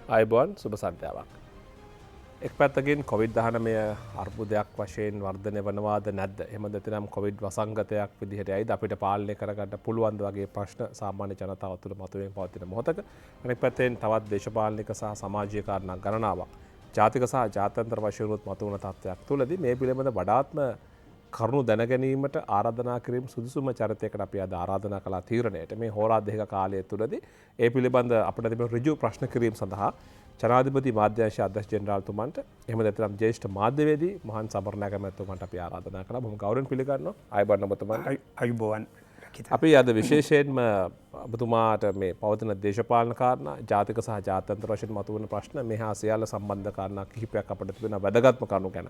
අයිබෝන් සුබ සන්ධ්‍යාවක්. එක් පැත්තකින් කොවිඩ්-19 අර්බුදයක් වශයෙන් වර්ධනය වනවාද නැද්ද? එහෙම නැත්නම් කොවිඩ් වසංගතයක් විදිහට ඇයිද අපිට පාලනය කරගන්න පුළුවන්ද වගේ ප්‍රශ්න සාමාන්‍ය ජනතාව තුළ මතුවෙමින් පවතින මොහොතක. අනෙක් පැත්තෙන් තවත් දේශපාලනික සහ සමාජීය කාරණා ගණනාවක් ජාතික සහ ජාත්‍යන්තර වශයෙන් උත් මතුවන තත්ත්වයක් තුළදී මේ පිළිබඳ වඩාත්ම කරුණු දැනගැනීමට ආරාධනා කිරීම සුදුසුම චරිතයකට අපි අද ආරාධනා කළා තීරණයට මේ හෝරා දෙකක කාලය තුළදී ඒ පිළිබඳ අපිට තිබෙන ඍජු ප්‍රශ්න කිරීම සඳහා ජනාධිපති මාධ්‍යංශ අධ්‍යක්ෂ ජෙනරාල්තුමන්ට එහෙම නැත්නම් ජ්‍යෙෂ්ඨ මාධ්‍යවේදී මහන් සමරනායක මැතිතුමන්ට අපි ආරාධනා කළා. බොහොම ගෞරවයෙන් පිළිගන්නවා. ආයුබෝවන් ඔබතුමන්ට. අයුබෝවන්. අපි අද විශේෂයෙන්ම ඔබතුමාට මේ පවතින දේශපාලන කාරණා ජාතික සහ ජාත්‍යන්තර වශයෙන් මතුවන ප්‍රශ්න මෙහා සියල්ල සම්බන්ධ කාරණා කිහිපයක් අපිට තිබෙන වැදගත්ම කරුණු ගැන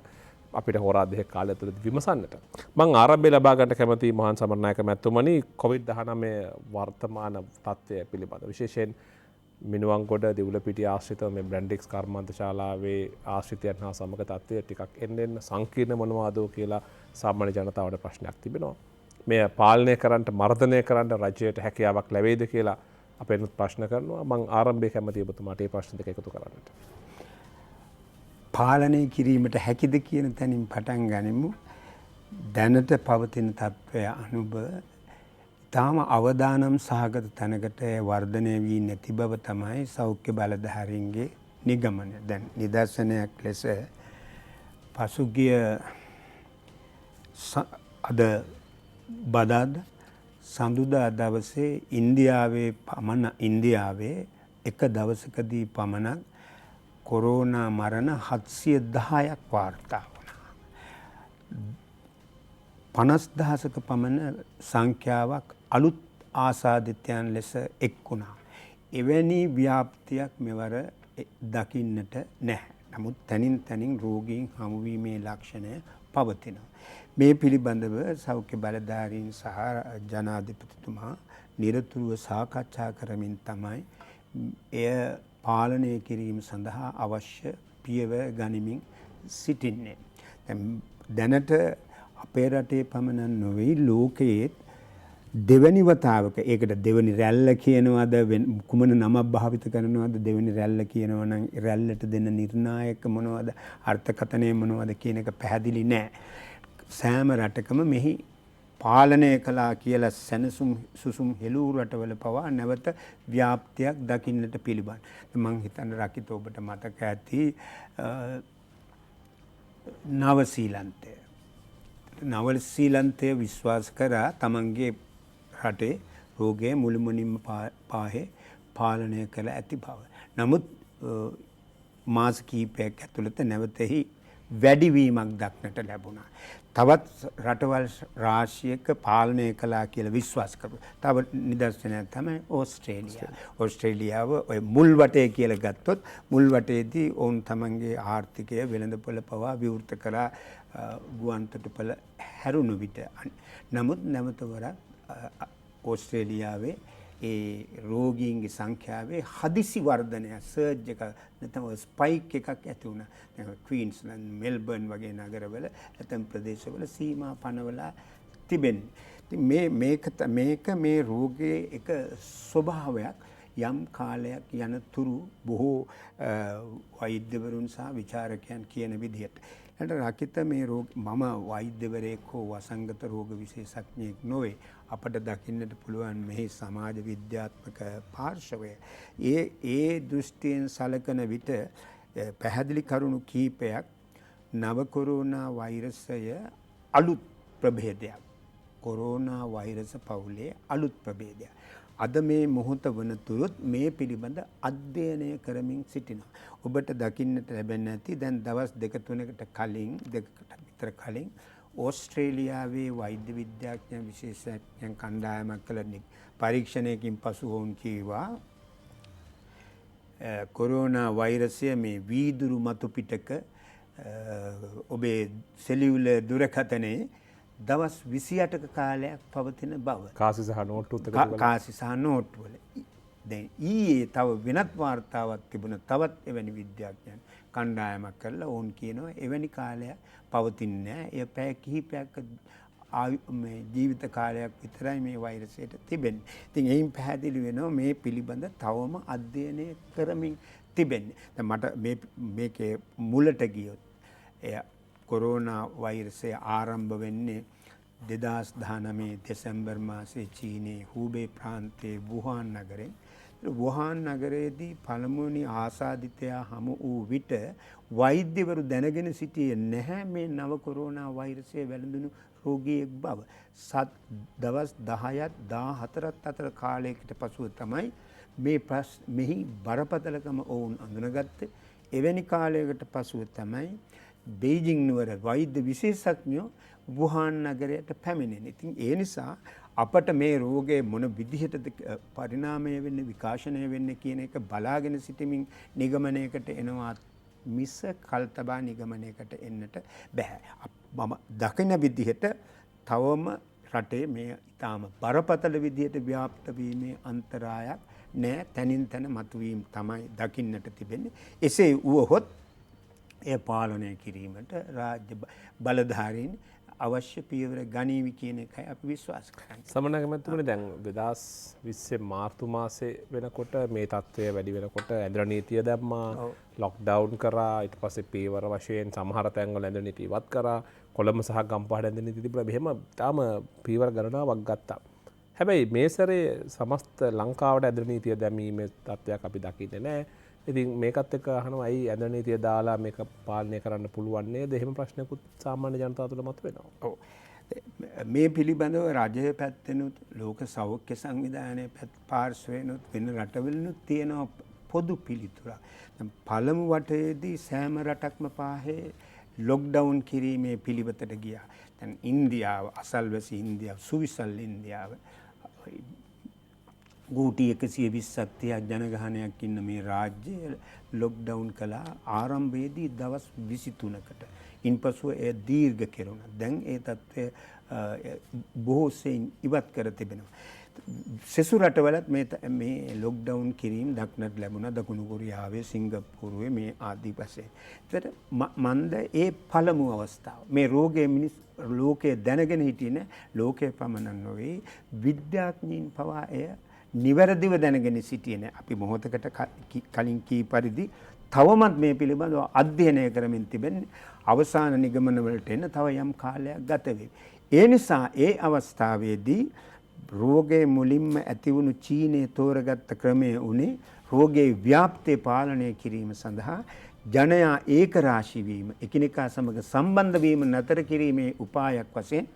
අපිට හොරා දෙකක කාලය තුළදී විමසන්නට. මම ආරම්භය ලබා ගන්නට කැමතියි මහන් සමරනායක මැතිතුමනි කොවිඩ්-19 වර්තමාන තත්ත්වය පිළිබඳ විශේෂයෙන් මිනුවන්ගොඩ දිවුලපිටිය ආශ්‍රිතව මේ බ්‍රැන්ඩික්ස් කර්මාන්ත ශාලාවේ ආශ්‍රිතයන් හා සමග තත්ත්වය ටිකක් එන්න සංකීර්ණ මොනවාද කියලා සාමාන්‍ය ජනතාවට ප්‍රශ්නයක් තිබෙනවා. මේ පාලනය කරන්නට මර්ධනය කරන්න රජයට හැකියාවක් ලැබෙයිද කියලා අපෙනුත් ප්‍රශ්න කරනවා. මම ආරම්භයේ කැමතියි ඔබතුමාට මේ ප්‍රශ්න දෙක එකතු කරන්නට. පාලනය කිරීමට හැකිද කියන තැනින් පටන් ගනිමු. දැනට පවතින තත්ත්වය අනුව තාම අවදානම් සහගත තැනකට වර්ධනය වී නැති බව තමයි සෞඛ්‍ය බලධාරීන්ගේ නිගමනය. දැන් නිදර්ශනයක් ලෙස පසුගිය අද බදාද සඳුදා දවසේ ඉන්දියාවේ එක දවසකදී පමණක් කොරෝනා මරණ 710ක් වාර්තා වුණා. 50,000ක පමණ සංඛ්‍යාවක් අලුත් ආසාදිතයන් ලෙස එක් වුණා. එවැනි ව්‍යාප්තියක් මෙවර දකින්නට නැහැ. නමුත් තනින් තනින් රෝගීන් හමුවීමේ ලක්ෂණය පවතිනවා. මේ පිළිබඳව සෞඛ්‍ය බලධාරීන් සහ ජනාධිපතිතුමා නිරතුරුව සාකච්ඡා කරමින් තමයි එය පාලනය කිරීම සඳහා අවශ්‍ය පියවර ගනිමින් සිටින්නේ. දැනට අපේ රටේ පමණ නොවේ ලෝකයේ දෙවැනි වතාවක ඒකට දෙවැනි රැල්ල කියනවාද කුමන නමක් භාවිත කරනවද දෙවැනි රැල්ල කියනවා නම් රැල්ලට දෙන නිර්ණායක මොනවද අර්ථකථනය මොනවද කියන එක පැහැදිලි නැහැ. සෑම රටකම මෙහි පාලනය කළා කියලා සැනසුම් සුසුම් හෙළූ රටවල පවා නැවත ව්‍යාප්තියක් දකින්නට පිළිබඳ. මම හිතන්නේ රකිත ඔබට මතක ඇති නවසීලන්තය විශ්වාස කරා තමන්ගේ රටේ රෝගය මුළුමනින්ම පාලනය කළ ඇති බව. නමුත් මාස කීපයක් ඇතුළත නැවතෙහි වැඩිවීමක් දක්නට ලැබුණා. තවත් රටවල් රාශියක පාලනය කළා කියලා විශ්වාස කරනවා. තව නිදර්ශනයක් තමයි ඕස්ට්‍රේලියාව. ඕස්ට්‍රේලියාව ඔය මුල් වටේ කියලා ගත්තොත් මුල් වටේදී ඔවුන් තමන්ගේ ආර්ථිකය වෙළඳපොළ පවා විවෘත කරා ගුවන් තොටුපළ හැරුණු විට. නමුත් නැවතවරක් ඕස්ට්‍රේලියාවේ ඒ රෝගීන්ගේ සංඛ්‍යාවේ හදිසි වර්ධනය සර්ජ් එක නැත්නම් ස්පයික් එකක් ඇති වුණා. ක්වීන්ස්ලන්ඩ් මෙල්බර්න් වගේ නගරවල නැත්නම් ප්‍රදේශවල සීමා පනවලා තිබෙන්නේ. ඉතින් මේක මේ රෝගයේ එක ස්වභාවයක් යම් කාලයක් යනතුරු බොහෝ වෛද්‍යවරුන් සහ විචාරකයන් කියන විදිහට. රකිත මේ රෝග මම වෛද්‍යවරයෙක් හෝ වසංගත රෝග විශේෂඥයෙක් නොවේ. අපට දකින්නට පුළුවන් මෙහි සමාජ විද්‍යාත්මක පාර්ශවය. ඒ දෘෂ්ටියෙන් සලකන විට පැහැදිලි කරුණු කීපයක් නව කොරෝනා වෛරසය අලුත් ප්‍රභේදයක්. කොරෝනා වෛරස පවුලේ අලුත් ප්‍රභේදයක්. අද මේ මොහොත වනතුරුත් මේ පිළිබඳ අධ්‍යයනය කරමින් සිටිනවා. ඔබට දකින්නට ලැබෙන්නේ නැති දැන් දවස් 2-3කට විතර කලින් ඕස්ට්‍රේලියාවේ වෛද්‍ය විද්‍යාඥ විශේෂඥ කණ්ඩායමක් කළ පරීක්ෂණයකින් පසු ඔවුන් කීවා කොරෝනා වෛරසය මේ වීදුරු මතු පිටක ඔබේ සෙලියුලර් දුරකථනයේ දවස් 28ක කාලයක් පවතින බව. කාසි සහ නෝට්ටුවල. දැන් ඊයේ තව වෙනත් වාර්තාවක් තිබුණ තවත් එවැනි විද්‍යාඥයන් කණ්ඩායමක් කරලා ඕන් කියනවා එවැනි කාලයක් පවතින්නේ නැහැ. එය පැය කිහිපයක් මේ ජීවිත කාලයක් විතරයි මේ වෛරසයට තිබෙන්නේ. ඉතින් එයින් පැහැදිලි වෙනවා මේ පිළිබඳ තවම අධ්‍යයනය කරමින් තිබෙන්නේ. දැන් මට මේකේ මුලට ගියොත් එය කොරෝනා වෛරසය ආරම්භ වෙන්නේ 2019 දෙසැම්බර් මාසයේ චීනයේ හූබේ ප්‍රාන්තයේ වුහාන් නගරේ. වුහාන් නගරයේදී පළමුවනි ආසාදිතයා හමු වූ විට වෛද්‍යවරු දැනගෙන සිටියේ නැහැ මේ නව කොරෝනා වෛරසය වැළඳුණු රෝගියෙක් බව. දවස් 10ත් 14ත් අතර කාලයකට පසුව තමයි මෙහි බරපතලකම ඔවුන් අඳුනගත්තේ. එවැනි කාලයකට පසුව තමයි බීජිං නුවර වෛද්‍ය විශේෂඥයෝ වුහාන් නගරයට පැමිණෙන. ඉතින් ඒ නිසා අපට මේ රෝගය මොන විදිහටද පරිණාමය වෙන්නේ විකාශනය වෙන්නේ කියන එක බලාගෙන සිටමින් නිගමනයකට එනවා මිස කල්තබා නිගමනයකට එන්නට බෑ. මම දකින විදිහට තවම රටේ මේ ඊටාම බරපතල විදිහට ව්‍යාප්ත වීමේ අන්තරායක් නෑ. තනින් තන මතුවීම තමයි දකින්නට තිබෙන්නේ. එසේ වුවහොත් එය පාලනය කිරීමට රාජ්‍ය බලධාරීන් අවශ්‍ය පියවර ගනීවි කියන එකයි අපි විශ්වාස කරන්නේ. සමනග මැතිතුමනි දැන් 2020 මාර්තු මාසේ වෙනකොට මේ තත්ත්වය වැඩි වෙනකොට ඇඳලා නීතිය දැම්මා, ලොක්ඩවුන් කරා, ඊට පස්සේ පියවර වශයෙන් සමහර තැන්වල ඇඳලා නීති ඉවත් කරා, කොළඹ සහ ගම්පහ ඇඳලා නීති තිබුණා. මෙහෙම තාම පියවර ගණනාවක් ගත්තා. හැබැයි මේ සැරේ සමස්ත ලංකාවට ඇඳලා නීතිය දැමීමේ තත්ත්වයක් අපි දකින්නේ නැහැ. ඉතින් මේකත් එක්ක අහනවා ඇයි ඇඳලා නීතිය දාලා මේක පාලනය කරන්න පුළුවන් නේද? එහෙම ප්‍රශ්නකුත් සාමාන්‍ය ජනතාව තුළ මතුවෙනවා. ඔව්. මේ පිළිබඳව රජයේ පැත්තෙනුත් ලෝක සෞඛ්‍ය සංවිධානයේ පාර්ශ්වයෙන්ුත් වෙන රටවලිනුත් තියෙන පොදු පිළිතුරක්. දැන් පළමු වටයේදී සෑම රටක්ම පාහේ ලොක්ඩවුන් කිරීමේ පිළිවෙතට ගියා. දැන් ඉන්දියාව, අසල්වැසි ඉන්දියාව, සුවිසල් ඉන්දියාව ගූටි 120ක් ජනගහනයක් ඉන්න මේ රාජ්‍යය ලොක්ඩවුන් කළා ආරම්භයේදී දවස් 23කට. ඉන්පසුව එය දීර්ඝ කෙරුණා. දැන් ඒ තත්ත්වය බොහෝ සෙයින් ඉවත් කර තිබෙනවා. සෙසු රටවලත් මේ ලොක්ඩවුන් කිරීම දක්නට ලැබුණා. දකුණු කොරියාවේ, සිංගප්පූරුවේ මේ ආදී වශයෙන්. ඒතර මන්ද ඒ පළමු අවස්ථාව. මේ රෝගයේ ලෝකයේ දැනගෙන හිටියේ නෑ. ලෝකයේ පමණක් නොවේ විද්‍යාඥයින් පවා එය නිවැරදිව දැනගෙන සිටියේ නෑ. අපි මොහොතකට කලින් කී පරිදි තවමත් මේ පිළිබඳව අධ්‍යයනය කරමින් තිබෙන්නේ. අවසාන නිගමන වලට එන්න තව යම් කාලයක් ගත වෙයි. ඒ නිසා ඒ අවස්ථාවේදී රෝගයේ මුලින්ම ඇතිවුණු චීනයේ තෝරගත්ත ක්‍රමය උනේ රෝගයේ ව්‍යාප්තිය පාලනය කිරීම සඳහා ජනයා ඒක රාශී වීම, එකිනෙකා සමග සම්බන්ධ වීම නතර කිරීමේ උපායක් වශයෙන්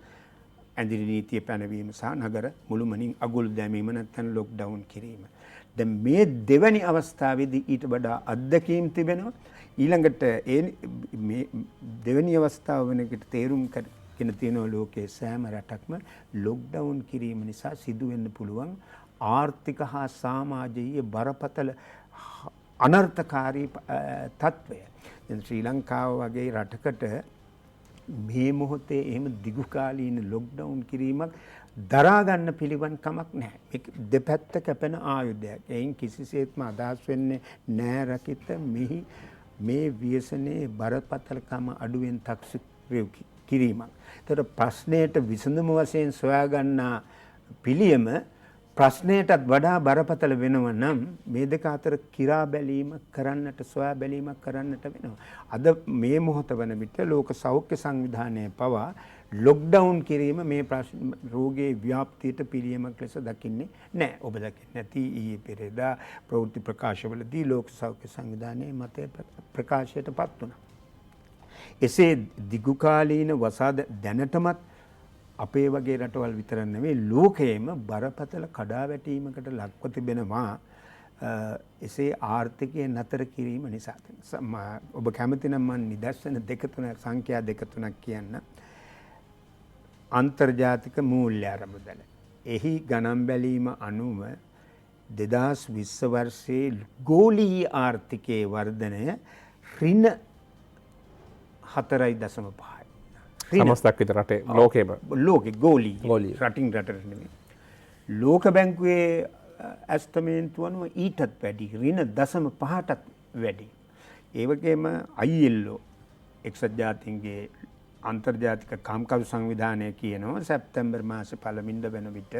ඇඳිලි නීතිය පැනවීම සහ නගර මුළුමනින් අගුල් දැමීම නැත්නම් ලොක්ඩවුන් කිරීම. දැන් මේ දෙවැනි අවස්ථාවේදී ඊට වඩා අත්දැකීම් තිබෙනවා. ඊළඟට මේ දෙවැනි අවස්ථාව වෙනකොට තේරුම් කරගෙන තියෙනවා ලෝකයේ සෑම රටක්ම ලොක්ඩවුන් කිරීම නිසා සිදුවෙන්න පුළුවන් ආර්ථික හා සමාජීය බරපතල අනර්ථකාරී තත්ත්වය. දැන් ශ්‍රී ලංකාව වගේ රටකට මේ මොහොතේ එහෙම දිගු කාලීන ලොක්ඩවුන් කිරීමක් දරා ගන්න පිළිවන් කමක් නැහැ. මේක දෙපැත්ත කැපෙන ආයුධයක්. එයින් කිසිසේත්ම අදහස් වෙන්නේ නැහැ රකිත මේ ව්‍යසනයේ බරපතලකම අඩුවෙන් තක්සු කිරීමක්. ඒතර ප්‍රශ්නයට විසඳුම වශයෙන් සොයා ගන්නා පිළියම ප්‍රශ්නයටත් වඩා බරපතල වෙනවා නම් මේ දෙක අතර කිරා බැලීම කරන්නට සොයා බැලීමක් කරන්නට වෙනවා. අද මේ මොහොත වන විට ලෝක සෞඛ්‍ය සංවිධානය පවා ලොක්ඩවුන් කිරීම මේ රෝගයේ ව්‍යාප්තියට පිළියමක් ලෙස දකින්නේ නැහැ. ඔබ දකින්නේ නැති ඊයේ පෙරේදා ප්‍රවෘත්ති ප්‍රකාශවලදී ලෝක සෞඛ්‍ය සංවිධානයේ මතය ප්‍රකාශයටපත් වුණා. එසේ දිගු කාලීන වසාද දැනටමත් අපේ වගේ රටවල් විතර නෙවෙයි ලෝකයේම බරපතල කඩාවැටීමකට ලක්ව තිබෙනවා. එසේ ආර්ථිකය නතර කිරීම නිසා. ඔබ කැමති නම් මම නිදර්ශන සංඛ්‍යා දෙක තුනක් කියන්න. අන්තර්ජාතික මූල්‍ය අරමුදල. එහි ගණන් බැලීම අනුව 2020 වර්ෂයේ ගෝලීය ආර්ථිකයේ වර්ධනය ඍණ 4.5. සමස්තක් විතර රටේ ලෝකෙම ලෝකෙ ගෝලී රටින් රටට නෙමෙයි. ලෝක බැංකුවේ ඇස්තමේන්තුව අනුව ඊටත් වැඩි ඍණ 0.5ටත් වැඩි. ඒ වගේම ILO එක්සත් ජාතීන්ගේ අන්තර්ජාතික කම්කරු සංවිධානය කියනවා සැප්තැම්බර් මාසේ පළමුවෙනිද වෙන විට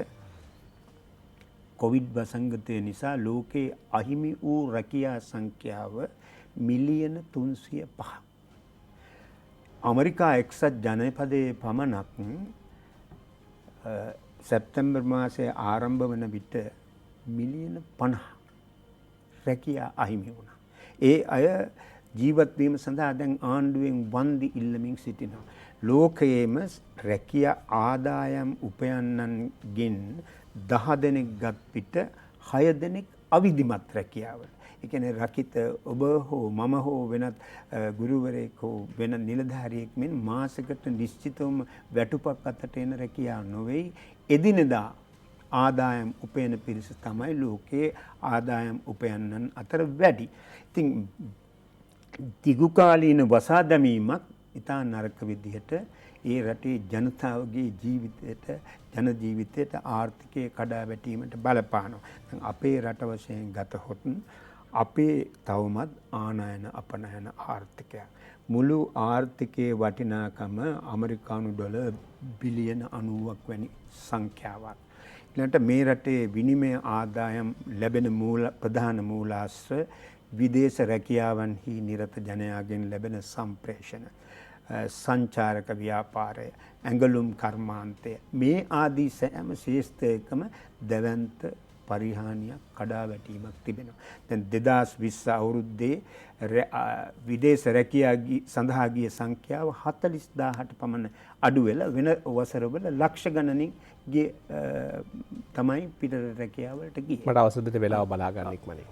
කොවිඩ් වසංගතය නිසා ලෝකේ අහිමි වූ රැකියා සංඛ්‍යාව මිලියන 305. ඇමරිකා එක්සත් ජනපදයේ පමණක් සැප්තැම්බර් මාසයේ ආරම්භ වන විට මිලියන 50 රැකියා අහිමි වුණා. ඒ අය ජීවත් වීම සඳහා දැන් ආණ්ඩුවෙන් වන්දි ඉල්ලමින් සිටිනවා. ලෝකයේම රැකියා ආදායම් උපයන්නන්ගෙන් 10 දෙනෙක් ගත් පිට 6 දෙනෙක් අවිධිමත් රැකියාවල. ඒ කියන්නේ රකිත ඔබ හෝ මම හෝ වෙනත් ගුරුවරයෙක් හෝ වෙන නිලධාරියෙක් මෙන් මාසයකට නිශ්චිතවම වැටුපක් අතට එන රැකියාව නොවේ. එදිනෙදා ආදායම් උපයන පිරිස තමයි ලෝකයේ ආදායම් උපයන්නන් අතර වැඩි. ඉතින් දිගුකාලීන වසා දැමීමක් ඉතා නරක විදිහට ඒ රටේ ජනතාවගේ ජීවිතයට ජන ජීවිතයට ආර්ථිකය කඩා වැටීමට බලපානවා. අපේ රට වශයෙන් ගතහොත් අපේ තවමත් ආනයන අපනයන ආර්ථිකයක්. මුළු ආර්ථිකයේ වටිනාකම ඇමරිකානු ඩොලර් බිලියන 90ක් වැනි සංඛ්‍යාවක්. ඊළඟට මේ රටේ විනිමය ආදායම් ලැබෙන ප්‍රධාන මූලාශ්‍ර විදේශ රැකියාවන්හි නිරත ජනයාගෙන් ලැබෙන සම්ප්‍රේෂණ, සංචාරක ව්‍යාපාරය, ඇඟලුම් කර්මාන්තය මේ ආදී සෑම ශේෂ්ත්‍රයකම දැවැන්ත පරිහානියක් කඩා වැටීමක් තිබෙනවා. දැන් 2020 අවුරුද්දේ විදේශ රැකියා සඳහා ගිය සංඛ්‍යාව 40000ට පමණ අඩු වෙලා වෙන වසරවල ලක්ෂ ගණනින් තමයි පිටර රැකියාවලට ගියේ. මට අවසර දෙන්න වෙලාව බලා ගන්න ඉක්මනින්.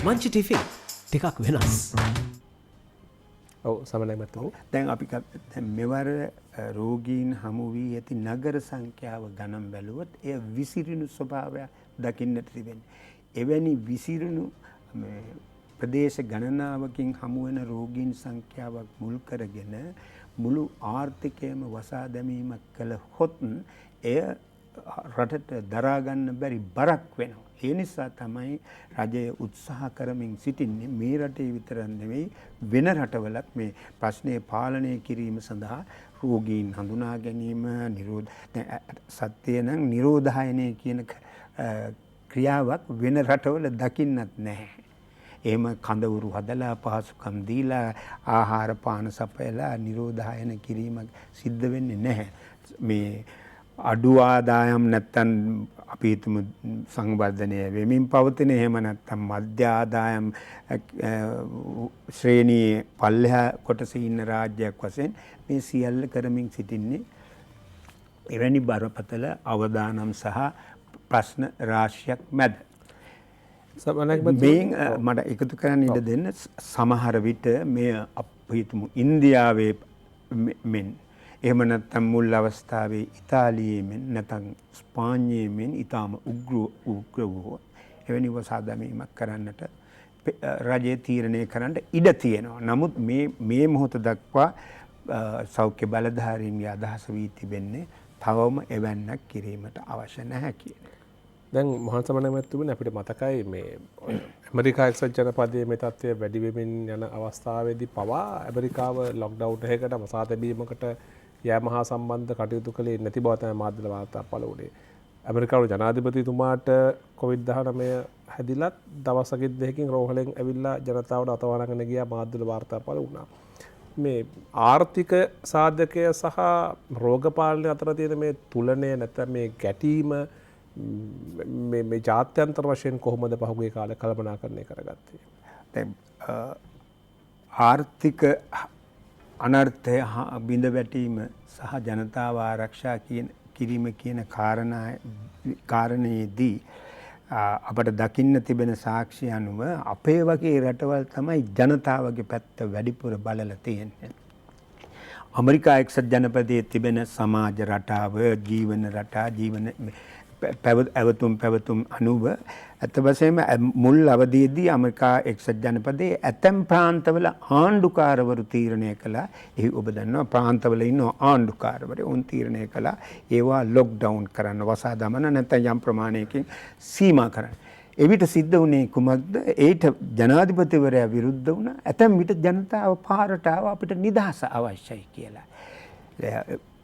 මංචි ටිෆින් ටිකක් වෙනස්. ඔව් සමනයි මතකෝ. දැන් අපි මෙවර රෝගීන් හමු වී ඇති නගර සංඛ්‍යාව ගණන් බැලුවොත් එය විසිරුණු ස්වභාවය දකින්නට තිබෙනවා. එවැනි විසිරුණු ප්‍රදේශ ගණනාවකින් හමු වෙන රෝගීන් සංඛ්‍යාවක් මුල් කරගෙන මුළු ආර්ථිකයම වසා දැමීමක් කළහොත් එය රටට දරා ගන්න බැරි බරක් වෙනවා. ඒ නිසා තමයි රජය උත්සාහ කරමින් සිටින්නේ මේ රටේ විතරක් නෙවෙයි වෙන රටවලත් මේ ප්‍රශ්නේ පාලනය කිරීම සඳහා රෝගීන් හඳුනා ගැනීම සත්‍ය නම් නිරෝධායනය කියන ක්‍රියාවක් වෙන රටවල දකින්නත් නැහැ. එහෙම කඳවුරු හදලා පහසුකම් දීලා ආහාර පාන සපයලා නිරෝධායන කිරීමක් සිද්ධ වෙන්නේ නැහැ. මේ අඩු ආදායම් නැත්තම් අපි හිතමු සංවර්ධනය වෙමින් පවතින එහෙම නැත්තම් මධ්‍ය ආදායම් ශ්‍රේණියේ පල්ලෙහා කොටසේ ඉන්න රාජ්‍යයක් වශයෙන් මේ සියල්ල කරමින් සිටින්නේ එවැනි බරපතල අවදානම් සහ ප්‍රශ්න රාශියක් මැද. මේන් මට එකතු කරන්න ඉඩ දෙන්න සමහර විට මේ අපි හිතමු ඉන්දියාවේ මෙන් එහෙම නැත්නම් මුල් අවස්ථාවේ ඉතාලියේ මෙන් නැත්නම් ස්පාඤ්ඤයේ මෙන් ඊටම උග්‍ර වූ එවැනි වසා දැමීමක් කරන්නට රජය තීරණය කරන්න ඉඩ තියෙනවා. නමුත් මේ මොහොත දක්වා සෞඛ්‍ය බලධාරීන්ගේ අදහස වී තිබෙන්නේ තවම එවැන්නක් කිරීමට අවශ්‍ය නැහැ කියන එක. දැන් මහා සමනමැතිතුමනි අපිට මතකයි මේ ඇමරිකා එක්සත් ජනපදයේ මේ තත්ත්වය වැඩි වෙමින් යන අවස්ථාවේදී පවා ඇමරිකාව ලොක්ඩවුන් එකකට වසා තැබීමකට යෑම හා සම්බන්ධ කටයුතු කළේ නැති බව තමයි මාධ්‍ය වාර්තා පළ වුණේ. ඇමරිකානු ජනාධිපතිතුමාට කොවිඩ්-19 හැදිලත් දවසකින් දෙකකින් රෝහලෙන් ඇවිල්ලා ජනතාවට අතවරගෙන ගියා මාධ්‍ය වාර්තා පළ වුණා. මේ ආර්ථික සාධකය සහ රෝග පාලනය අතර තියෙන මේ තුලනය නැත්නම් මේ ගැටීම මේ ජාත්‍යන්තර වශයෙන් කොහොමද පහුගිය කාලේ කළමනාකරණය කරගත්තේ? දැන් ආර්ථික අනර්ථය බිඳ වැටීම සහ ජනතාව ආරක්ෂා කිරීම කියන කාරණයේදී අපට දකින්න තිබෙන සාක්ෂි අනුව අපේ වගේ රටවල් තමයි ජනතාවගේ පැත්ත වැඩිපුර බලලා තියෙන්නේ. ඇමරිකා එක්සත් ජනපදයේ තිබෙන සමාජ රටාව, ජීවන රටා, පැවතුම් අනුව ඇත්ත වශයෙන්ම මුල් අවධියේදී ඇමරිකා එක්සත් ජනපදයේ ඇතැම් ප්‍රාන්තවල ආණ්ඩුකාරවරු තීරණය කළා. එහි ඔබ දන්නවා ප්‍රාන්තවල ඉන්න ආණ්ඩුකාරවරු උන් තීරණය කළා ඒවා ලොක්ඩවුන් කරන්න, වසා දමන්න නැත්නම් යම් ප්‍රමාණයකින් සීමා කරන්න. එවිට සිද්ධ වුණේ කුමක්ද? ඒට ජනාධිපතිවරයා විරුද්ධ වුණා. ඇතැම් විට ජනතාව පාරට ආව අපිට නිදහස අවශ්‍යයි කියලා.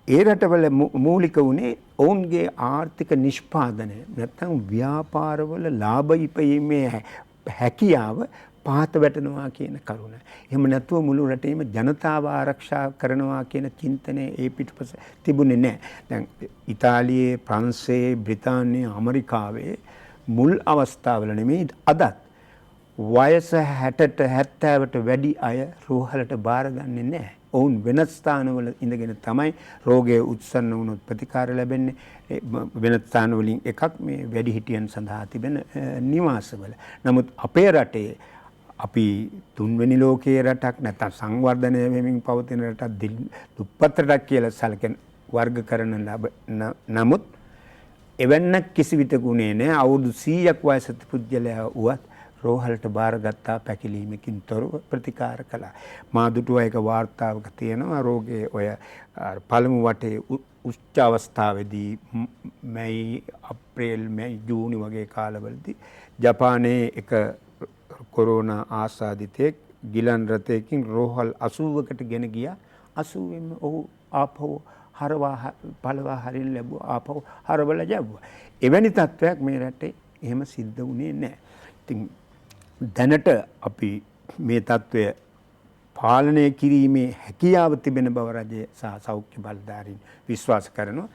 ඒ රටවල මූලික වුණේ ඔවුන්ගේ ආර්ථික නිෂ්පාදනය නැත්නම් ව්‍යාපාරවල ලාභ ඉපීමේ හැකියාව පහත වැටෙනවා කියන කරුණ. එහෙම නැතුව මුළු රටේම ජනතාව ආරක්ෂා කරනවා කියන චින්තනය ඒ පිටුපස තිබුණේ නැහැ. දැන් ඉතාලියේ, ප්‍රංශයේ, බ්‍රිතාන්‍යයේ, ඇමරිකාවේ මුල් අවස්ථාවල නෙමෙයි අදත් වයස 60ට 70ට වැඩි අය රෝහලට බාරගන්නේ නැහැ. ඔවුන් වෙනත් ස්ථානවල ඉඳගෙන තමයි රෝගය උත්සන්න වුණොත් ප්‍රතිකාර ලැබෙන්නේ. වෙනත් ස්ථාන වලින් එකක් මේ වැඩිහිටියන් සඳහා තිබෙන නිවාසවල. නමුත් අපේ රටේ අපි තුන්වෙනි ලෝකයේ රටක් නැත්නම් සංවර්ධනය වෙමින් පවතින රටක්, දුප්පත් රටක් කියලා සැලකෙන වර්ග කරන නමුත් එවන්නක් කිසිවිටක උනේ නැහැ. අවුරුදු 100ක් වයසක පුද්ගලයා වුවත් රෝහලට බාරගත්තා, පැකිලීමකින් තොරව ප්‍රතිකාර කළා. මා දුටුවා එක වාර්තාවක තියෙනවා රෝගයේ ඔය පළමු වටේ උච්ච අවස්ථාවේදී මැයි, අප්‍රේල්, මැයි, ජූනි වගේ කාලවලදී ජපානයේ එක කොරෝනා ආසාදිතෙක් ගිලන් රථයකින් රෝහල් 80කට ගෙන ගියා. 80ෙම ඔහු ආපහු පළවා හරින්න ලැබුවා. ආපහු හරවල ජැව්වා. එවැනි තත්ත්වයක් මේ රටේ එහෙම සිද්ධ වුණේ නැහැ. ඉතින් දැනට අපි මේ තත්ත්වය පාලනය කිරීමේ හැකියාව තිබෙන බව රජය සහ සෞඛ්‍ය බලධාරීන් විශ්වාස කරනවා.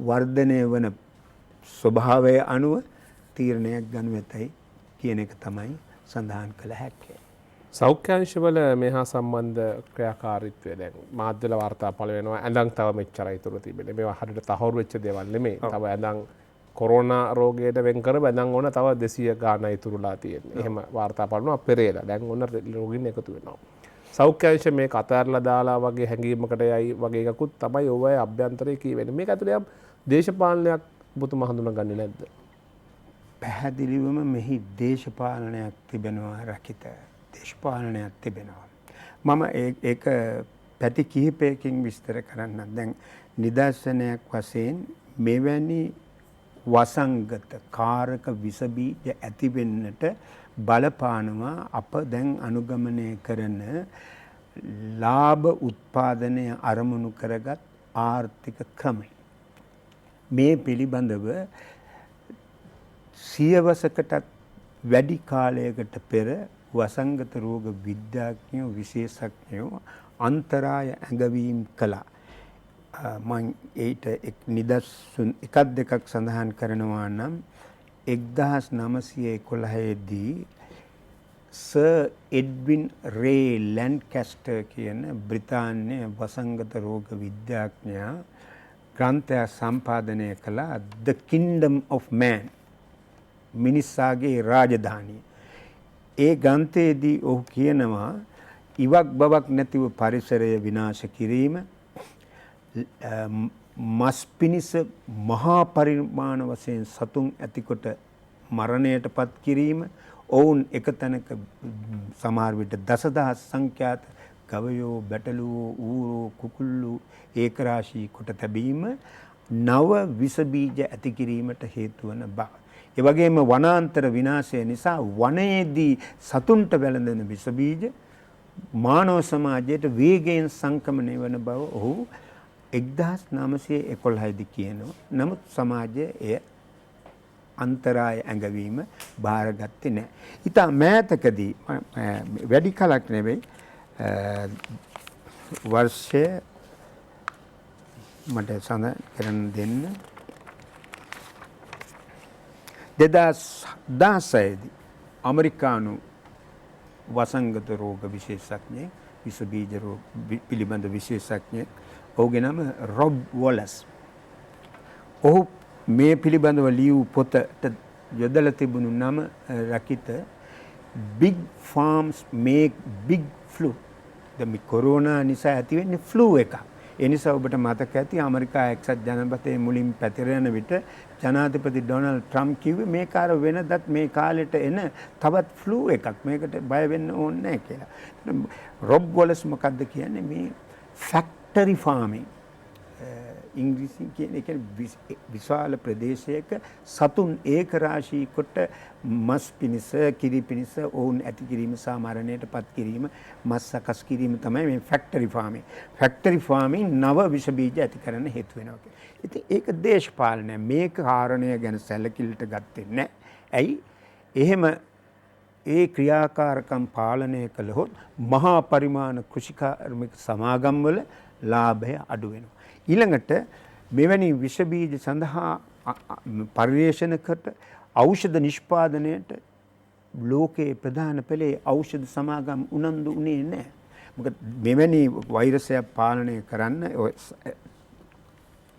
වර්ධනය වන ස්වභාවය අනුව තීරණයක් ගනු ඇතයි කියන එක තමයි සඳහන් කළ හැක්කේ. සෞඛ්‍යංශවල මෙහා සම්බන්ධ ක්‍රියාකාරීත්වය දැන් මාධ්‍යවල වාර්තා පළ වෙනවා. ඇඳන් තව මෙච්චරයි ඉතුරු තිබෙන්නේ. මේවා හරියට තහවුරු වෙච්ච දේවල් නෙමෙයි. තව ඇඳන් කොරෝනා රෝගයට වෙන් කර බැඳන් ඕන තව 200 ගාන ඉතුරුලා තියෙන්නේ. එහෙම වාර්තා පළනවා පෙරේලා. දැන් ඕන රෝගීන් එකතු වෙනවා. සෞඛ්‍යංශ මේක අතහැරලා දාලා වගේ හැඟීමකට යයි වගේ එකකුත් තමයි ඔවයේ අභ්‍යන්තරයේ කියවෙන්නේ. මේක ඇතුලේ යම් දේශපාලනයක් ඔබතුමා හඳුනගන්නේ නැද්ද? පැහැදිලිවම මෙහි දේශපාලනයක් තිබෙනවා රකිත. දේශපාලනයක් තිබෙනවා. මම ඒක පැති කිහිපයකින් විස්තර කරන්න. දැන් නිදර්ශනයක් වශයෙන් මෙවැනි වසංගත කාරක විස බීජ ඇති වෙන්නට බලපානවා අප දැන් අනුගමනය කරන ලාභ උත්පාදනය අරමුණු කරගත් ආර්ථික ක්‍රමය. මේ පිළිබඳව සියවසකටත් වැඩි කාලයකට පෙර වසංගත රෝග විද්‍යාඥයෝ, විශේෂඥයෝ අන්තරාය ඇඟවීම් කළා. මම ඒට නිදර්ශන එකක් දෙකක් සඳහන් කරනවා නම් 1911 දී සර් එඩ්වින් රේ ලැන්කැස්ටර් කියන බ්‍රිතාන්‍ය වසංගත රෝග විද්‍යාඥයා ග්‍රන්ථයක් සම්පාදනය කළා The Kingdom of Man, මිනිසාගේ රාජධානිය. ඒ ග්‍රන්ථයේදී ඔහු කියනවා ඉවක් බවක් නැතිව පරිසරය විනාශ කිරීම, මස් පිණිස මහා පරිමාණ වශයෙන් සතුන් ඇතිකොට මරණයට පත් කිරීම, ඔවුන් එක තැනක සමහර විට දසදහස් සංඛ්‍යාත ගවයෝ, බැටළුවෝ, ඌරෝ, කුකුල්ලෝ ඒකරාශී කොට තැබීම නව විස බීජ ඇති කිරීමට හේතු වන බව. ඒ වගේම වනාන්තර විනාශය නිසා වනයේදී සතුන්ට වැළඳෙන විස බීජ මානව සමාජයට වේගයෙන් සංක්‍රමණය වන බව ඔහු 1911 දී කියනවා. නමුත් සමාජය එය අන්තරාය ඇඟවීම බාරගත්තේ නැහැ. ඉතින් මෑතකදී වැඩි කලක් නෙවෙයි වර්ෂය මට සඳහන් කරන්න දෙන්න 2016 දී ඇමරිකානු වසංගත රෝග විශේෂඥයෙක්, විස බීජ රෝග පිළිබඳ විශේෂඥයෙක්, ඔහුගේ නම රොබ් වොලස්. ඔහු මේ පිළිබඳව ලියූ පොතට යොදලා තිබුණු නම රකිත Big Farms Make Big Flu. දැන් මේ කොරෝනා නිසා ඇති වෙන්නේ ෆ්ලූ එකක්. ඒ නිසා ඔබට මතක ඇති ඇමරිකා එක්සත් ජනපදයේ මුලින් පැතිරෙන විට ජනාධිපති ඩොනල්ඩ් ට්‍රම්ප් කිව්වේ මේක අර වෙනදත් මේ කාලෙට එන තවත් ෆ්ලූ එකක්. මේකට බය වෙන්න ඕනේ නැහැ කියලා. රොබ් වොලස් මොකද්ද කියන්නේ මේ ෆැක්ටරි ෆාමින් ඉංග්‍රීසියෙන් කියන්නේ විශාල ප්‍රදේශයක සතුන් ඒක රාශී කොට මස් පිණිස කිරි පිණිස ඔවුන් ඇති කිරීම සහ මරණයට පත් කිරීම මස් සකස් කිරීම තමයි මේ ෆැක්ටරි ෆාමින්. ෆැක්ටරි ෆාමින් නව විෂ බීජ ඇති කරන්න හේතු වෙනවා කියන්නේ. ඉතින් ඒක දේශපාලනය. මේක කාරණය ගැන සැලකිලිට ගත්තේ නැහැ. ඇයි? එහෙම ඒ ක්‍රියාකාරකම් පාලනය කළහොත් මහා පරිමාණ කෘෂිකාර්මික සමාගම් වල ලාභය අඩු වෙනවා. ඊළඟට මෙවැනි විෂ බීජ සඳහා පරිවේෂණකට ඖෂධ නිෂ්පාදනයට ලෝකයේ ප්‍රධාන පෙළේ ඖෂධ සමාගම් උනන්දු වුණේ නැහැ. මොකද මෙවැනි වෛරසයක් පාලනය කරන්න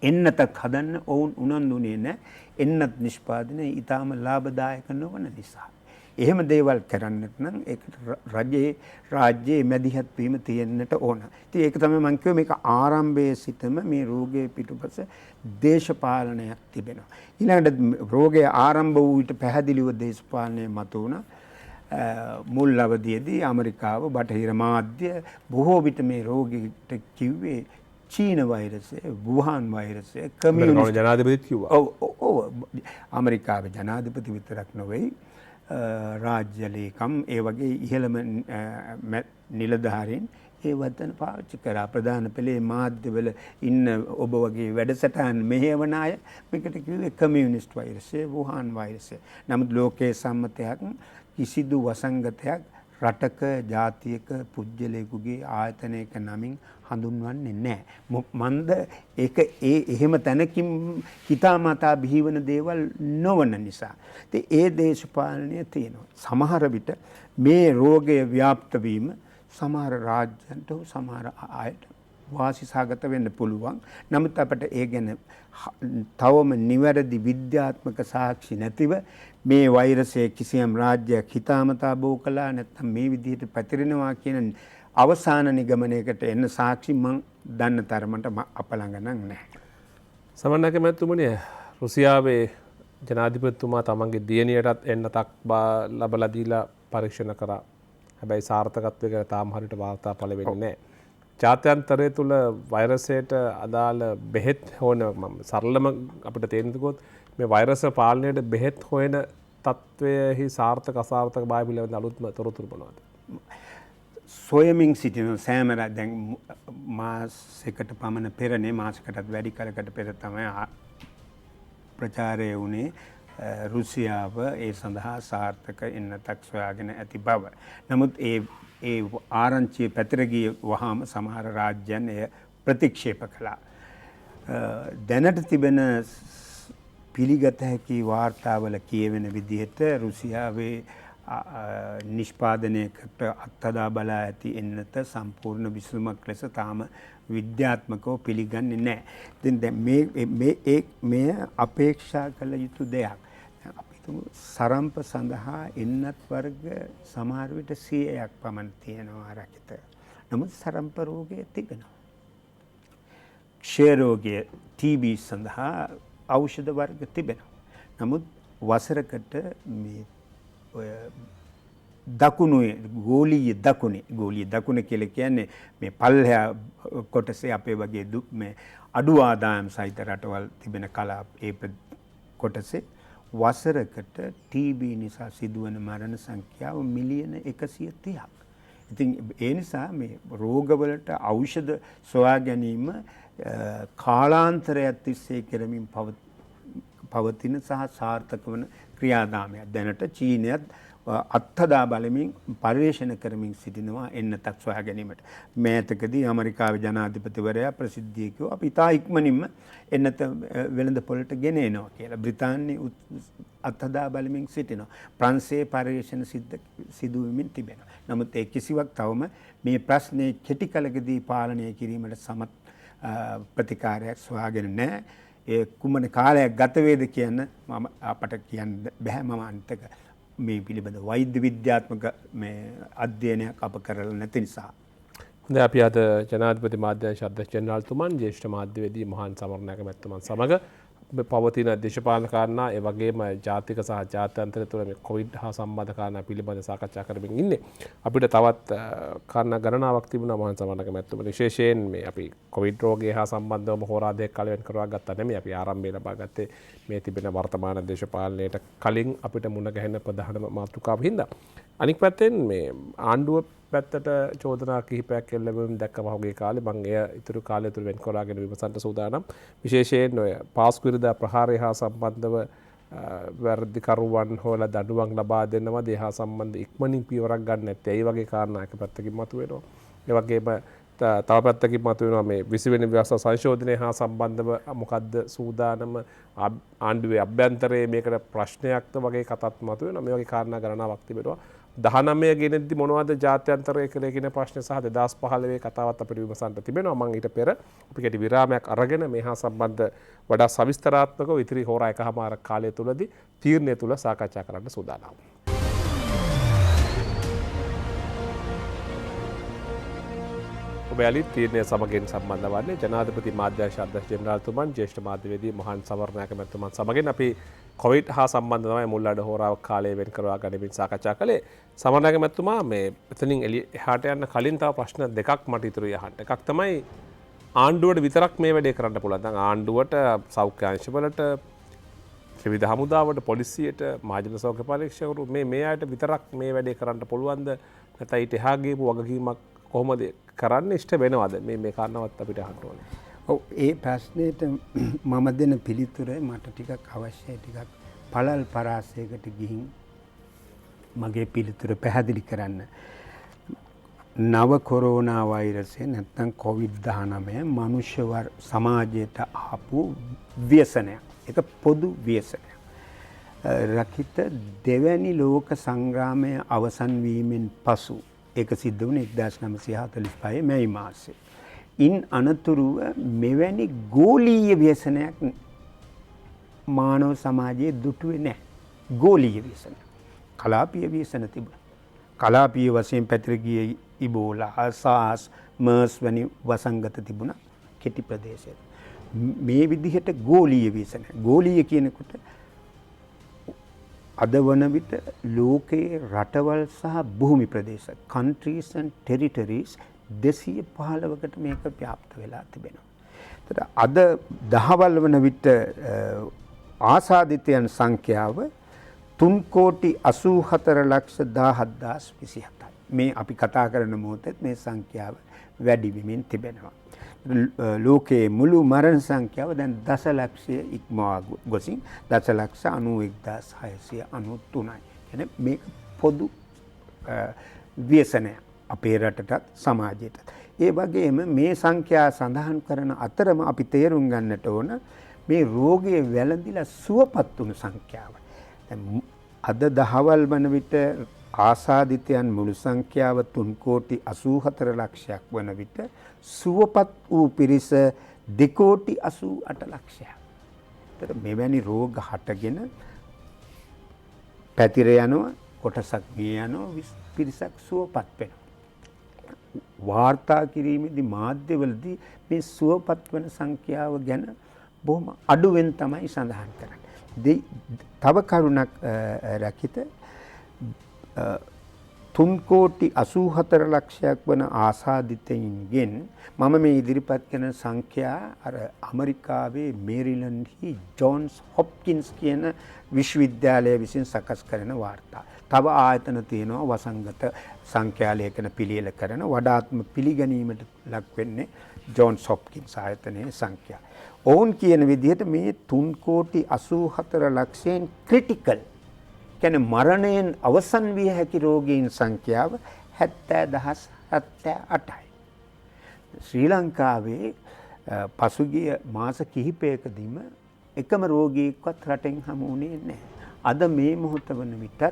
එන්නතක් හදන්න ඔවුන් උනන්දු වුණේ නැහැ. එන්නත් නිෂ්පාදනය ඊටාම ලාභදායක නොවන නිසා. එහෙම දේවල් කරන්නට නම් ඒකට රාජ්‍යයේ මැදිහත් වීම තියෙන්නට ඕන. ඉතින් ඒක තමයි මම කිව්වේ මේක ආරම්භයේ සිටම මේ රෝගයේ පිටුපස දේශපාලනයක් තිබෙනවා. ඊළඟට රෝගය ආරම්භ වූ විට පැහැදිලිව දේශපාලනය මතුවුණා. මුල් අවධියේදී ඇමරිකාව බටහිර මාධ්‍ය බොහෝ විට මේ රෝගීට කිව්වේ චීන වෛරසය, වුහාන් වෛරසය, කමියුනිස්ට් ජනාධිපතිත් කිව්වා. ඔව් ආමරිකාවේ ජනාධිපති විතරක් නෙවෙයි රාජ්‍ය ලේකම් ඒ වගේ ඉහළම නිලධාරීන් ඒ වචන පාවිච්චි කරා. ප්‍රධාන පෙළේ මාධ්‍යවල ඉන්න ඔබ වගේ වැඩසටහන් මෙහෙවන අය මේකට කිව්වේ කමියුනිස්ට් වෛරසය, වුහාන් වෛරසය. නමුත් ලෝකයේ සම්මතයක් කිසිදු වසංගතයක් රටක, ජාතියක, පුජ්‍යලයකගේ ආයතනයක නමින් හඳුන්වන්නේ නැහැ. මන්ද ඒක එහෙම තැනකින් හිතාමතා බිහිවන දේවල් නොවන නිසා. ඉතින් ඒ දේශපාලනය තියෙනවා. සමහර විට මේ රෝගය ව්‍යාප්ත වීම සමහර රාජ්‍යන්ට සමහර අයට වාසිසහගත වෙන්න පුළුවන්. නමුත් අපිට ඒ ගැන තවම නිවැරදි විද්‍යාත්මක සාක්ෂි නැතිව මේ වෛරසය කිසියම් රාජ්‍යයක් හිතාමතා බෝ කළා නැත්නම් මේ විදිහට පැතිරෙනවා කියන අවසාන නිගමනයකට එන්න සාක්ෂි මං දන්න තරමට අප ළඟ නම් නැහැ. සමන්නක මැතිතුමනි, රුසියාවේ ජනාධිපතිතුමා තමන්ගේ දියණියටත් එන්නතක් ලබලා දීලා පරීක්ෂණ කරා. හැබැයි සාර්ථකත්වය ගැන තාම හරියට වාර්තා පළ වෙන්නේ නැහැ. ජාත්‍යන්තරය තුළ වෛරසයට අදාළ බෙහෙත් හොන සරලම අපිට තේරෙන්නකොත් මේ වෛරස පාලනයට බෙහෙත් හොයන තත්ත්වයෙහි සාර්ථක අසාර්ථක භාවය පිළිබඳ අලුත්ම තොරතුරු මොනවද? සොයමින් සිටින සෑම දැන් මාසයකට පමණ පෙරනේ මාසයකටත් වැඩි කාලයකට පෙර තමයි ප්‍රචාරය වුණේ රුසියාව ඒ සඳහා සාර්ථක එන්නතක් සොයාගෙන ඇති බව. නමුත් ඒ ආරංචිය පැතිර ගිය වහාම සමහර රාජ්‍යයන් එය ප්‍රතික්ෂේප කළා. දැනට තිබෙන පිළිගත හැකි වාර්තාවල කියවෙන විදිහට රුසියාවේ නිෂ්පාදනයකට අත්හදා බලා ඇති එන්නත සම්පූර්ණ විසඳුමක් ලෙස තාම විද්‍යාත්මකව පිළිගන්නේ නැහැ. ඉතින් දැන් මේ අපේක්ෂා කළ යුතු දෙයක්. අපි තුමු සරම්ප සඳහා එන්නත් වර්ග සමහර විට 100ක් පමණ තියෙනවා රකිත. නමුත් සරම්ප රෝගය තිබෙනවා. ක්ෂය රෝගය TB සඳහා ඖෂධ වර්ග තිබෙනවා. නමුත් වසරකට මේ ඔය දකුණේ ගෝලීය දකුණ කියලා කියන්නේ මේ පල්ලෙහා කොටසේ අපේ වගේ මේ අඩු ආදායම් සහිත රටවල් තිබෙන කලාප ඒ කොටසේ වසරකට TB නිසා සිදුවන මරණ සංඛ්‍යාව මිලියන 130ක්. ඉතින් ඒ නිසා මේ රෝගවලට ඖෂධ සොයා ගැනීම කාලාන්තරයක් තිස්සේ කරමින් පවතින සහ සාර්ථක වන ක්‍රියාදාමයක්. දැනට චීනයත් අත්හදා බලමින් පරිවේෂණ කරමින් සිටිනවා එන්නතක් සොයා ගැනීමට. මෑතකදී ඇමරිකාවේ ජනාධිපතිවරයා ප්‍රසිද්ධිය කිව්වා අපි ඉතා ඉක්මනින්ම එන්නත වෙළඳ පොළට ගෙන එනවා කියලා. බ්‍රිතාන්‍යයේ අත්හදා බලමින් සිටිනවා. ප්‍රංශයේ පරිවේෂණ සිදු වෙමින් තිබෙනවා. නමුත් ඒ කිසිවක් තවම මේ ප්‍රශ්නේ කෙටි කලකදී පාලනය කිරීමට සමත් ප්‍රතිකාරයක් සොයාගෙන නැහැ. ඒ කුමන කාලයක් ගත වේද කියන්න මම අපට කියන්න බෑ. මම අන්තික මේ පිළිබඳ වෛද්‍ය විද්‍යාත්මක මේ අධ්‍යයනයක් අප කරලා නැති නිසා. දැන් අපි අද ජනාධිපති මාධ්‍යාංශ අධ්‍යක්ෂ ජෙනරාල්තුමන් ජ්‍යෙෂ්ඨ මාධ්‍යවේදී මහාන් සමරනායක මැතිතුමන් සමග පවතින දේශපාලන කාරණා ඒ වගේම ජාතික සහ ජාත්‍යන්තර තුළ මේ කොවිඩ් හා සම්බන්ධ කාරණා පිළිබඳව සාකච්ඡා කරමින් ඉන්නේ. අපිට තවත් කාරණා ගණනාවක් තිබුණා මහාන් සමරනායක මැතිතුමන් විශේෂයෙන් මේ අපි කොවිඩ් රෝගය හා සම්බන්ධවම හෝරා දෙකක් කාලය වෙන් කරවා ගත්තා නෙමෙයි. අපි ආරම්භයේ ලබා ගත්තේ මේ තිබෙන වර්තමාන දේශපාලනයට කලින් අපිට මුණ ගැහෙන ප්‍රධානම මාතෘකාව හින්දා. අනික් පැත්තෙන් මේ ආණ්ඩුව පැත්තට චෝදනා කිහිපයක් එල්ලවීම දැක්ක පහුගිය කාලේ මම එය ඉතුරු කාලය තුල වෙන් කරගෙන විමසන්න සූදානම්. විශේෂයෙන් ඔය පාස්කු විරදා ප්‍රහාරය හා සම්බන්ධව වැරදිකරුවන් හොලා දඬුවම් ලබා දෙනවා. ඒ හා සම්බන්ධ ඉක්මනින් පියවරක් ගන්න නැත්නම් ඒ වගේ කාරණා එක පැත්තකින් මතුවෙනවා. ඒ වගේම තව පැත්තකින් මතුවෙනවා මේ 20 වෙනි ව්‍යවස්ථා සංශෝධනය හා සම්බන්ධව මොකද්ද සූදානම ආණ්ඩුවේ අභ්‍යන්තරයේ මේකට ප්‍රශ්නයක්ද වගේ කතාත් මතුවෙනවා. මේ වගේ කාරණා ගණනාවක් තිබෙනවා. 19 ගෙනෙද්දි මොනවද ජාත්‍යන්තරය කියලා කියන ප්‍රශ්න සහ 2015 කතාවත් අපිට විමසන්න තිබෙනවා. මම ඊට පෙර අපි කෙටි විරාමයක් අරගෙන මේ හා සම්බන්ධ වඩා සවිස්තරාත්මකව ඉතිරි හෝරා එකමාරක් කාලය තුලදී තීරණය තුල සාකච්ඡා කරන්න සූදානම්. ඔබ යලි තීරණය සමගින් සම්බන්ධ වන්නේ ජනාධිපති මාධ්‍යාංශ අධ්‍යක්ෂ ජෙනරාල්තුමන් ජ්‍යෙෂ්ඨ මාධ්‍යවේදී මහාන් සමරනායක මැතිතුමන් සමගින් අපි කොවිඩ් හා සම්බන්ධ තමයි මුල් අඩ හෝරාවක් කාලය වෙන් කරවා ගනිමින් සාකච්ඡා කළේ. සමරනායක මැතිතුමා මේ එතනින් එහාට යන්න කලින් තව ප්‍රශ්න දෙකක් මට ඉතුරුයි අහන්න. එකක් තමයි ආණ්ඩුවට විතරක් මේ වැඩේ කරන්න පුළුවන්. දැන් ආණ්ඩුවට සෞඛ්‍ය අංශවලට ත්‍රිවිධ හමුදාවට පොලිසියට මහජන සෞඛ්‍ය පරීක්ෂකවරු මේ අයට විතරක් මේ වැඩේ කරන්න පුළුවන්ද? නැත්නම් ඊට එහා ගියපු වගකීමක් කොහොමද කරන්න ඉෂ්ට වෙනවද? මේ කාරණාවත් අපිට අහන්න ඕනේ. ඔව් ඒ ප්‍රශ්නෙට මම දෙන පිළිතුර මට ටිකක් අවශ්‍යයි. ටිකක් පළල් පරාසයකට ගිහින් මගේ පිළිතුර පැහැදිලි කරන්න. නව කොරෝනා වෛරසය නැත්නම් COVID-19 මනුෂ්‍ය සමාජයට ආපු ව්‍යසනයක්. ඒක පොදු ව්‍යසනයක්. රකිත දෙවැනි ලෝක සංග්‍රාමය අවසන් වීමෙන් පසු ඒක සිද්ධ වුණේ 1945 මැයි මාසයේ. ඉන් අනතුරුව මෙවැනි ගෝලීය ව්‍යසනයක් මානව සමාජයේ දුටුවේ නැහැ. ගෝලීය ව්‍යසන. කලාපීය ව්‍යසන තිබුණා. කලාපීය වශයෙන් පැතිර ගිය ඉබෝලා, SARS, MERS වැනි වසංගත තිබුණා කෙටි ප්‍රදේශයේ. මේ විදිහට ගෝලීය ව්‍යසන. ගෝලීය කියනකොට අද වන විට ලෝකයේ රටවල් සහ භූමි ප්‍රදේශ countries and territories 215කට මේක ව්‍යාප්ත වෙලා තිබෙනවා. ඒතර අද දහවල් වන විට ආසාදිතයන් සංඛ්‍යාව 3,84,17,27. මේ අපි කතා කරන මොහොතේ මේ සංඛ්‍යාව වැඩි වෙමින් තිබෙනවා. ලෝකයේ මුළු මරණ සංඛ්‍යාව දැන් දසලක්ෂය ඉක්මවා ගොසින් 1,91,693යි. කියන්නේ මේක පොදු ව්‍යසනයක් අපේ රටටත් සමාජයටත්. ඒ වගේම මේ සංඛ්‍යා සඳහන් කරන අතරම අපි තේරුම් ගන්නට ඕන මේ රෝගය වැළඳිලා සුවපත් වුණු සංඛ්‍යාව. අද දහවල් වන විට ආසාදිතයන් මුළු සංඛ්‍යාව 3,84,00,000ක් වන විට සුවපත් වූ පිරිස 2,88,00,000ක්. ඒතර මෙවැනි රෝග හටගෙන පැතිර යනවා, කොටසක් මිය යනවා, පිරිසක් සුවපත් වෙනවා. වාර්තා කිරීමේදී මාධ්‍යවලදී මේ සුවපත් වන සංඛ්‍යාව ගැන බොහොම අඩුවෙන් තමයි සඳහන් කරන්නේ. තව කරුණක් රකිත 3,84,00,000ක් වන ආසාදිතයින්ගෙන් මම මේ ඉදිරිපත් කරන සංඛ්‍යා අර ඇමරිකාවේ මේරිලන්ඩ්හි ජොන්ස් හොප්කින්ස් කියන විශ්වවිද්‍යාලය විසින් සකස් කරන වාර්තා. තව ආයතන තියෙනවා වසංගත සංඛ්‍යා ලේඛන පිළියෙල කරන වඩාත්ම පිළිගැනීමට ලක් වෙන්නේ ජොන්ස් හොප්කින්ස් ආයතනයේ සංඛ්‍යා. ඔවුන් කියන විදිහට මේ 3,84,00,000න් ක්‍රිටිකල් කියන්නේ මරණයෙන් අවසන් විය හැකි රෝගීන් සංඛ්‍යාව 70,078යි. ශ්‍රී ලංකාවේ පසුගිය මාස කිහිපයකදීම එකම රෝගියෙක්වත් රටෙන් හමු වුණේ නැහැ. අද මේ මොහොත වන විටත්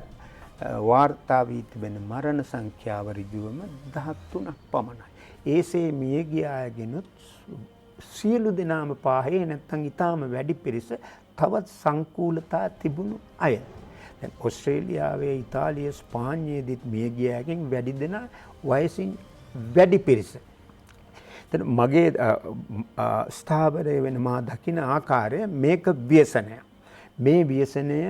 වාර්තා වී තිබෙන මරණ සංඛ්‍යාව ඍජුවම 13ක් පමණයි. ඒසේ මිය ගිය අයගෙනුත් සියලු දෙනාම පාහේ නැත්නම් ඊටාම වැඩි පිරිස තවත් සංකූලතා තිබුණු අය. දැන් ඕස්ට්‍රේලියාවේ, ඉතාලියේ, ස්පාඤ්ඤයේදීත් මිය ගිය අයගෙන් වැඩි දෙනා වයසින් වැඩි පිරිස. එතන මගේ ස්ථාවරය වෙන මා දකින ආකාරය මේක ව්‍යසනයක්. මේ ව්‍යසනය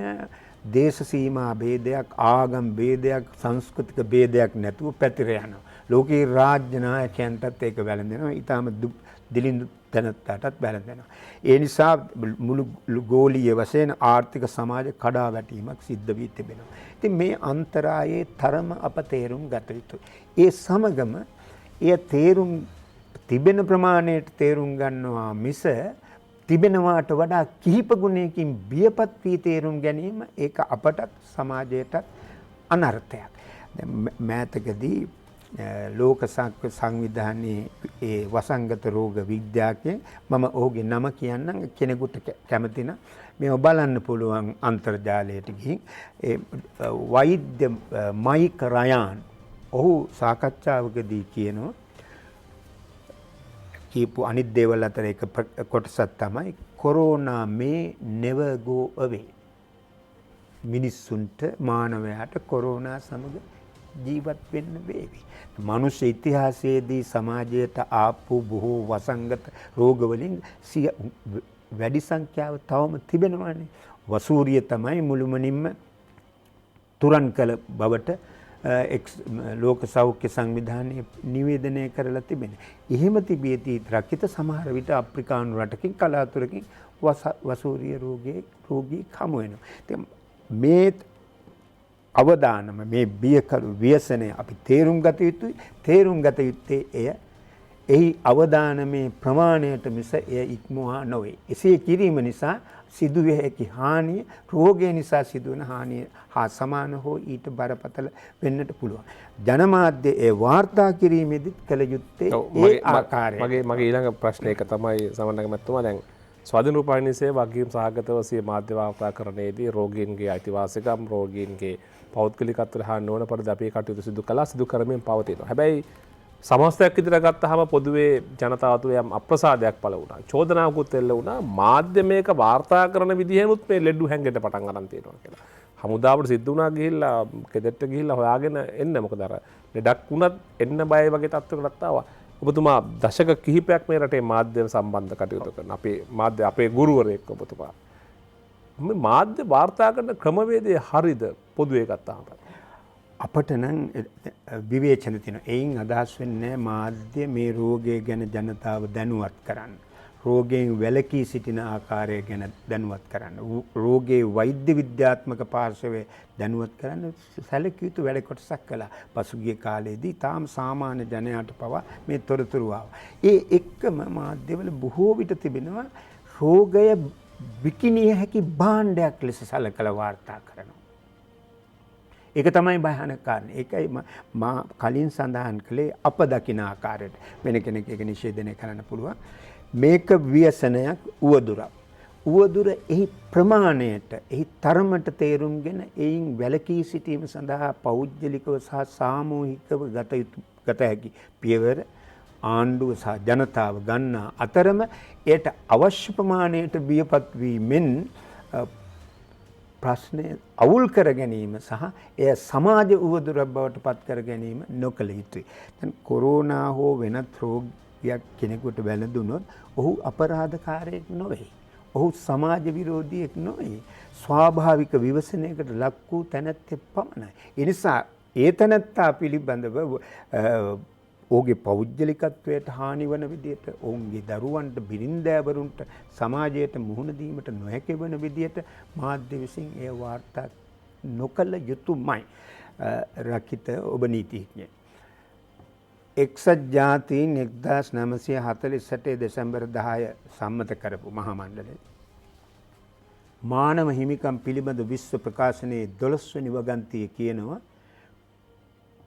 දේශ සීමා ભેදයක්, ආගම් ભેදයක්, සංස්කෘතික ભેදයක් නැතුව පැතිර යනවා. ලෝකේ රාජ්‍ය නායකයන්ටත් ඒක වැළඳෙනවා. ඊටාම දිලිඳු තැනැත්තාටත් වැළඳෙනවා. ඒ නිසා මුළු ගෝලීය වශයෙන් ආර්ථික සමාජ කඩා වැටීමක් සිද්ධ වී තිබෙනවා. ඉතින් මේ අන්තරායේ තරම අප තේරුම් ගත යුතුයි. ඒ සමගම එය තේරුම් තිබෙන ප්‍රමාණයට තේරුම් ගන්නවා මිස තිබෙනවාට වඩා කිහිප ගුණයකින් බියපත් වී තේරුම් ගැනීම ඒක අපටත් සමාජයටත් අනර්ථයක්. මෑතකදී ලෝක සංවිධානයේ ඒ වසංගත රෝග විද්‍යාඥයෙක් මම ඔහුගේ නම කියන්නම් කෙනෙකුට කැමති නම් මේව බලන්න පුළුවන් අන්තර්ජාලයට ගිහින් ඒ වෛද්‍ය මයික් රයාන් ඔහු සාකච්ඡාවකදී කියපු අනිත් දේවල් අතර එක කොටසක් තමයි කොරෝනා මේ never go away. මිනිස්සුන්ට මානවයාට කොරෝනා සමග ජීවත් වෙන්න වේවි. මනුෂ්‍ය ඉතිහාසයේදී සමාජයට ආපු බොහෝ වසංගත රෝග වලින් වැඩි සංඛ්‍යාව තවම තිබෙනවානේ. වසූරිය තමයි මුළුමනින්ම තුරන් කළ බවට ලෝක සෞඛ්‍ය සංවිධානයේ නිවේදනය කරලා තිබෙනවා. එහෙම තිබියදී රකිත සමහර විට අප්‍රිකානු රටකින් කලාතුරකින් වසූරිය රෝගී හමු වෙනවා. ඉතින් මේ අවදානම මේ බියකරු ව්‍යසනය අපි තේරුම් ගත යුතුයි. තේරුම් ගත යුත්තේ එහි අවදානමේ ප්‍රමාණයට මිස එය ඉක්මවා නොවේ. එසේ කිරීම නිසා සිදුවිය හැකි හානිය රෝගය නිසා සිදුවන හානිය හා සමාන හෝ ඊට බරපතල වෙන්නට පුළුවන්. ජනමාධ්‍ය ඒ වාර්තා කිරීමේදීත් කළ යුත්තේ ඒ ආකාරය. මගේ ඊළඟ ප්‍රශ්නය එක තමයි සමන්නක මැතිතුමා දැන් ස්වාධීන රූපවාහිනියේ වගකීම් සහගතව සිය මාධ්‍ය වාර්තා කරන්නේදී රෝගීන්ගේ අයිතිවාසිකම් රෝගීන්ගේ පෞද්ගලිකත්වයට හා නොවන පරිදි අපි කටයුතු සිදු කළා සිදු කරමින් පවතිනවා. හැබැයි සමස්තයක් විදිහට ගත්තාම පොදුවේ ජනතාව තුළ යම් අප්‍රසාදයක් පළ වුණා. චෝදනාවකුත් එල්ල වුණා. මාධ්‍යමයක වාර්තා කරන විදිහෙමුත් මේ ලෙඩු හැංගෙට පටන් ගන්න තියෙනවා කියලා. හමුදාවට සිද්ධ වුණා ගිහිල්ලා කෙදෙට්ට ගිහිල්ලා හොයාගෙන එන්න. මොකද අර ලෙඩක් වුණත් එන්න බය වගේ තත්ත්වයකටත් ආවා. ඔබතුමා දශක කිහිපයක් මේ රටේ මාධ්‍ය සම්බන්ධ කටයුතු කරන අපේ මාධ්‍ය අපේ ගුරුවරයෙක් ඔබතුමා. මේ මාධ්‍ය වාර්තා කරන ක්‍රමවේදය හරිද පොදුවේ ගත්තාම? අපට නම් විවේචන තියෙනවා. එයින් අදහස් වෙන්නේ මාධ්‍ය මේ රෝගය ගැන ජනතාව දැනුවත් කරන්න. රෝගයෙන් වැළකී සිටින ආකාරය ගැන දැනුවත් කරන්න. රෝගයේ වෛද්‍ය විද්‍යාත්මක පාර්ශවය දැනුවත් කරන්න සැලකිය යුතු වැඩ කොටසක් කළා. පසුගිය කාලේදී තාම සාමාන්‍ය ජනයාට පවා මේ තොරතුරු ආවා. ඒ එක්කම මාධ්‍යවල බොහෝ විට තිබෙනවා රෝගය විකිණිය හැකි භාණ්ඩයක් ලෙස සැලකලා වාර්තා කරනවා. ඒක තමයි භයානක කාරණේ. ඒකයි මා කලින් සඳහන් කළේ අප දකින ආකාරයට. වෙන කෙනෙක් ඒක නිෂේධනය කරන්න පුළුවන්. මේක ව්‍යසනයක් උවදුරක්. උවදුර එහි ප්‍රමාණයට එහි තරමට තේරුම්ගෙන එයින් වැළකී සිටීම සඳහා පෞද්ගලිකව සහ සාමූහිකව ගත හැකි පියවර ආණ්ඩුව සහ ජනතාව ගන්නා අතරම එයට අවශ්‍ය ප්‍රමාණයට බියපත් වීමෙන් ප්‍රශ්නය අවුල් කර ගැනීම සහ එය සමාජ උවදුරක් බවට පත් කර ගැනීම නොකළ යුතුයි. දැන් කොරෝනා හෝ වෙනත් රෝගයක් කෙනෙකුට වැළඳුනොත් ඔහු අපරාධකාරයෙක් නොවේ. ඔහු සමාජ විරෝධියෙක් නොවේ. ස්වාභාවික විවසනයකට ලක් වූ තැනැත්තෙක් පමණයි. ඒ නිසා ඒ තැනැත්තා පිළිබඳව ඔහුගේ පෞද්ගලිකත්වයට හානි වන විදියට, ඔවුන්ගේ දරුවන්ට, බිරින්දෑවරුන්ට, සමාජයට මුහුණ දීමට නොහැකි වන විදියට මාධ්‍ය විසින් එය වාර්තා නොකළ යුතුමයි. රකිත ඔබ නීතිඥයෙක්. එක්සත් ජාතීන් 1948 දෙසැම්බර් 10 සම්මත කරපු මහා මණ්ඩලය මානව හිමිකම් පිළිබඳ විශ්ව ප්‍රකාශනයේ 12 වෙනි වගන්තිය කියනවා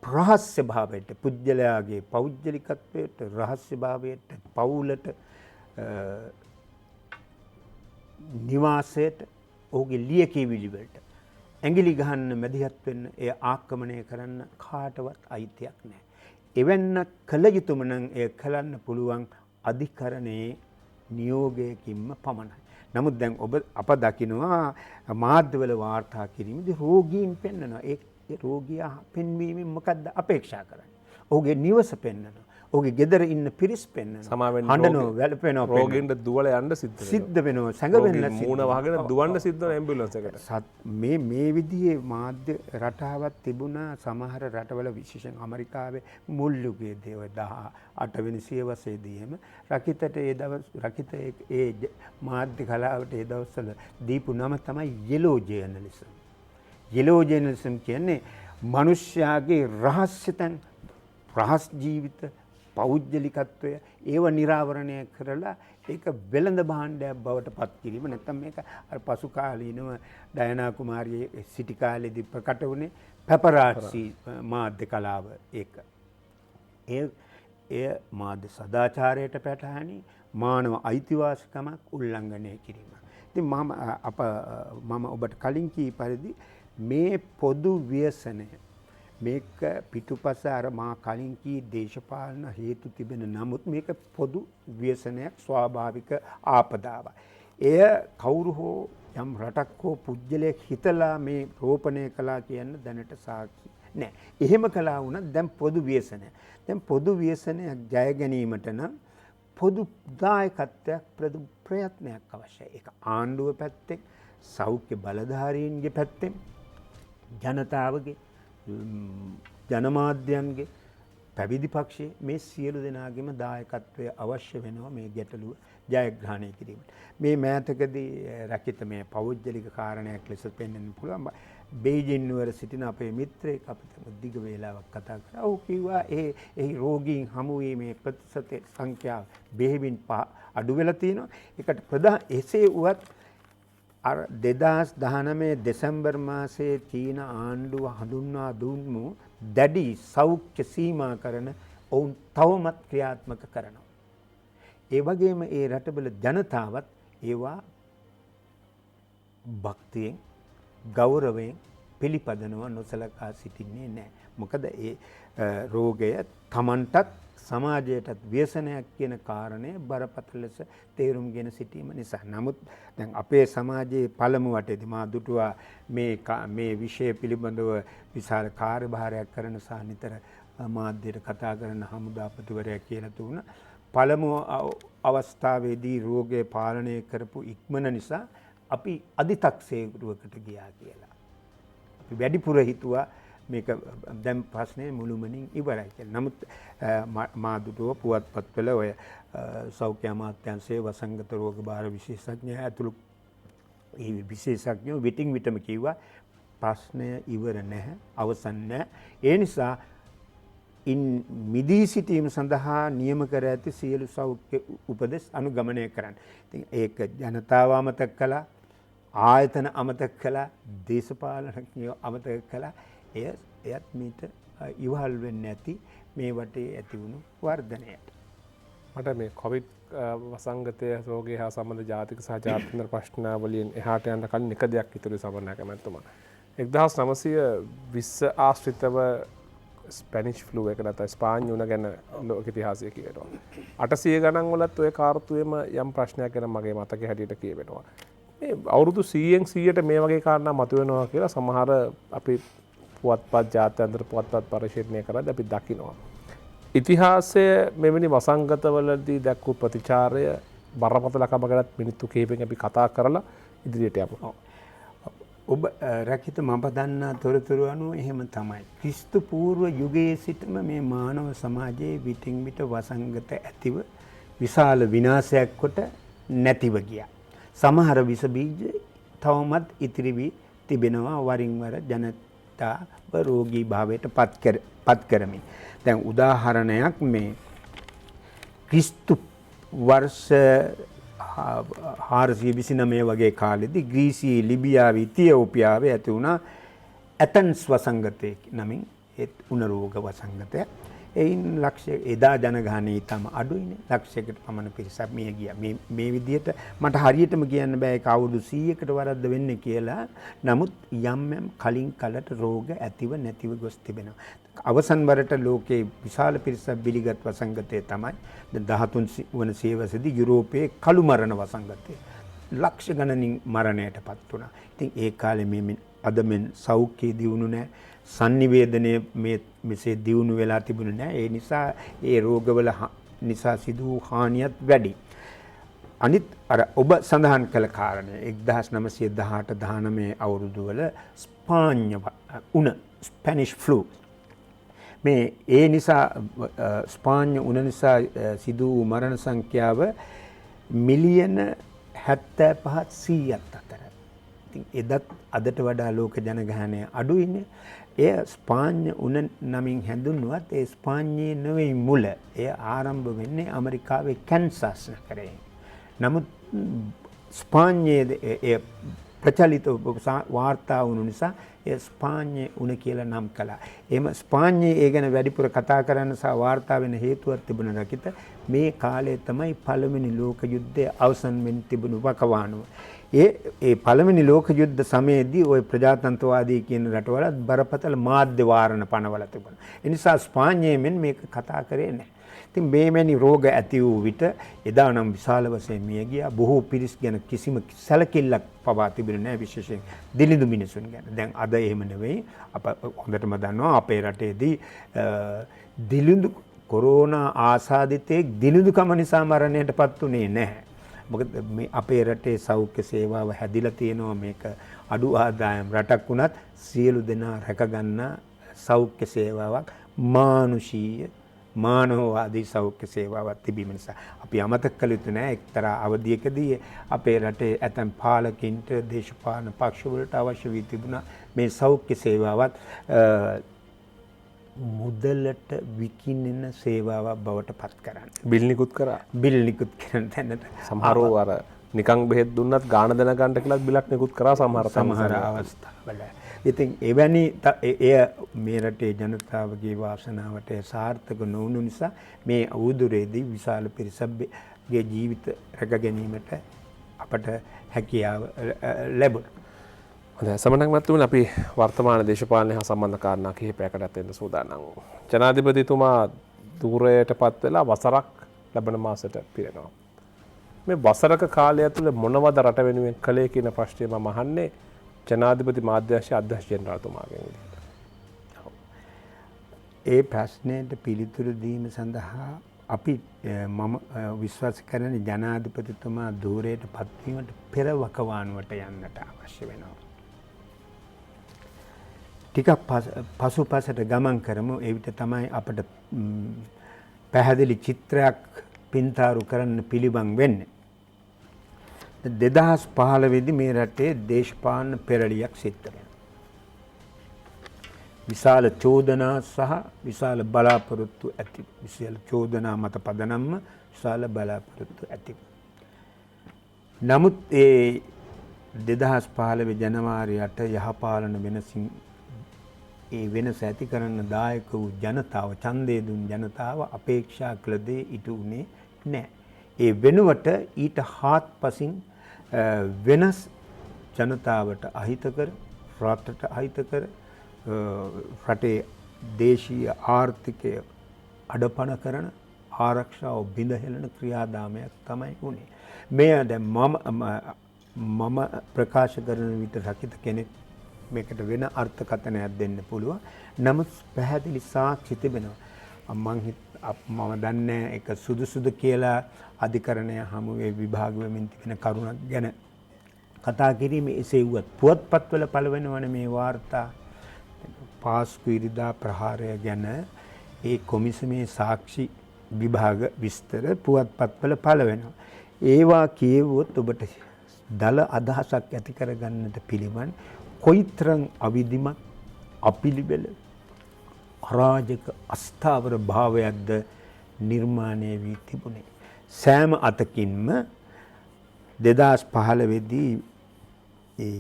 රහස්‍ය භාවයට, පුජ්‍යලයාගේ පෞද්ගලිකත්වයට, රහස්‍ය භාවයට, පවුලට, නිවාසයට, ඔහුගේ ලියකියවිලි වලට ඇඟිලි ගහන්න, මැදිහත් වෙන්න, එය ආක්‍රමණය කරන්න කාටවත් අයිතියක් නැහැ. එවැන්න කළ යුතුම නම් එය කරන්න පුළුවන් අධිකරණයේ නියෝගයකින්ම පමණයි. නමුත් දැන් අප දකිනවා මාධ්‍යවල වාර්තා කිරීමේදී රෝගීන් පෙන්වනවා. ඒ රෝගියා පෙන්වීමෙන් මොකද්ද අපේක්ෂා කරන්නේ? ඔහුගේ නිවස පෙන්වනවා. ඔහුගේ ගෙදර ඉන්න පිරිස් පෙන්වනවා. සමාවෙන්න හඬනවා, වැළපෙනවා. රෝගීන්ට දුවල යන්න සිද්ධ වෙනවා. සැඟවෙන්න මූණ වහගෙන දුවන්න සිද්ධ වෙන ඇම්බියුලන්ස් එකට. මේ විදිහේ මාධ්‍ය රටාවක් තිබුණා සමහර රටවල විශේෂයෙන් ඇමරිකාවේ මුල් යුගයේදී 18 වෙනි සියවසේදී එහෙම රකිත ඒ මාධ්‍ය කලාවට ඒ දවස්වල දීපු නම තමයි යෙලෝ ජර්නලිසම්. යෙලෝ ජර්නලිසම් කියන්නේ මිනිස්යාගේ රහස්‍යතන් රහස් ජීවිත පෞද්ගලිකත්වය ඒව නිරාවරණය කරලා ඒක වෙළඳ භාණ්ඩයක් බවට පත් කිරීම. නැත්නම් මේක අර පසු කාලීනව ඩයනා කුමාරිය සිටි කාලේදී ප්‍රකට වුණේ පැපරාට්සි මාධ්‍ය කලාව ඒක. එය මාධ්‍ය සදාචාරයට පැටහණි මානව අයිතිවාසිකමක් උල්ලංඝනය කිරීම. ඉතින් මම ඔබට කලින් කී පරිදි මේ පොදු ව්‍යසනය මේක පිටුපස අර මා කලින් කී දේශපාලන හේතු තිබෙන නමුත් මේක පොදු ව්‍යසනයක් ස්වාභාවික ආපදාවක්. එය කවුරු හෝ යම් රටක් හෝ පුජ්‍යලයක් හිතලා මේ රෝපණය කළා කියන්න දැනට සාක්ෂි නැහැ. එහෙම කළා වුණත් දැන් පොදු ව්‍යසනය. දැන් පොදු ව්‍යසනයක් ජය ගැනීමට නම් පොදු දායකත්වයක් ප්‍රයත්නයක් අවශ්‍යයි. ඒක ආණ්ඩුව පැත්තෙන්, සෞඛ්‍ය බලධාරීන්ගේ පැත්තෙන්, ජනතාවගේ ජනමාධ්‍යන්ගේ පැවිදි පක්ෂයේ මේ සියලු දෙනාගේම දායකත්වය අවශ්‍ය වෙනවා මේ ගැටලුව ජයග්‍රහණය කිරීමට. මේ මෑතකදී රකිත මේ පෞද්ගලික කාරණයක් ලෙස පෙන්වන්න පුළුවන්. බේජින් නුවර සිටින අපේ මිත්‍රයෙක් අපිට දිග වේලාවක් කතා කරා. ඔහු කිව්වා ඒ රෝගීන් හමු වීමේ ප්‍රතිශත සංඛ්‍යාව බෙහෙවින් අඩු වෙලා තියෙනවා. ඒකට ප්‍රධාන එසේ වුවත් අර 2019 දෙසැම්බර් මාසයේ චීන ආණ්ඩුව හඳුන්වා දුන්නු දැඩි සෞඛ්‍ය සීමා කරන ඔවුන් තවමත් ක්‍රියාත්මක කරනවා. ඒ වගේම ඒ රටවල ජනතාවත් ඒවා භක්තියෙන් ගෞරවයෙන් පිළිපදනවා නොසලකා සිටින්නේ නැහැ. මොකද ඒ රෝගය Tamanටත් සමාජයටත් ව්‍යසනයක් කියන කාරණය බරපතල ලෙස තේරුම්ගෙන සිටීම නිසා. නමුත් දැන් අපේ සමාජයේ පළමු වටේදී මා දුටුවා මේ විෂය පිළිබඳව විශාල කාර්යභාරයක් කරන සහ නිතර මාධ්‍යයට කතා කරන හමුදාපතිවරයා කියලා තුන පළමු අවස්ථාවේදී රෝගය පාලනය කරපු ඉක්මන නිසා අපි අධිතක්සේරුවකට ගියා කියලා. අපි වැඩිපුර හිතුවා මේක දැන් ප්‍රශ්නේ මුළුමනින් ඉවරයි කියලා. නමුත් මා දුටුව පුවත්පත්වල ඔය සෞඛ්‍ය අමාත්‍යාංශයේ වසංගත රෝග භාර විශේෂඥයා ඇතුළු ඒ විශේෂඥයෝ විටින් විටම කිව්වා ප්‍රශ්නය ඉවර නැහැ, අවසන් නැහැ. ඒ නිසා මිදී සිටීම සඳහා නියම කර ඇති සියලු සෞඛ්‍ය උපදෙස් අනුගමනය කරන්න. ඉතින් ඒක ජනතාව අමතක කළා, ආයතන අමතක කළා, දේශපාලනඥයෝ අමතක කළා. එයත් මීට ඉවහල් වෙන්නේ නැති මේ වටේ ඇති වුණු වර්ධනයට. මට මේ කොවිඩ් වසංගතය රෝගය හා සම්බන්ධ ජාතික සහ ජාත්‍යන්තර ප්‍රශ්නාවලියෙන් එහාට යන්න කලින් එක දෙයක් ඉතුරු සමරණ කැමැතුමා. 1920 ආශ්‍රිතව ස්පැනිෂ් ෆ්ලූ එක නැත්නම් ස්පාඤ්ඤ උණ ගැන ලෝක ඉතිහාසය කියනවා. 800 ගණන් වලත් ඔය කාර්තුවේම යම් ප්‍රශ්නයක් ගැන මගේ මතකයේ හැටියට කියවෙනවා. මේ අවුරුදු 100න් 100ට මේ වගේ කාරණා මතුවෙනවා කියලා සමහර අපි පුවත්පත් ජාත්‍යන්තර පුවත්පත් පරිශීලනය කරද්දී අපි දකිනවා. ඉතිහාසයේ මෙවැනි වසංගතවලදී දැක්වූ ප්‍රතිචාරය බරපතලකම ගැන මිනිත්තු කිහිපෙකින් අපි කතා කරලා ඉදිරියට යමු. ඔබ රකිත මම දන්නා තොරතුරු අනුව එහෙම තමයි. ක්‍රිස්තු පූර්ව යුගයේ සිටම මේ මානව සමාජයේ විටින් විට වසංගත ඇතිව විශාල විනාශයක් කොට නැතිව ගියා. සමහර විස බීජ තවමත් ඉතිරි වී තිබෙනවා වරින් වර ජනතාව රෝගී භාවයට පත් කරමින්. දැන් උදාහරණයක් මේ ක්‍රිස්තු වර්ෂ 429 වගේ කාලෙදී ග්‍රීසියේ ලිබියාවේ ඉතියෝපියාවේ ඇති වුණා ඇතන්ස් වසංගතය නමින් ඒ උණ රෝග වසංගතය. එයින් එදා ජනගහනය ඉතාම අඩුයිනේ. ලක්ෂයකට පමණ පිරිසක් මිය ගියා. මේ විදිහට මට හරියටම කියන්න බෑ ඒක අවුරුදු 100කට වරද්ද වෙන්නේ කියලා. නමුත් යම් කලින් කලට රෝග ඇතිව නැතිව ගොස් තිබෙනවා. අවසන් වරට ලෝකේ විශාල පිරිසක් බිලිගත් වසංගතය තමයි 13 වන සියවසේදී යුරෝපයේ කළු මරණ වසංගතය. ලක්ෂ ගණනින් මරණයටපත් වුණා. ඉතින් ඒ කාලේ මේ අද මෙන් සෞඛ්‍ය දියුණු නැහැ. sannivedanaya මෙසේ දියුණු වෙලා තිබුණේ නැහැ. ඒ නිසා ඒ රෝගවල නිසා සිදු වූ හානියත් වැඩි. අනිත් අර ඔබ සඳහන් කළ කාරණය 1918 19 අවුරුදු වල ස්පාඤ්ඤ උණ ස්පැනිෂ් ෆ්ලූ මේ ඒ නිසා ස්පාඤ්ඤ උණ නිසා සිදු වූ මරණ සංඛ්‍යාව මිලියන 75 100ක් අතර. ඉතින් එදත් අදට වඩා ලෝක ජනගහනය අඩුයිනේ. එය ස්පාඤ්ඤ උණ නමින් හැඳින්වුවත් ඒ ස්පාඤ්ඤයේ නෙවෙයි මුල. එය ආරම්භ වෙන්නේ ඇමරිකාවේ කැන්සස් නගරයේ. නමුත් ස්පාඤ්ඤයේ ප්‍රචලිත වාර්තා වුණු නිසා ඒ ස්පාඤ්ඤ උණ කියලා නම් කළා. එහෙම ස්පාඤ්ඤයේ ඒ ගැන වැඩිපුර කතා කරන්න සහ වාර්තා වෙන හේතුවක් තිබුණ රකිත මේ කාලේ තමයි පළවෙනි ලෝක යුද්ධය අවසන් වෙන්න තිබුණු වකවානුව. ඒ පළවෙනි ලෝක යුද්ධ සමයේදී ওই ප්‍රජාතන්ත්‍රවාදී කියන රටවල බරපතල මාධ්‍ය වාරණ පනවල තිබුණා. ඒ නිසා ස්පාඤ්ඤයෙන් මේක කතා කරේ නැහැ. ඉතින් මේවැනි රෝග ඇති වූ විට එදා නම් විශාල වශයෙන් මිය ගියා. බොහෝ පිරිස් ගැන කිසිම සැලකිල්ලක් පවා තිබුණේ නැහැ, විශේෂයෙන් දිලිඳු මිනිසුන් ගැන. දැන් අද එහෙම නෙවෙයි. අප හොඳටම දන්නවා අපේ රටේදී දිලිඳු කොරෝනා ආසාදිතයෙක් දිලිඳුකම නිසා මරණයටපත් උනේ නැහැ. මොකද මේ අපේ රටේ සෞඛ්‍ය සේවාව හැදිලා තියෙනවා. මේක අඩු ආදායම් රටක් වුණත් සියලු දෙනා රැකගන්න සෞඛ්‍ය සේවාවක් මානුෂීය මානවවාදී සෞඛ්‍ය සේවාවක් තිබීම නිසා අපි අමතක කළ යුතු නැහැ. එක්තරා අවධියකදී අපේ රටේ ඇතැම් පාලකින්ට දේශපාලන පක්ෂවලට අවශ්‍ය වී තිබුණා මේ සෞඛ්‍ය සේවාවත් මුදලට විකිනෙන සේවාවක් බවට පත් කරන්න. බිල් නිකුත් කරා. බිල් නිකුත් කරන තැනට සමහරව අර නිකන් බෙහෙත් දුන්නත් ගාණ දෙන ගන්නට කියලාත් බිලක් නිකුත් කරා සමහර අවස්ථාවල. ඉතින් එවැනි එය මේ රටේ ජනතාවගේ වාසනාවට සාර්ථක නොවුණු නිසා මේ අවුරුද්දේදී විශාල පිරිසක්ගේ ජීවිත රැක ගැනීමට අපට හැකියාව ලැබුණා. හොඳයි සමනක් මැතිතුමනි අපි වර්තමාන දේශපාලනය හා සම්බන්ධ කාරණා කිහිපයකට එන්න සූදානම්. ජනාධිපතිතුමා ධූරයටපත් වෙලා වසරක් ලැබෙන මාසෙට පිරෙනවා. මේ වසරක කාලය තුළ මොනවද රට වෙනුවෙන් කළේ කියන ප්‍රශ්නය මම අහන්නේ ජනාධිපති මාධ්‍යංශයේ අධ්‍යක්ෂ ජෙනරාල්තුමාගෙන් විදිහට. ඒ ප්‍රශ්නයට පිළිතුරු දීම සඳහා අපි මම විශ්වාස කරන ජනාධිපතිතුමා ධූරයට පත්වීමට පෙර වකවානුවට යන්නට අවශ්‍ය වෙනවා. ටිකක් පසුපසට ගමන් කරමු. ඒ විට තමයි අපට පැහැදිලි චිත්‍රයක් පින්තාරු කරන්න පිළිබං වෙන්නේ. 2015 මේ රටේ දේශපාලන පෙරළියක් සිද්ධ වෙනවා. විශාල චෝදනා සහ විශාල බලාපොරොත්තු ඇති. විශාල චෝදනා මත පදනම්ම විශාල බලාපොරොත්තු ඇති. නමුත් ඒ 2015 ජනවාරි 8 යහපාලන වෙනසින් ඒ වෙනස ඇති කරන්න දායක වූ ජනතාව, ඡන්දය දුන් ජනතාව අපේක්ෂා කළ දේ ඉටු වුණේ නැහැ. ඒ වෙනුවට ඊට හාත්පසින් වෙනස් ජනතාවට අහිතකර, රටට අහිතකර, රටේ දේශීය ආර්ථිකය අඩපණ කරන, ආරක්ෂාව බිඳ ක්‍රියාදාමයක් තමයි වුණේ. මෙය දැන් මම ප්‍රකාශ කරන විට රකිත කෙනෙක් මේකට වෙන අර්ථකථනයක් දෙන්න පුළුවන්. නමුත් පැහැදිලි සාක්ෂි තිබෙනවා. මම දන්නේ ඒක සුදුසුද කියලා අධිකරණය හමුවේ විභාග වෙමින් තිබෙන කරුණක් ගැන කතා කිරීමේ එසේ වුවත් පුවත්පත්වල පළවෙනවන මේ වාර්තා පාස්කු ඉරිදා ප්‍රහාරය ගැන ඒ කොමිසමේ සාක්ෂි විභාග විස්තර පුවත්පත්වල පළවෙනවා. ඒවා කියවුවොත් ඔබට දල අදහසක් ඇති කරගන්නට පිළිවන් කොයිතරම් අවිධිමත්, අපිළිවෙල, අරාජක, අස්ථාවර භාවයක්ද නිර්මාණය වී තිබුණේ. සෑම අතකින්ම 2015 දී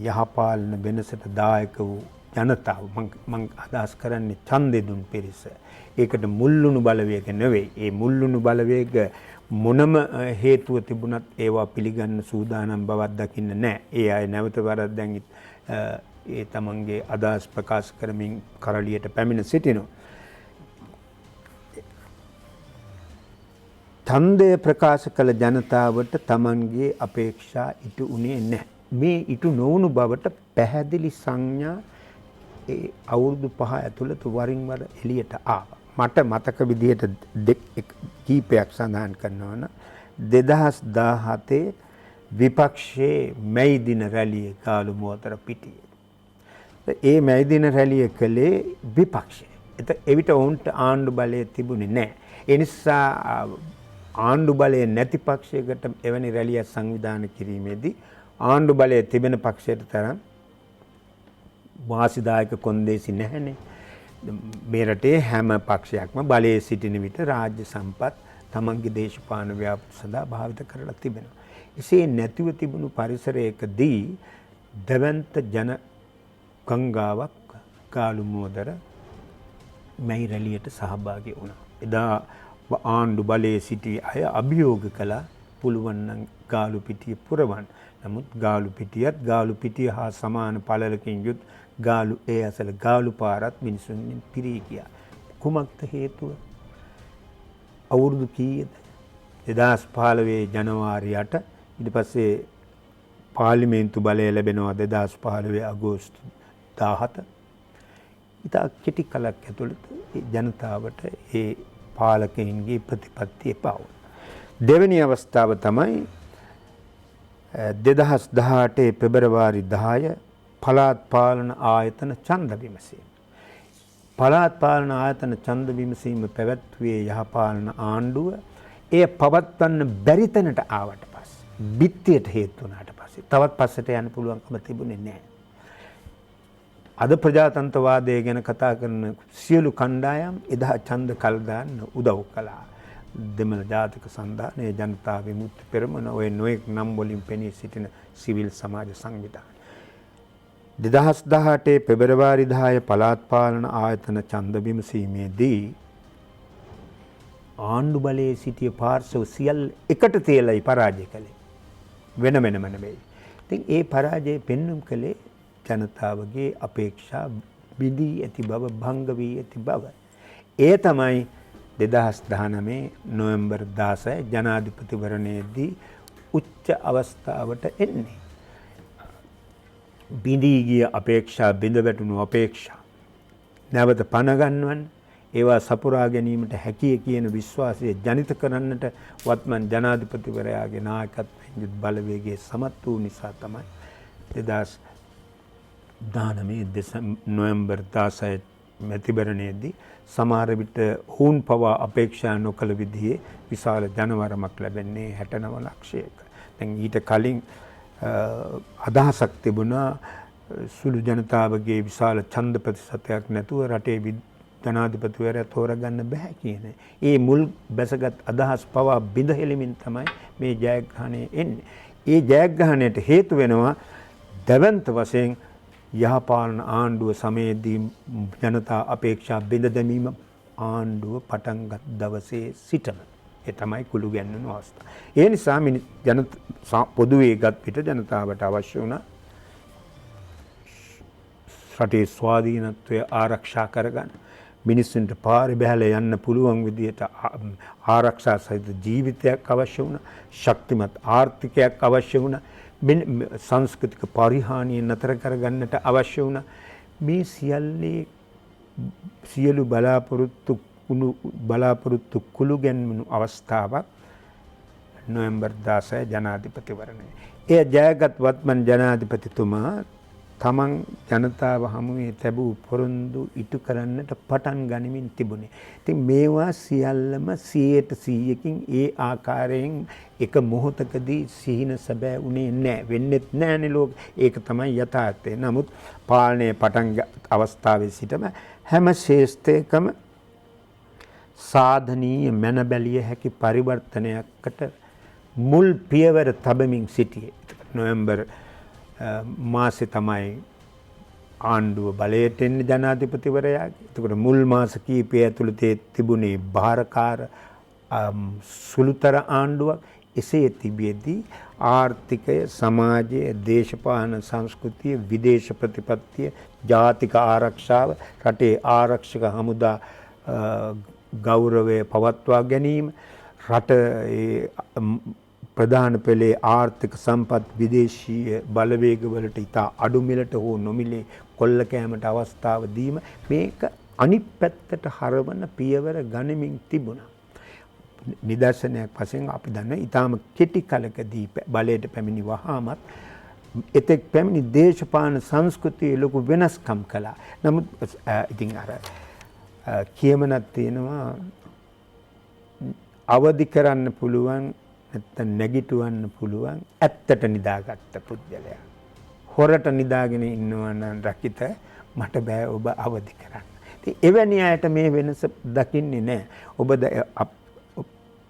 යහපාලන වෙනසට දායක වූ ජනතාව, මං අදහස් කරන්නේ ඡන්දෙ දුන් පිරිස. ඒකට මුල්ලුණු බලවේග නෙවෙයි. ඒ මුල්ලුණු බලවේග මොනම හේතුව තිබුණත් ඒවා පිළිගන්න සූදානම් බවක් දකින්න නැහැ. ඒ අය නැවත වරක් දැන් ඒ තමන්ගේ අදහස් ප්‍රකාශ කරමින් කරලියට පැමිණ සිටිනවා. ඡන්දය ප්‍රකාශ කළ ජනතාවට තමන්ගේ අපේක්ෂා ඉටු වුණේ නැහැ. මේ ඉටු නොවුණු බවට පැහැදිලි සංඥා ඒ අවුරුදු 5 ඇතුළත වරින් වර එළියට ආවා. මට මතක විදිහට කීපයක් සඳහන් කරනවා නම් 2017 විපක්ෂයේ මැයි දින රැළිය ගාලු මුවතර පිටියේ. ඒ මැයි දින රැළිය කළේ විපක්ෂය. එවිට ඔවුන්ට ආණ්ඩු බලය තිබුණේ නැහැ. ඒ නිසා ආණ්ඩු බලය නැති පක්ෂයකට එවැනි රැළියක් සංවිධානය කිරීමේදී ආණ්ඩු බලය තිබෙන පක්ෂයට තරම් වාසිදායක කොන්දේසි නැහැනේ. මේ රටේ හැම පක්ෂයක්ම බලයේ සිටින විට රාජ්‍ය සම්පත් තමන්ගේ දේශපාලන ව්‍යාපෘති සඳහා භාවිත කරලා තිබෙනවා. එසේ නැතිව තිබුණු පරිසරයකදී දවන්ත ජන ගංගාවක් ගාලු මුවදර මැයි රැළියට සහභාගී වුණා. එදා ආණ්ඩු බලයේ සිටි අය අභියෝග කළා පුළුවන් නම් ගාලු පිටිය පුරවන්න. නමුත් ගාලු පිටියත් ගාලු පිටිය හා සමාන පළලකින් යුත් ගාලු ඒ අසල ගාලු පාරත් මිනිසුන්ගෙන් පිරී ගියා. කුමක්ද හේතුව? අවුරුදු කීයද? 2015 ජනවාරි 8 ඊට පස්සේ පාර්ලිමේන්තු බලය ලැබෙනවා 2015 අගෝස්තු 17. ඉතා කෙටි කලක් ඇතුළත ජනතාවට ඒ පාලකයින්ගේ ප්‍රතිපත්තිය එපා වුණා. දෙවෙනි අවස්ථාව තමයි 2018 පෙබරවාරි 10 පළාත් පාලන ආයතන ඡන්ද විමසීම. පළාත් පාලන ආයතන ඡන්ද විමසීම පැවැත්වුවේ යහපාලන ආණ්ඩුව එය පවත්වන්න බැරි තැනට ආවට පස්සේ බිත්තියට හේතු වුණාට පස්සේ තවත් පස්සට යන්න පුළුවන්කම තිබුණේ නැහැ. අද ප්‍රජාතන්ත්‍රවාදය ගැන කතා කරන සියලු කණ්ඩායම් එදා ඡන්ද කල් දාන්න උදව් කළා. දෙමළ ජාතික සන්ධානය, ජනතා විමුක්ති පෙරමුණ, ඔය නොයෙක් නම් වලින් පෙනී සිටින සිවිල් සමාජ සංවිධාන. 2018 පෙබරවාරි 10 පළාත් පාලන ආයතන ඡන්ද විමසීමේදී ආණ්ඩු බලයේ සිටිය පාර්ශව සියල්ල එකට තියලායි පරාජය කළේ. වෙන වෙනම නෙවෙයි. ඉතින් ඒ පරාජය පෙන්눔 කළේ ජනතාවගේ අපේක්ෂා බිඳී ඇති බව, භංග වී ඇති බව. ඒ තමයි 2019 නොවැම්බර් 16 ජනාධිපතිවරණයේදී උච්ච අවස්ථාවට එන්නේ. බිඳී ගිය අපේක්ෂා, බිඳ වැටුණු අපේක්ෂා නැවත පණ ගන්නවන්න, ඒවා සපුරා ගැනීමට හැකිය කියන විශ්වාසය ජනිත කරන්නට වත්මන් ජනාධිපතිවරයාගේ නායකත්වයෙන් යුත් බලවේගයේ සමත් වූ නිසා තමයි 2019 නොවැම්බර් 16 මැතිවරණයේදී සමහර විට හුන් පවා අපේක්ෂා නොකළ විදිහේ විශාල ජනවරමක් ලැබෙන්නේ 69 ලක්ෂයක. දැන් ඊට කලින් අදහසක් තිබුණා සුළු ජනතාවගේ විශාල ඡන්ද ප්‍රතිශතයක් නැතුව රටේ ජනාධිපතිවරයා තෝරගන්න බෑ කියන. ඒ මුල් බැසගත් අදහස් පවා බිඳ හෙළමින් තමයි මේ ජයග්‍රහණය එන්නේ. ඒ ජයග්‍රහණයට හේතු වෙනවා දැවැන්ත වශයෙන් යහපාලන ආණ්ඩුව සමයේදී ජනතා අපේක්ෂා බිඳ දැමීම ආණ්ඩුව පටන්ගත් දවසේ සිටම. ඒ තමයි කුළු ගැන්වුණු අවස්ථාව. ඒ නිසා පොදුවේ ගත් පිට ජනතාවට අවශ්‍ය වුණ රටේ ස්වාධීනත්වය ආරක්ෂා කරගන්න, මිනිස්සුන්ට පාරේ බැහැලා යන්න පුළුවන් විදිහට ආරක්ෂා සහිත ජීවිතයක් අවශ්‍ය වුණ, ශක්තිමත් ආර්ථිකයක් අවශ්‍ය වුණ, සංස්කෘතික පරිහානිය නතර කරගන්නට අවශ්‍ය වුණ. මේ සියලු බලාපොරොත්තු කුළු ගැන්වුණු අවස්ථාවක් නොවැම්බර් 16 ජනාධිපතිවරණය. එය ජයගත් වත්මන් ජනාධිපතිතුමා තමන් ජනතාව හමුවේ තැබූ පොරොන්දු ඉටු කරන්නට පටන් ගනිමින් තිබුණේ. ඉතින් මේවා සියල්ලම 100%කින් ඒ ආකාරයෙන් එක මොහොතකදී සිහින සැබෑ උනේ නැහැ. වෙන්නෙත් නැහැනේ ලෝක. ඒක තමයි යථාර්ථය. නමුත් පාලනයේ පටන් අවස්ථාවේ සිටම හැම ශේෂ්ඨයකම සාධනීය මැන බැලිය හැකි පරිවර්තනයකට මුල් පියවර තබමින් සිටියේ. නොවැම්බර් මාසේ තමයි ආණ්ඩුව බලයට එන්නේ ජනාධිපතිවරයාගේ. එතකොට මුල් මාස කීපය ඇතුළත තිබුණේ භාරකාර සුළුතර ආණ්ඩුවක්. එසේ තිබියදී ආර්ථිකය, සමාජය, දේශපාලන සංස්කෘතිය, විදේශ ප්‍රතිපත්තිය, ජාතික ආරක්ෂාව, රටේ ආරක්ෂක හමුදා ගෞරවය පවත්වා ගැනීම, රට ප්‍රධාන පෙළේ ආර්ථික සම්පත් විදේශීය බලවේගවලට ඉතා අඩු මිලට හෝ නොමිලේ කොල්ල කෑමට අවස්ථාව දීම මේක අනිත් පැත්තට හරවන පියවර ගනිමින් තිබුණා. නිදර්ශනයක් වශයෙන් අපි දන්න ඊටාම කෙටි කලකදී බලයට පැමිණි වහාමත් එතෙක් පැමිණි දේශපාලන සංස්කෘතියේ ලොකු වෙනස්කම් කළා. නමුත් ඉතින් අර කියමනක් තියෙනවා අවදි කරන්න පුළුවන් නැත්නම් නැගිටවන්න පුළුවන් ඇත්තට නිදාගත්ත පුද්ගලයා. හොරට නිදාගෙන ඉන්නවා නම් රකිත මට බෑ ඔබ අවදි කරන්න. ඉතින් එවැනි අයට මේ වෙනස දකින්නේ නැහැ. ඔබ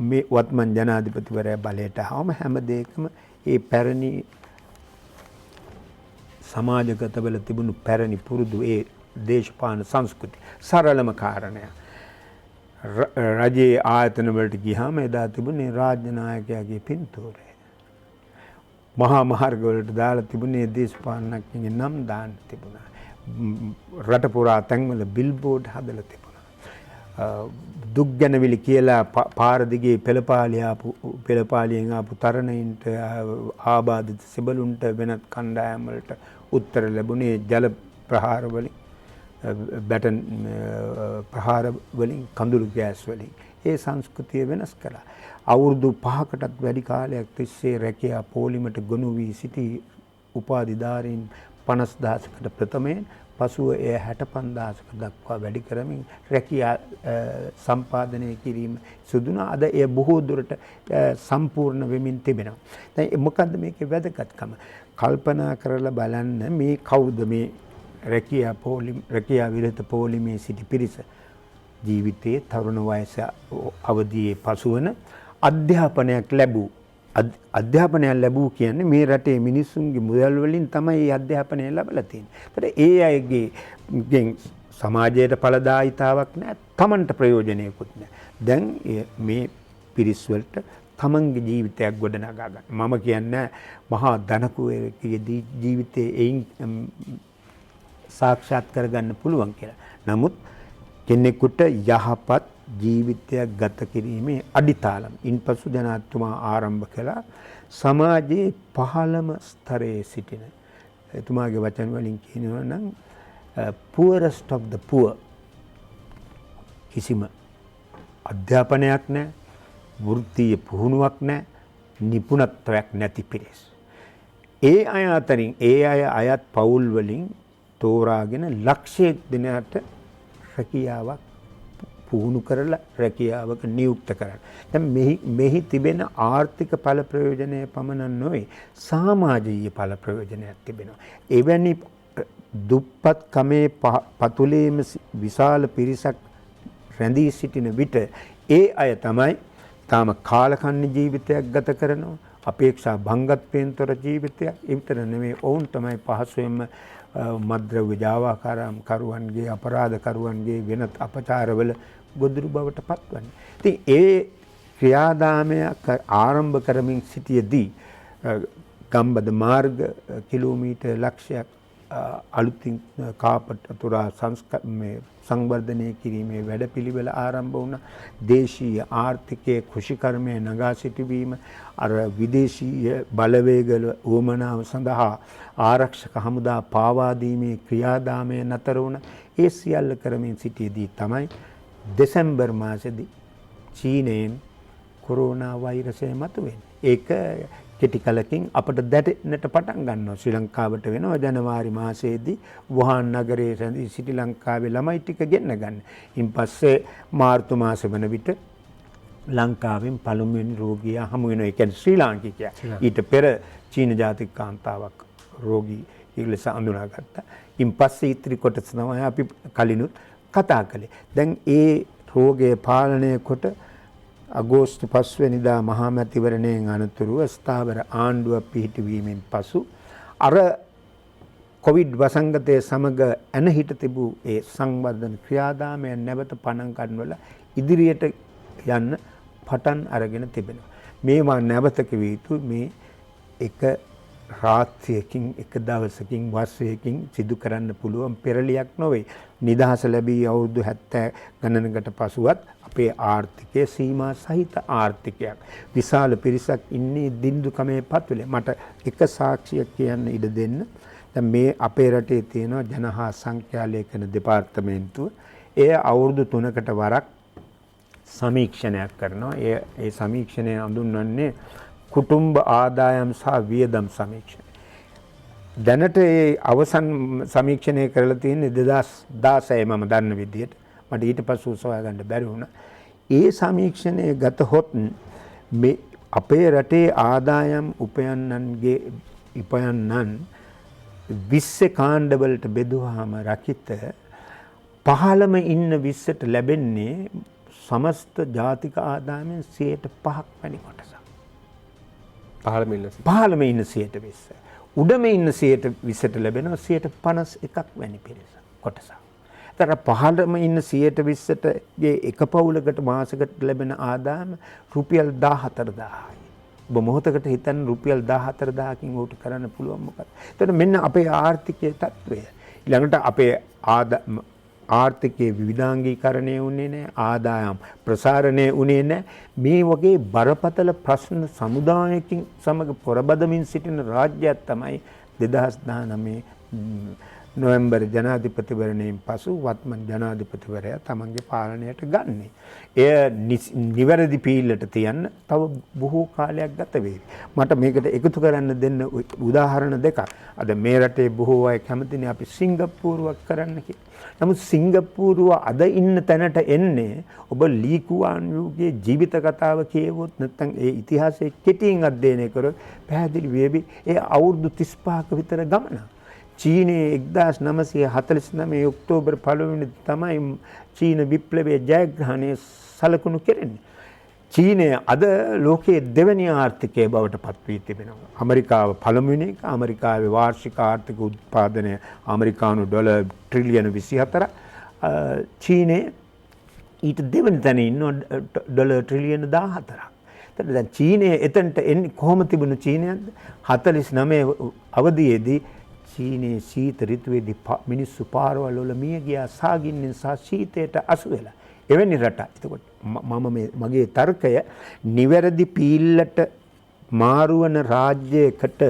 මේ වත්මන් ජනාධිපතිවරයා බලයට ආවම හැම දෙයකම ඒ පැරණි සමාජගතවල තිබුණු පැරණි පුරුදු ඒ දේශපාලන සංස්කෘති සරලම කාරණය. රජයේ ආයතන වලට ගියාම එදා තිබුණේ රාජ්‍ය නායකයාගේ පින්තූරය. මහා මාර්ග වලට දාලා තිබුණේ දේශපාලනඥයන්ගේ නම් දාන්න තිබුණා. රට පුරා තැන්වල බිල්බෝඩ් හදලා තිබුණා. දුක් ගැනවිලි කියලා පාර දිගේ පෙළපාලියෙන් ආපු තරණයින්ට ආබාධිත සිබළුන්ට වෙනත් කණ්ඩායම් වලට උත්තර ලැබුණේ ජල ප්‍රහාර වලින් බැටන් ප්‍රහාර වලින් කඳුළු ගෑස් වලින්. ඒ සංස්කෘතිය වෙනස් කළා. අවුරුදු 5කටත් වැඩි කාලයක් තිස්සේ රැකියා පොලිමට ගොනු වී සිටි උපාධිධාරීන් 50000කට ප්‍රථමයෙන් පසුව එය 65000කට දක්වා වැඩි කරමින් රැකියා සම්පාදනය කිරීම සිදුනා. අද එය බොහෝ දුරට සම්පූර්ණ වෙමින් තිබෙනවා. දැන් මොකද්ද මේකේ වැදගත්කම? කල්පනා කරලා බලන්න මේ කවුද මේ රැකියා විරහිත පොලිමේ සිටි පිරිස ජීවිතයේ තරුණ වයස අවදියේ පසුවන අධ්‍යාපනයක් ලැබූ කියන්නේ මේ රටේ මිනිස්සුන්ගේ මුදල් වලින් තමයි මේ අධ්‍යාපනය ලැබලා තියෙන්නේ. ඒතර ඒ අයගෙන් සමාජයට ඵලදායීතාවක් නැහැ, තමන්ට ප්‍රයෝජනයකුත් නැහැ. දැන් මේ පිරිස් වලට තමන්ගේ ජීවිතයක් ගොඩනගා ගන්න. මම කියන්නේ මහා ධනකුවෙකුගේ ජීවිතේ එයින් සාක්ෂාත් කරගන්න පුළුවන් කියලා. නමුත් කෙනෙකුට යහපත් ජීවිතයක් ගත කිරීමේ අඩිතාලම් ඉන්පසු ජනාධිපතිතුමා ආරම්භ කළා සමාජයේ පහළම ස්තරයේ සිටින එතුමාගේ වචන වලින් කියනවා නම් poorest of the poor කිසිම අධ්‍යාපනයක් නැහැ, වෘත්තීය පුහුණුවක් නැහැ, නිපුණත්වයක් නැති පිරිස්. ඒ අය අතරින් ඒ අය අයත් පවුල් වලින් තෝරාගෙන ලක්ෂයක් දෙනාට රැකියාවක් පුහුණු කරලා රැකියාවක නියුක්ත කරන්න. දැන් මෙහි තිබෙන ආර්ථික ඵල ප්‍රයෝජනය පමණ නොවේ, සමාජීය ඵල ප්‍රයෝජනයක් තිබෙනවා. එවැනි දුප්පත් කමේ පතුලේම විශාල පිරිසක් රැඳී සිටින විට ඒ අය තමයි තාම කාලකන්ණි ජීවිතයක් ගත කරනවා, අපේක්ෂා භංගත්වයෙන් තොර ජීවිතයක්. ඒ විතර නෙමෙයි, ඔවුන් තමයි පහසුවෙන්ම මද්ද්‍රව්‍ය ජාවාකාරම් කරුවන්ගේ අපරාධ කරුවන්ගේ වෙනත් අපචාරවල ගොදුරු බවට පත්වන්නේ. ඉතින් ඒ ක්‍රියාදාමයක් ආරම්භ කරමින් සිටියේදී ගම්බද මාර්ග කිලෝමීටර් ලක්ෂයක් අලුතින් කාපට් තුරා සංවර්ධනය කිරීමේ වැඩපිළිවෙල ආරම්භ වුණා. දේශීය ආර්ථිකයේ කෘෂිකර්මය නගා සිටවීම, අර විදේශීය බලවේගවල උවමනාව සඳහා ආරක්ෂක හමුදා පාවා දීමේ ක්‍රියාදාමය නතර වුණා. ඒ සියල්ල කරමින් සිටියේදී තමයි දෙසැම්බර් මාසෙදී චීනයෙන් කොරෝනා වෛරසය මතුවෙන්නේ. ඒක කෙටි කලකින් අපට දැනෙන්නට පටන් ගන්නවා. ශ්‍රී ලංකාවට වෙනවා ජනවාරි මාසයේදී වුහාන් නගරයේ රැඳී සිටි ලංකාවේ ළමයි ටික ගෙන්න ගන්න. ඉන් පස්සේ මාර්තු මාස වන විට ලංකාවෙන් පළමුවෙනි රෝගියා හමු වෙනවා. ඒ කියන්නේ ශ්‍රී ලාංකිකයා. ඊට පෙර චීන ජාතික කාන්තාවක් රෝගී ලෙස අඳුනාගත්තා. ඉන් පස්සේ ඉතිරි කොටස තමයි අපි කලිනුත් කතා කළේ. දැන් ඒ රෝගය පාලනය කොට අගෝස්තු 5 වෙනිදා මහා මැතිවරණයෙන් අනතුරුව ස්ථාවර ආණ්ඩුවක් පිහිටවීමෙන් පසු අර කොවිඩ් වසංගතය සමග ඇනහිට තිබූ ඒ සංවර්ධන ක්‍රියාදාමය නැවත පණන් ගන්නවල ඉදිරියට යන්න පටන් අරගෙන තිබෙනවා. මේවා නැවත කිව යුතු මේ එක රාත්‍රියකින් එක දවසකින් වසරයකින් සිදු කරන්න පුළුවන් පෙරලියක් නොවේ. නිදහස ලැබී අවුරුදු 70 ගණනකට පසුවත් අපේ ආර්ථිකය සීමා සහිත ආර්ථිකයක්. විශාල පිරිසක් ඉන්නේ දින්දුකමේ පතුලේ. මට එක සාක්ෂියක් කියන්න ඉඩ දෙන්න. දැන් මේ අපේ රටේ තියෙනවා ජන හා සංඛ්‍යා ලේඛන දෙපාර්තමේන්තුව. එය අවුරුදු 3කට වරක් සමීක්ෂණයක් කරනවා. ඒ සමීක්ෂණය හඳුන්වන්නේ කුටුම්බ ආදායම් සහ වියදම් සමීක්ෂණය. දැනට ඒ අවසන් සමීක්ෂණය කරලා තියෙන්නේ 2016 මම දන්න විදිහට. මට ඊට පස්සේ උසවා ගන්න බැරි වුණා. ඒ සමීක්ෂණය ගතහොත් මේ අපේ රටේ ආදායම් උපයන්නන් 20 කාණ්ඩවලට බෙදුවාම රකිත 15ම ඉන්න 20ට ලැබෙන්නේ සමස්ත ජාතික ආදායමෙන් 5% වැනි කොටසක්. 15ම ඉන්න 120. උඩම ඉන්න 120ට ලැබෙනවා 51ක් වැනි කොටසක්. ඒතර 15ම ඉන්න 120ට එක පවුලකට මාසයකට ලැබෙන ආදායම රුපියල් 14000යි. ඔබ මොහොතකට හිතන්න රුපියල් 14000කින් උට කරන්න පුළුවන් මොකක්ද? එතකොට මෙන්න අපේ ආර්ථිකයේ තත්ත්වය. ඊළඟට අපේ ආර්ථිකයේ විවිධාංගීකරණය වුණේ නැහැ, ආදායම් ප්‍රසාරණය වුණේ නැහැ. මේ වගේ බරපතල ප්‍රශ්න සමුදායකින් සමග පොරබදමින් සිටින රාජ්‍යයක් තමයි 2019 නොවැම්බර් ජනාධිපතිවරණයෙන් පසු වත්මන් ජනාධිපතිවරයා තමන්ගේ පාලනයට ගන්නේ. එය නිවැරදි පීල්ලට තියන්න තව බොහෝ කාලයක් ගත වේවි. මට මේකට එකතු කරන්න දෙන්න උදාහරණ දෙකක්. අද මේ රටේ බොහෝ අය කැමතිනේ අපි සිංගප්පූරුවක් කරන්න කියලා. නමුත් සිංගප්පූරුව අද ඉන්න තැනට එන්නේ ඔබ ලී කුවාන් යුගේ ජීවිත කතාව කියවොත් නැත්නම් ඒ ඉතිහාසයේ කෙටියෙන් අධ්‍යයනය කරොත් පැහැදිලි වෙවි. ඒ අවුරුදු 35ක විතර ගමන. චීනයේ 1949 ඔක්තෝබර් 1 වෙනිදා තමයි චීන විප්ලවයේ ජයග්‍රහණය සලකුණු කෙරෙන්නේ. චීනය අද ලෝකයේ දෙවැනි ආර්ථිකය බවට පත් වී තිබෙනවා. ඇමරිකාව පළමුවෙනි එක. ඇමරිකාවේ වාර්ෂික ආර්ථික උත්පාදනය ඇමරිකානු ඩොලර් ට්‍රිලියන 24. චීනය ඊට දෙවැනි තැන ඉන්නවා ඩොලර් ට්‍රිලියන 14ක්. එතකොට දැන් චීනය එතනට එන්නේ කොහොම තිබුණු චීනයක්ද? 49 අවධියේදී චීනයේ ශීත ඍතුවේදී මිනිස්සු පාරවල් වල මිය ගියා සාගින්නෙන් සහ ශීතයට අසු වෙලා. එවැනි රටක්. එතකොට මගේ තර්කය නිවැරදි පීල්ලට මාරුවන රාජ්‍යයකට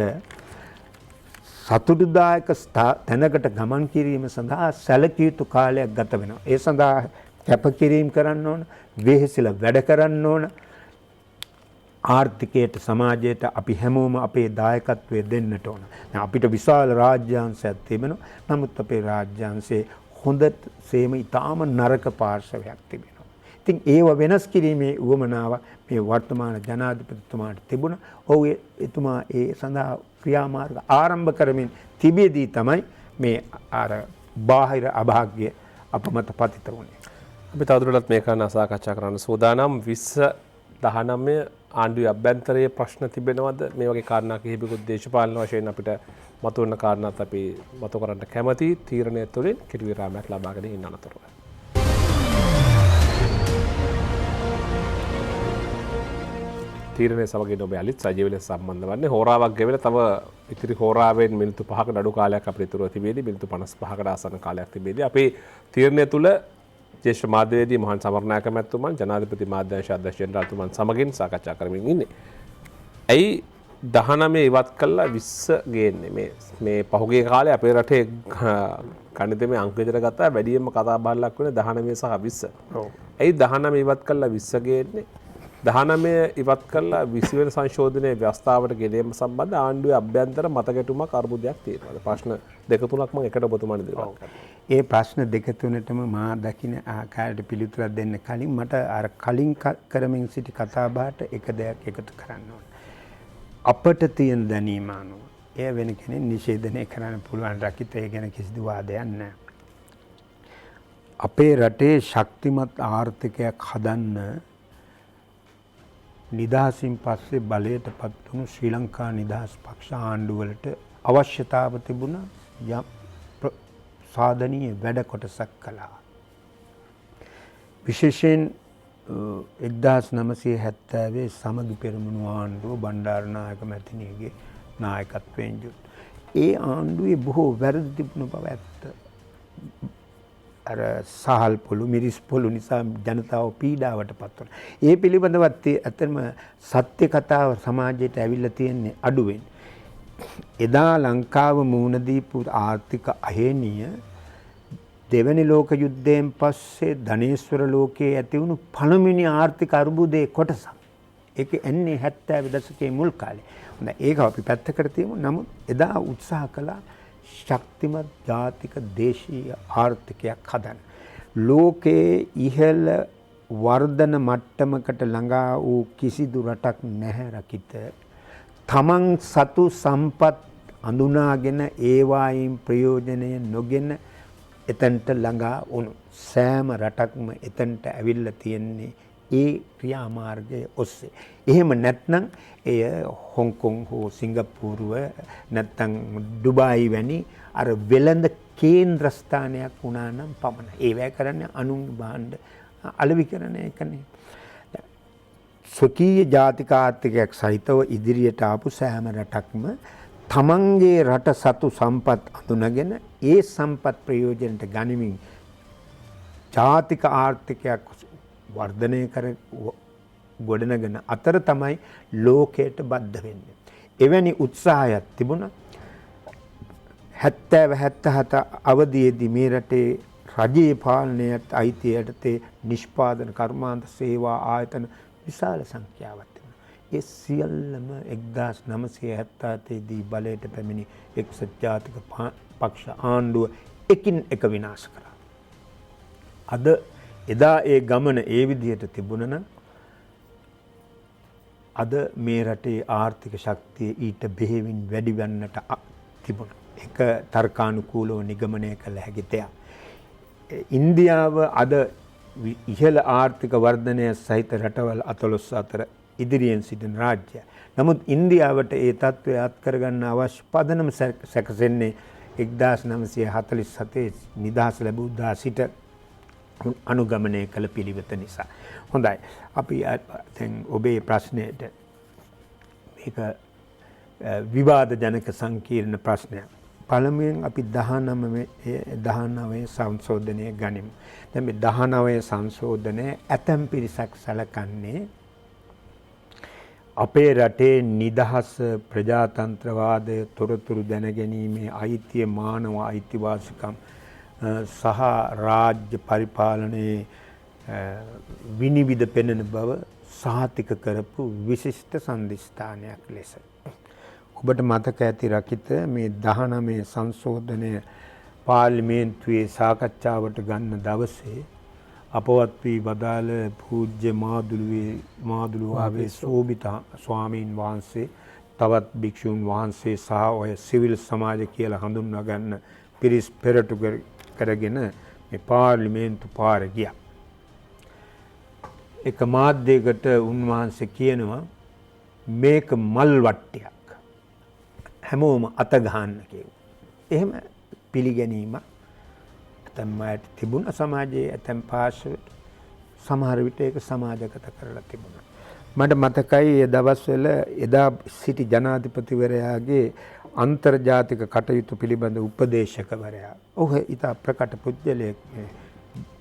සතුටුදායක තැනකට ගමන් කිරීම සඳහා සැලකිය යුතු කාලයක් ගත වෙනවා. ඒ සඳහා කැපකිරීම කරන්න ඕන, වෙහෙසලා වැඩ කරන්න ඕන. ආර්ථිකයට සමාජයට අපි හැමෝම අපේ දායකත්වය දෙන්නට ඕන. අපිට විශාල රාජ්‍යාංශයක් තිබෙනවා. නමුත් අපේ රාජ්‍යාංශයේ හොඳ සේම ඊටාම නරක පාර්ශවයක් තිබෙනවා. ඉතින් ඒව වෙනස් කිරීමේ උවමනාව මේ වර්තමාන ජනාධිපතිතුමාට තිබුණා. ඔව් එතුමා ඒ සඳහා ක්‍රියාමාර්ග ආරම්භ කරමින් තිබෙදී තමයි මේ අර බාහිර අභාග්‍ය අපමත පතිත වුණේ. අපි තවදුරටත් මේක සාකච්ඡා කරන්න සූදානම්. 2019 ආණ්ඩුවේ අභ්‍යන්තරයේ ප්‍රශ්න තිබෙනවද? මේ වගේ කාරණා කිහිපයකුත් දේශපාලන වශයෙන් අපිට මතුවන කාරණාත් අපි මතු කරන්න කැමති. තීරණය තුළින් කෙටි විරාමයක් ලබාගෙන ඉන්න අතරතුර. තීරණය සමගින් ඔබ යලිත් සජීව ලෙස සම්බන්ධ වන්නේ. හෝරාවක් ගෙවෙලා තව ඉතිරි හෝරාවෙන් මිනිත්තු 5ක නඩු කාලයක් අපිට ඉතුරුව තිබෙදී මිනිත්තු 55කට ආසන්න කාලයක් තිබෙදී අපේ තීරණය තුළ ජේෂ්ඨ මාධ්‍යවේදී මහන් සමරනායක මැතිතුමන් ජනාධිපති මාධ්‍යංශ අධ්‍යක්ෂ ජෙනරාල්තුමන් සමගින් සාකච්ඡා කරමින් ඉන්නේ. ඇයි 19 ඉවත් කළා 20 ගේන්නේ මේ පහුගිය කාලේ අපේ රටේ ගණිතමය අංක විතර ගත්තා වැඩියෙන්ම කතා බහලක් වෙන 19 සහ 20. ඔව්. ඇයි 19 ඉවත් කළා 20 ගේන්නේ? 19 ඉවත් කළා 20 වෙනි සංශෝධනයේ ව්‍යවස්ථාවට ගෙනීම සම්බන්ධ ආණ්ඩුවේ අභ්‍යන්තර මතගැටුමක් අර්බුදයක් තියෙනවා. ප්‍රශ්න දෙක තුනක් මම එකට ඔබතුමාට දෙනවා. ඒ ප්‍රශ්න දෙක තුනටම මා දකින ආකාරයට පිළිතුරක් දෙන්න කලින් මට අර කලින් කරමින් සිටි කතා බහට එක දෙයක් එකතු කරන්න ඕන. අපට තියෙන දැනීම අනුව එය වෙන කෙනෙක් නිෂේධනය කරන්න පුළුවන් රකිත ඒ ගැන කිසිදු වාදයක් නැහැ. අපේ රටේ ශක්තිමත් ආර්ථිකයක් හදන්න නිදහසින් පස්සේ බලයට පත් වුණු ශ්‍රී ලංකා නිදහස් පක්ෂ ආණ්ඩුවලට අවශ්‍යතාව තිබුණා යම් සාධනීය වැඩ කොටසක් කළා. විශේෂයෙන් 1970 සමගි පෙරමුණු ආණ්ඩුව බණ්ඩාරනායක මැතිණියගේ නායකත්වයෙන් යුත්. ඒ ආණ්ඩුවේ බොහෝ වැරදි තිබුණු බව ඇත්ත. අර සහල් පොළු මිරිස් පොළු නිසා ජනතාව පීඩාවට පත් වුණා. ඒ පිළිබඳවත් ඇත්තම සත්‍ය කතාව සමාජයට ඇවිල්ලා තියෙන්නේ අඩුවෙන්. එදා ලංකාව මුහුණ දීපු ආර්ථික අහේනිය දෙවැනි ලෝක යුද්ධයෙන් පස්සේ ධනේශ්වර ලෝකයේ ඇති වුණු පළමුවෙනි ආර්ථික අර්බුදයේ කොටසක්. ඒක එන්නේ 70 දශකයේ මුල් කාලේ. හොඳයි ඒක අපි පැත්තකට තියමු. නමුත් එදා උත්සාහ කළා ශක්තිමත් ජාතික දේශීය ආර්ථිකයක් හදන්න. ලෝකයේ ඉහළ වර්ධන මට්ටමකට ළඟා වූ කිසිදු රටක් නැහැ රකිත. තමන් සතු සම්පත් අඳුනාගෙන ඒවායින් ප්‍රයෝජනය නොගෙන එතනට ළඟා වුණු සෑම රටක්ම එතනට ඇවිල්ලා තියෙන්නේ ඒ ක්‍රියාමාර්ගය ඔස්සේ. එහෙම නැත්නම් එය හොංකොං හෝ සිංගප්පූරුව නැත්නම් ඩුබායි වැනි අර වෙළඳ කේන්ද්‍ර ස්ථානයක් වුණා නම් පමණයි. ඒවැ කරන්නේ අනුන් භාණ්ඩ අලෙවි කරන එකනේ. ස්වකීය ජාතික ආර්ථිකයක් සහිතව ඉදිරියට ආපු සෑම රටක්ම තමන්ගේ රට සතු සම්පත් අඳුනගෙන ඒ සම්පත් ප්‍රයෝජනට ගනිමින් ජාතික ආර්ථිකයක් වර්ධනය කර ගොඩනගෙන අතර තමයි ලෝකයට බද්ධ වෙන්නේ. එවැනි උත්සාහයක් තිබුණා. 70-77 අවධියේදී මේ රටේ රජයේ පාලනයට අයිති යටතේ නිෂ්පාදන කර්මාන්ත සේවා ආයතන විශාල සංඛ්‍යාවක් තිබුණා. ඒ සියල්ලම 1977 දී බලයට පැමිණි එක්සත් ජාතික පක්ෂ ආණ්ඩුව එකින් එක විනාශ කරා. අද එදා ඒ ගමන ඒ විදිහට තිබුණා නම් අද මේ රටේ ආර්ථික ශක්තිය ඊට බෙහෙවින් වැඩි වෙන්නට තිබුණා. ඒක තර්කානුකූලව නිගමනය කළ හැකි දෙයක්. ඉන්දියාව අද ඉහළ ආර්ථික වර්ධනය සහිත රටවල් 14 අතර ඉදිරියෙන් සිටින රාජ්‍යයක්. නමුත් ඉන්දියාවට ඒ තත්ත්වය අත්කරගන්න අවශ්‍ය පදනම සැකසෙන්නේ 1947 නිදහස ලැබූ දා සිට අනුගමනය කළ පිළිවෙත නිසා. හොඳයි. අපි දැන් ඔබේ ප්‍රශ්නයට මේක විවාද ජනක සංකීර්ණ ප්‍රශ්නයක්. පළමුවෙන් අපි 19 සංශෝධනය ගනිමු. දැන් මේ 19 සංශෝධනය ඇතැම් පිරිසක් සැලකන්නේ අපේ රටේ නිදහස ප්‍රජාතන්ත්‍රවාදය තොරතුරු දැනගැනීමේ අයිතිය මානව අයිතිවාසිකම් සහ රාජ්‍ය පරිපාලනයේ විනිවිද පෙනෙන බව සහතික කරපු විශිෂ්ට සන්ධිස්ථානයක් ලෙස. ඔබට මතක ඇති රකිත මේ 19 සංශෝධනය පාර්ලිමේන්තුවේ සාකච්ඡාවට ගන්න දවසේ අපවත් වී වදාළ පූජ්‍ය මාදුළුවාවේ සෝබිත ස්වාමීන් වහන්සේ තවත් භික්ෂුන් වහන්සේ සහ ඔය සිවිල් සමාජ කියලා හඳුන්වා ගන්න පිරිස් පෙරටු කරගෙන මේ පාර්ලිමේන්තු පාර ගියා. එක මාධ්‍යයකට උන්වහන්සේ කියනවා මේක මල් වට්ටියක්. හැමෝම අත ගහන්න කියනවා. එහෙම පිළිගැනීමක් ඇතැම් අයට තිබුණා සමාජයේ ඇතැම් පාර්ශවයට. සමහර විට ඒක සමාජගත කරලා තිබුණා. මට මතකයි ඒ දවස්වල එදා සිටි ජනාධිපතිවරයාගේ අන්තර්ජාතික කටයුතු පිළිබඳ උපදේශකවරයා. ඔහු ඉතා ප්‍රකට පුද්ගලයෙක් මේ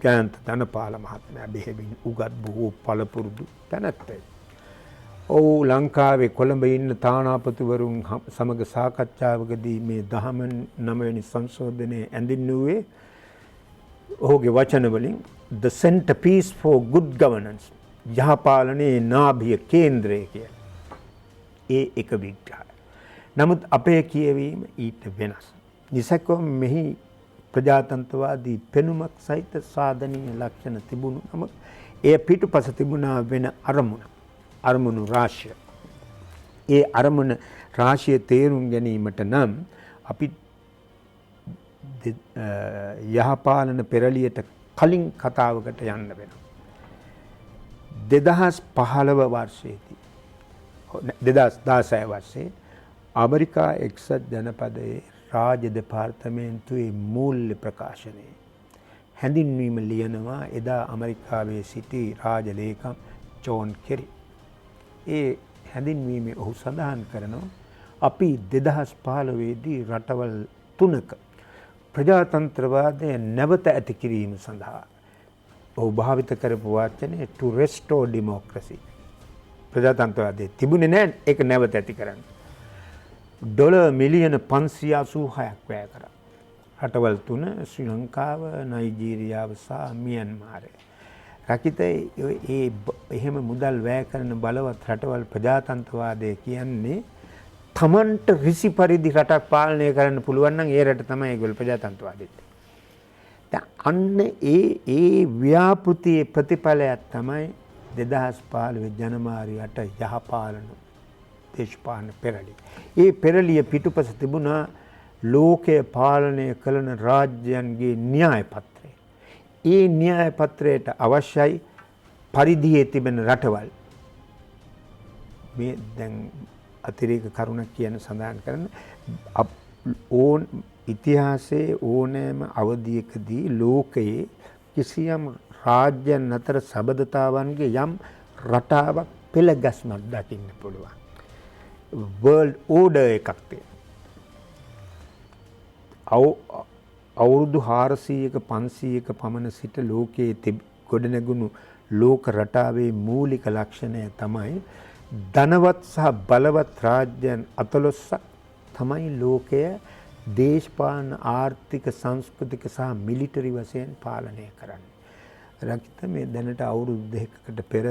ජයන්ත ධනපාල මහත්මයා බෙහෙවින් උගත් බොහෝ පළපුරුදු තැනැත්තෙක්. ඔහු ලංකාවේ කොළඹ ඉන්න තානාපතිවරුන් සමග සාකච්ඡාවකදී මේ 19 වෙනි සංශෝධනයේ ඇඳින්නුවේ ඔහුගේ වචන වලින් the centerpiece for good governance යහපාලනයේ නාභිය කේන්ද්‍රය කියලා. ඒ එක විග්‍රහය. නමුත් අපේ කියවීම ඊට වෙනස්. නිසකව මෙහි ප්‍රජාතන්ත්‍රවාදී පෙනුමක් සහිත සාධනීය ලක්ෂණ තිබුණු නමුත් එය පිටුපස තිබුණා වෙන අරමුණු රාශිය. ඒ අරමුණ රාශිය තේරුම් ගැනීමට නම් අපි යහපාලන පෙරළියට කලින් කතාවකට යන්න වෙනවා. 2015 වර්ෂයේදී 2016 වර්ෂයේ ඇමරිකා එක්සත් ජනපදයේ රාජ්‍ය දෙපාර්තමේන්තුවේ මූල්‍ය ප්‍රකාශනයේ හැඳින්වීම ලියනවා එදා ඇමරිකාවේ සිටි රාජ ලේකම් ජෝන් කෙරි. ඒ හැඳින්වීමේ ඔහු සඳහන් කරනවා අපි 2015 දී රටවල් 3ක ප්‍රජාතන්ත්‍රවාදය නැවත ඇති කිරීම සඳහා ඔහු භාවිත කරපු වචනේ to restore democracy. ප්‍රජාතන්ත්‍රවාදය තිබුණේ නැහැ ඒක නැවත ඇති කරන්න. ඩොලර් මිලියන 586ක් වැය කරා. රටවල් තුන ශ්‍රී ලංකාව, නයිජීරියාව සහ මියන්මාරය. රකිත එහෙම මුදල් වැය කරන බලවත් රටවල් ප්‍රජාතන්ත්‍රවාදය කියන්නේ තමන්ට රිසි පරිදි රටක් පාලනය කරන්න පුළුවන් නම් ඒ රට තමයි ඒගොල්ලෝ ප්‍රජාතන්ත්‍රවාදීත්. දැන් අන්න ඒ ව්‍යාපෘතියේ ප්‍රතිඵලයක් තමයි 2015 ජනවාරි 8 යහපාලන දේශපාලන පෙරළිය. ඒ පෙරළිය පිටුපස තිබුණා ලෝකය පාලනය කරන රාජ්‍යයන්ගේ න්‍යාය පත්‍රය. ඒ න්‍යාය පත්‍රයට අවශ්‍යයි පරිධියේ තිබෙන රටවල්. මේ දැන් අතිරේක කරුණක් කියන සඳහන් කරන ඉතිහාසයේ ඕනෑම අවධියකදී ලෝකයේ කිසියම් රාජ්‍යයන් අතර සබඳතාවන්ගේ යම් රටාවක් පෙළගැස්මක් දකින්න පුළුවන්. වර්ල්ඩ් ඕඩර් එකක් තියෙනවා. අවුරුදු 400ක 500ක පමණ සිට ලෝකයේ ගොඩනැගුණු ලෝක රටාවේ මූලික ලක්ෂණය තමයි ධනවත් සහ බලවත් රාජ්‍යයන් 14ක් තමයි ලෝකය දේශපාලන ආර්ථික සංස්කෘතික සහ මිලිටරි වශයෙන් පාලනය කරන්නේ. රකිත මේ දැනට අවුරුදු දෙකකට පෙර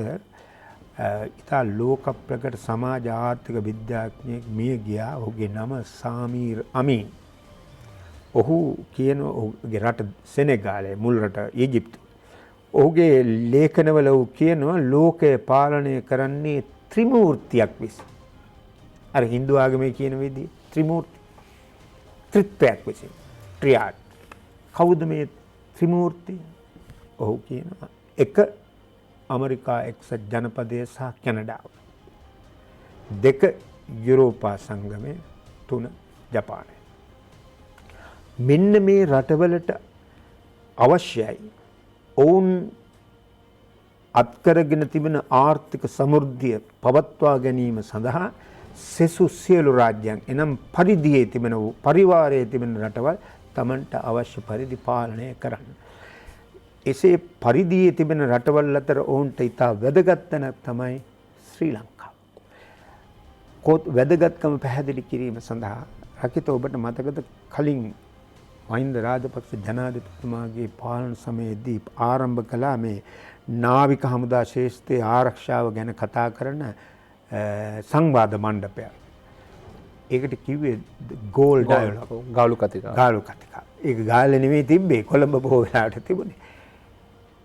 ඉතා ලෝක ප්‍රකට සමාජ ආර්ථික විද්‍යාඥයෙක් මිය ගියා. ඔහුගේ නම සාමීර් අමීන්. ඔහු කියන ඔහුගේ රට සෙනෙගාලය, මුල් රට ඊජිප්තු. ඔහුගේ ලේඛනවල ඔහු කියනවා ලෝකය පාලනය කරන්නේ ත්‍රිමූර්තියක් විසින්. අර හින්දු ආගමේ කියන විදිහේ ත්‍රිමූර්ති ත්‍රිත්වයක් විසින්. ට්‍රියාඩ්. කවුද මේ ත්‍රිමූර්තිය? ඔහු කියනවා එක ඇමරිකා එක්සත් ජනපදය සහ කැනඩාව. දෙක යුරෝපා සංගමය, තුන ජපානය. මෙන්න මේ රටවලට අවශ්‍යයි ඔවුන් අත්කරගෙන තිබෙන ආර්ථික සමෘද්ධිය පවත්වා ගැනීම සඳහා සෙසු සියලු රාජ්‍යයන් එනම් පරිධියේ තිබෙන පරිවාරයේ තිබෙන රටවල් තමන්ට අවශ්‍ය පරිදි පාලනය කරන්න. එසේ පරිධියේ තිබෙන රටවල් අතර ඔවුන්ට ඉතා වැදගත් තැනක් තමයි ශ්‍රී ලංකාව. වැදගත්කම පැහැදිලි කිරීම සඳහා රකිත ඔබට මතකද කලින් මහින්ද රාජපක්ෂ ජනාධිපතිතුමාගේ පාලන සමයේදී ආරම්භ කළා මේ නාවික හමුදා ශේෂ්ත්‍රයේ ආරක්ෂාව ගැන කතා කරන සංවාද මණ්ඩපය. ඒකට කිව්වේ ගෝල් ඩයලොග්, ගාලු කතිකා. ගාලු කතිකා. ඒක ගාල්ලේ නෙමෙයි තිබ්බේ, කොළඹ බොහෝ වෙලාවට තිබුණේ.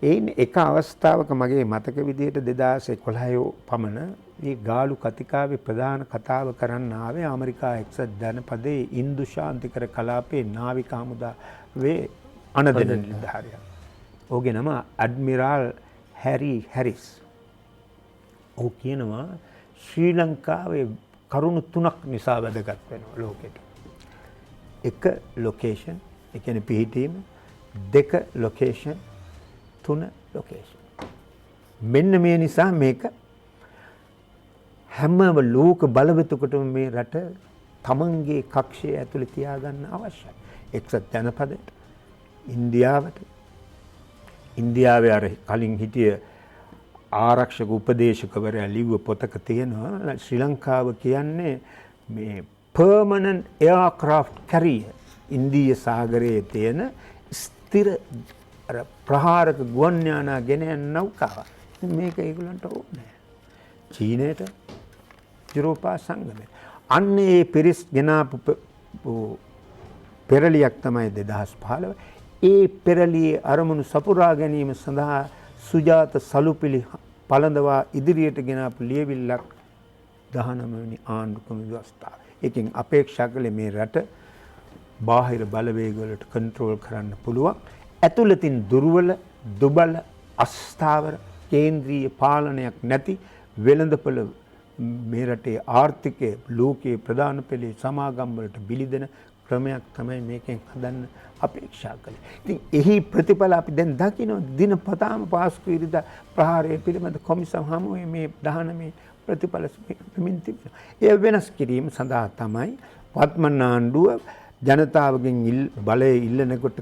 ඒන එක අවස්ථාවක මගේ මතක විදිහට 2011 පමණ මේ ගාලු කතිකාවේ ප්‍රධාන කතාව කරන්න ආවේ ඇමරිකා එක්සත් ජනපදයේ ඉන්දු ශාන්තිකර කලාපයේ නාවික හමුදාවේ අනදෙන නිලධාරියා. ඔහුගේ නම ඇඩ්මිරාල් හැරි හැරිස්. ඔහු කියනවා ශ්‍රී ලංකාවේ කරුණු 3ක් නිසා වැදගත් වෙනවා ලෝකෙට. එක ලොකේෂන්, ඒ කියන්නේ පිහිටීම, දෙක ලොකේෂන්, තුන ලොකේෂන්. මෙන්න මේ නිසා මේක හැම ලෝක බලවේතුකටම මේ රට තමන්ගේ කක්ෂය ඇතුලේ තියාගන්න අවශ්‍යයි. එක්සත් ජනපදයට, ඉන්දියාවට, ඉන්දියාවේ අර කලින් හිටිය ආරක්ෂක උපදේශකවරයා ලිව්ව පොතක තියෙනවා ශ්‍රී ලංකාව කියන්නේ මේ permanent aircraft carrier. ඉන්දීය සාගරයේ තියෙන ස්ථිර ප්‍රහාරක ගුවන් යානා ගෙන යන නෞකාවක්. මේක ඒගොල්ලන්ට ඕනේ. චීනයට, යුරෝපා සංගමයට. අන්න ඒ පිරිස් ගෙනාපු පෙරළියක් තමයි 2015. ඒ පෙරළියේ අරමුණු සපුරා ගැනීම සඳහා සුජාත සලුපිලි පළඳවා ඉදිරියට ගෙනාපු ලියවිල්ලක් 19 වෙනි ආණ්ඩුක්‍රම ව්‍යවස්ථාව. ඒකෙන් අපේක්ෂා කළේ මේ රට බාහිර බලවේග වලට කන්ට්‍රෝල් කරන්න පුළුවන්. ඇතුළතින් දුර්වල, දුබල, අස්ථාවර, කේන්ද්‍රීය පාලනයක් නැති වෙළඳපොළ මේ රටේ ආර්ථිකය ලෝකයේ ප්‍රධාන පෙළේ සමාගම් වලට බිලිදෙන ක්‍රමයක් තමයි මේකෙන් හදන්න අපේක්ෂා කළේ. ඉතින් එහි ප්‍රතිඵල අපි දැන් දකිනවා දිනපතාම පාස්කු ඉරිදා ප්‍රහාරය පිළිබඳ කොමිසම් හමුවේ මේ 19 ප්‍රතිඵල මෙමින් තිබෙනවා. ඒ වෙනස් කිරීම සඳහා තමයි වත්මන් ආණ්ඩුව ජනතාවගෙන් බලය ඉල්ලනකොට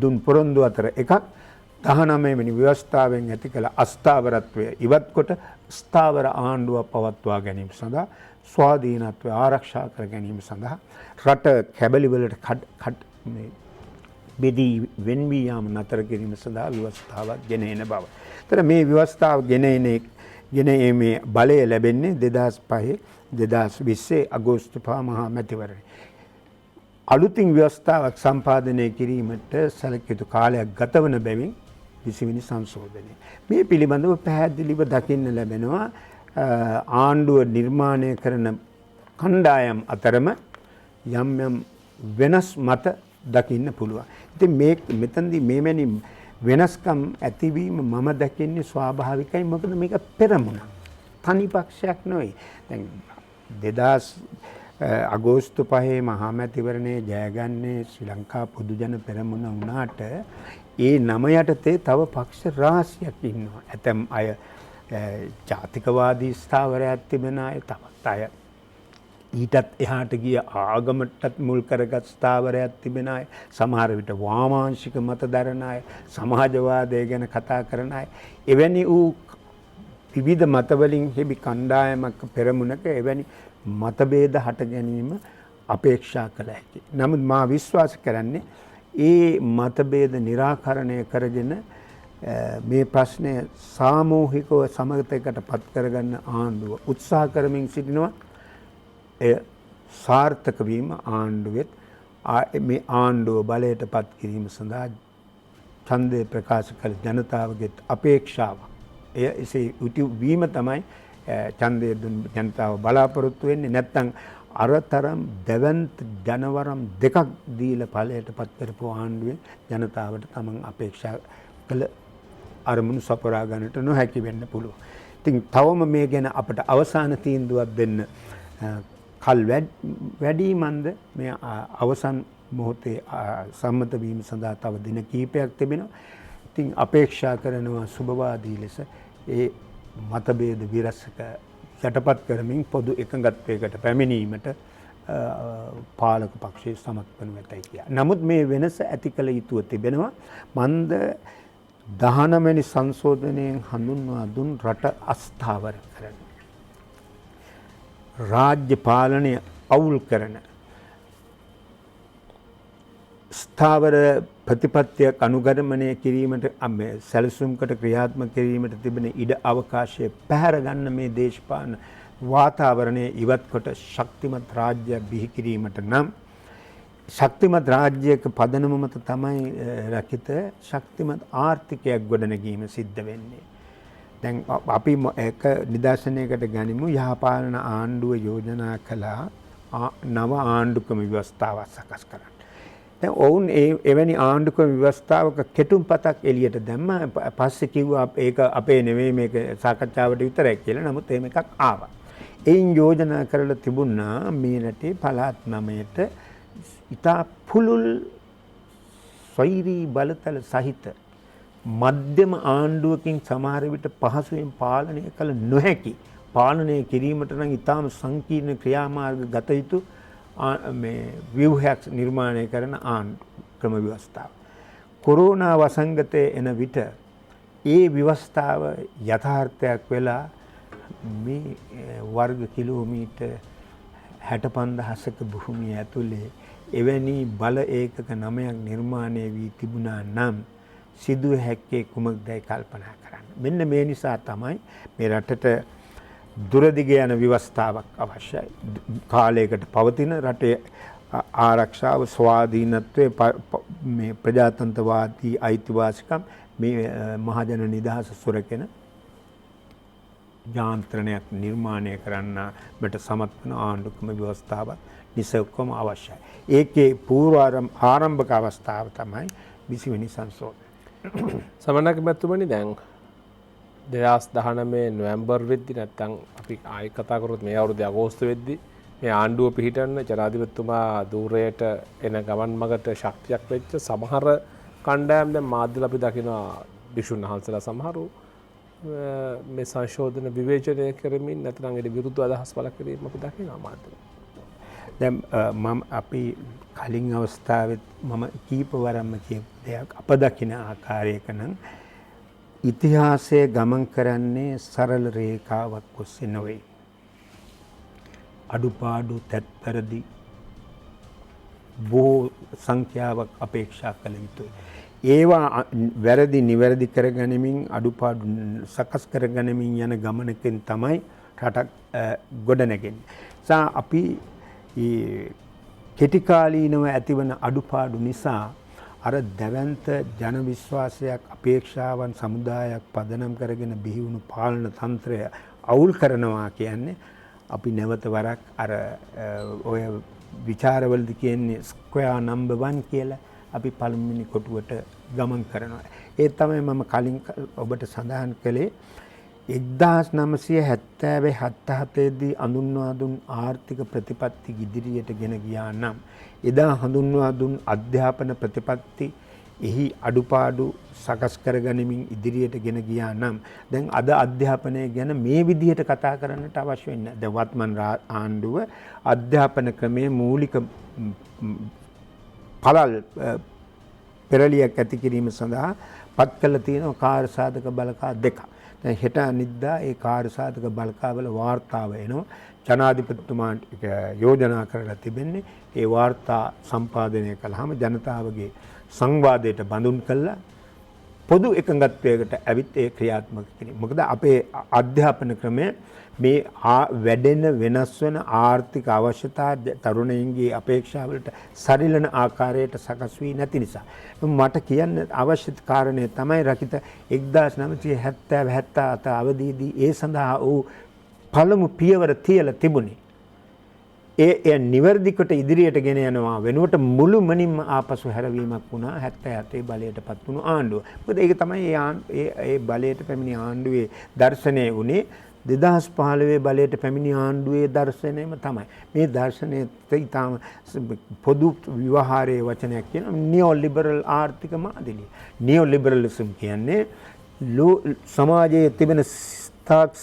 දුන් පොරොන්දු අතර එකක් 19 වෙනි ව්‍යවස්ථාවෙන් ඇති කළ අස්ථාවරත්වය ඉවත් කොට ස්ථාවර ආණ්ඩුවක් පවත්වා ගැනීම සඳහා ස්වාධීනත්වය ආරක්ෂා කර ගැනීම සඳහා රට කැබලි වලට බෙදී වෙන්වී යාම නතර කිරීම සඳහා ව්‍යවස්ථාවක් ගෙන එන බව. ඒතර මේ ව්‍යවස්ථාව ගෙන මේ බලය ලැබෙන්නේ 2005 2020 අගෝස්තු පහ මහා මැතිවරණය. අලුතින් ව්‍යවස්ථාවක් සම්පාදනය කිරීමට සැලකිය යුතු කාලයක් ගතවන බැවින් 20 වෙනි සංශෝධනය. මේ පිළිබඳව පැහැදිලිව දකින්න ලැබෙනවා ආණ්ඩුව නිර්මාණය කරන කණ්ඩායම් අතරම යම් වෙනස් මත දකින්න පුළුවන්. ඉතින් මෙතනදී මේවැනි වෙනස්කම් ඇතිවීම මම දකින්නේ ස්වාභාවිකයි. මොකද මේක පෙරමුණ. තනි පක්ෂයක් නෙවෙයි. දැන් 2000 අගෝස්තු 5 මහා මැතිවරණයේ ජයගන්නේ ශ්‍රී ලංකා පොදු ජන පෙරමුණ වුණාට ඒ නම යටතේ තව පක්ෂ රාශියක් ඉන්නවා. ඇතම් අය ජාතිකවාදී ස්ථාවරයක් තිබෙන අය, තවත් අය ඊටත් එහාට ගිය ආගමටත් මුල් කරගත් ස්ථාවරයක් තිබෙන අය, සමහර විට වාමාංශික මත දරන අය, සමාජවාදය ගැන කතා කරන අය, එවැනි වූ විවිධ මතවලින් හිමි කණ්ඩායමක් පෙරමුණක එවැනි මතභේද හට ගැනීම අපේක්ෂා කළ හැකි. නමුත් මා විශ්වාස කරන්නේ ඒ මතභේද निराකරණය කරගෙන මේ ප්‍රශ්නය සාමූහිකව සමගතයකට පත් කරගන්න ආණ්ඩුව උත්සාහ කරමින් සිටිනවා. එය සාර්ථක වීම ආණ්ඩුවෙත් මේ ආණ්ඩුව බලයට පත් කිරීම සඳහා ඡන්දය ප්‍රකාශ කළ ජනතාවගේ අපේක්ෂාව. එය එසේ වීම තමයි ඡන්දය දුන් ජනතාව බලාපොරොත්තු වෙන්නේ. නැත්නම් අරතරම් දැවැන්ත ජනවරම් දෙකක් දීලා ඵලයට පත් කරපු ආණ්ඩුවෙන් ජනතාවට තමන් අපේක්ෂා කළ අරමුණු සපුරා ගන්නට නොහැකි වෙන්න පුළුවන්. ඉතින් තවම මේ ගැන අපට අවසාන තීන්දුවක් දෙන්න කල් වැඩිමන්ද මේ අවසන් මොහොතේ සම්මත වීම සඳහා තව දින කිහිපයක් තිබෙනවා. ඉතින් අපේක්ෂා කරනවා සුබවාදී ලෙස ඒ මතභේද විරසක යටපත් කරමින් පොදු එකඟත්වයකට පැමිණීමට පාලක පක්ෂයේ සමත් වනු ඇතයි කියලා. නමුත් මේ වෙනස ඇති කළ යුතුව තිබෙනවා. මන්ද 19 වෙනි සංශෝධනයෙන් හඳුන්වා දුන් රට අස්ථාවර කරන, රාජ්‍ය පාලනය අවුල් කරන, ස්ථාවර ප්‍රතිපත්තියක් අනුගමනය කිරීමට සැලසුම්කට ක්‍රියාත්මක කිරීමට තිබෙන ඉඩ අවකාශය පැහැර ගන්න මේ දේශපාලන වාතාවරණය ඉවත් කොට ශක්තිමත් රාජ්‍යයක් බිහි කිරීමට නම් ශක්තිමත් රාජ්‍යයක පදනම මත තමයි රකිත ශක්තිමත් ආර්ථිකයක් ගොඩනැගීම සිද්ධ වෙන්නේ. දැන් අපි එක නිදර්ශනයකට ගනිමු. යහපාලන ආණ්ඩුව යෝජනා කළා නව ආණ්ඩුක්‍රම ව්‍යවස්ථාවක් සකස් කරන්න. දැන් ඔවුන් එවැනි ආණ්ඩුක්‍රම ව්‍යවස්ථාවක කෙටුම්පතක් එළියට දැම්ම. පස්සේ කිව්වා ඒක අපේ නෙවෙයි, මේක සාකච්ඡාවට විතරයි කියලා. නමුත් එහෙම එකක් ආවා. එයින් යෝජනා කරලා තිබුණා මේ රටේ පළාත් 9ට ඉතා පුළුල් ස්වෛරී බලතල සහිත මධ්‍යම ආණ්ඩුවකින් සමහර විට පහසුවෙන් පාලනය කළ නොහැකි, පාලනය කිරීමට නම් ඉතාම සංකීර්ණ ක්‍රියාමාර්ග ගත යුතු මේ ව්‍යුහයක් නිර්මාණය කරන ක්‍රම ව්‍යවස්ථාව. කොරෝනා වසංගතය එන විට ඒ ව්‍යවස්ථාව යථාර්ථයක් වෙලා මේ වර්ග කිලෝමීටර් 65000ක භූමිය ඇතුලේ එවැනි බල ඒකක 9ක් නිර්මාණය වී තිබුණා නම් සිදුව හැක්කේ කුමක්දයි කල්පනා කරන්න. මෙන්න මේ නිසා තමයි මේ රටට දුරදිග යන ව්‍යවස්ථාවක් අවශ්‍යයි. කාලයකට පවතින රටේ ආරක්ෂාව, ස්වාධීනත්වය, මේ ප්‍රජාතන්ත්‍රවාදී අයිතිවාසිකම්, මේ මහජන නිදහස සුරකෙන යාන්ත්‍රණයක් නිර්මාණය කරන්නට සමත් වන ආණ්ඩුක්‍රම ව්‍යවස්ථාවක් නිසැකවම අවශ්‍යයි. ඒකේ පූර්ව ආරම්භක අවස්ථාව තමයි 20 වෙනි සංශෝධනය. සමනක මැතිතුමනි, දැන් 2019 නොවැම්බර් වෙද්දි නැත්නම් අපි ආයෙ කතා කරොත් මේ අවුරුද්දේ අගෝස්තු වෙද්දි මේ ආණ්ඩුව පිහිටන්න ජනාධිපතිතුමා දූරයට එන ගමන් මගට ශක්තියක් වෙච්ච සමහර කණ්ඩායම් දැන් මාධ්‍යවල අපි දකිනවා භික්ෂුන් වහන්සේලා සමහරු මේ සංශෝධන විවේචනය කරමින් නැත්නම් ඒට විරුද්ධ අදහස් පළ කිරීම අපි දකිනවා මාධ්‍යවල. දැන් මම අපි කලින් අවස්ථාවෙත් මම කීපවරක්ම කියපු දෙයක් අප දකින ආකාරයක නම් ඉතිහාසය ගමන් කරන්නේ සරල රේඛාවක් ඔස්සේ නොවේ. අඩුපාඩු තැත්පරදි බොහෝ සංඛ්‍යාවක් අපේක්ෂා කළ යුතුයි. ඒවා වැරදි නිවැරදි කරගනිමින් අඩුපාඩු සකස් කරගනිමින් යන ගමනකින් තමයි රටක් ගොඩනැගෙන්නේ. අපි කෙටිකාලීනව ඇතිවන අඩුපාඩු නිසා අර දැවැන්ත ජන විශ්වාසයක් අපේක්ෂාවන් සමුදායක් පදනම් කරගෙන බිහිවුණු පාලන තන්ත්‍රය අවුල් කරනවා කියන්නේ අපි නැවත වරක් අර ඔය විචාරවලදී කියන්නේ ස්ක්වයර් නම්බර් 1 කියලා අපි පළමුවෙනි කොටුවට ගමන් කරනවා. ඒ තමයි මම කලින් ඔබට සඳහන් කළේ 1977 දී හඳුන්වා දුන් ආර්ථික ප්‍රතිපත්ති ඉදිරියට ගෙන ගියා නම් එදා හඳුන්වා දුන් අධ්‍යාපන ප්‍රතිපත්ති එහි අඩුපාඩු සකස් කරගනිමින් ඉදිරියට ගෙන ගියා නම් දැන් අද අධ්‍යාපනය ගැන මේ විදිහට කතා කරන්නට අවශ්‍ය වෙන්නේ නැහැ. දැන් වත්මන් ආණ්ඩුව අධ්‍යාපන ක්‍රමයේ මූලික පළල් පෙරලියක් ඇති කිරීම සඳහා පත් කළ තියෙන කාර්යසාධක බලකා දෙකක්. දැන් හෙට අනිද්දා ඒ කාර්යසාධක බලකාවල වාර්තාව එනවා. ජනාධිපතිතුමාට යෝජනා කරලා තිබෙන්නේ ඒ වාර්තා සම්පාදනය කළාම ජනතාවගේ සංවාදයට බඳුන් කළා පොදු එකඟත්වයකට ඇවිත් ඒ ක්‍රියාත්මක කිරීම. මොකද අපේ අධ්‍යාපන ක්‍රමය මේ වැඩෙන වෙනස් වෙන ආර්ථික අවශ්‍යතා තරුණයින්ගේ අපේක්ෂාවලට සරිලන ආකාරයට සකස් වී නැති නිසා. මට කියන්න අවශ්‍ය කාරණය තමයි රකිත 1970 අවදීදී ඒ සඳහා වූ පළමු පියවර තියලා තිබුණේ. ඒ නිවැරදිකට ඉදිරියට ගෙන යනවා වෙනුවට මුළුමනින්ම ආපසු හැරවීමක් වුණා 77 බලයටපත් වුණු ආණ්ඩුව. මොකද ඒක තමයි ඒ බලයට පැමිණි ආණ්ඩුවේ දර්ශනය වුණේ 2015 බලයට පැමිණි ආණ්ඩුවේ දර්ශනයම තමයි. මේ දර්ශනය ඉතාම පොදු ව්‍යවහාරයේ වචනයක් කියන නියෝ ලිබරල් ආර්ථික මාදිලිය. නියෝ ලිබරලිසම් කියන්නේ සමාජයේ තිබෙන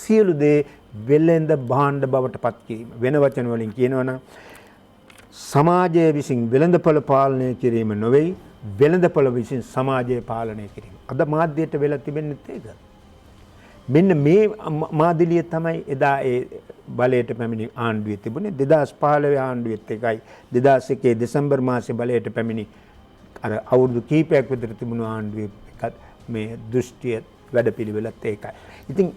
සියලු දේ වෙළෙඳ භාණ්ඩ බවට පත් කිරීම. වෙන වචන වලින් කියනවා නම් සමාජය විසින් වෙළඳපොළ පාලනය කිරීම නොවේ වෙළඳපොළ විසින් සමාජය පාලනය කිරීම. අද මාධ්‍යයට වෙලා තිබෙන්නේ ඒක. මෙන්න මේ මාදිලිය තමයි එදා ඒ බලයට පැමිණි ආණ්ඩුවේ තිබුණේ. 2015 ආණ්ඩුවෙත් එකයි 2001 දෙසැම්බර් මාසේ බලයට පැමිණි අර අවුරුදු කිහිපයක් විතර තිබුණු ආණ්ඩුවේ එකත් මේ දෘෂ්ටිය වැඩපිළිවෙලත් ඒකයි. ඉතින්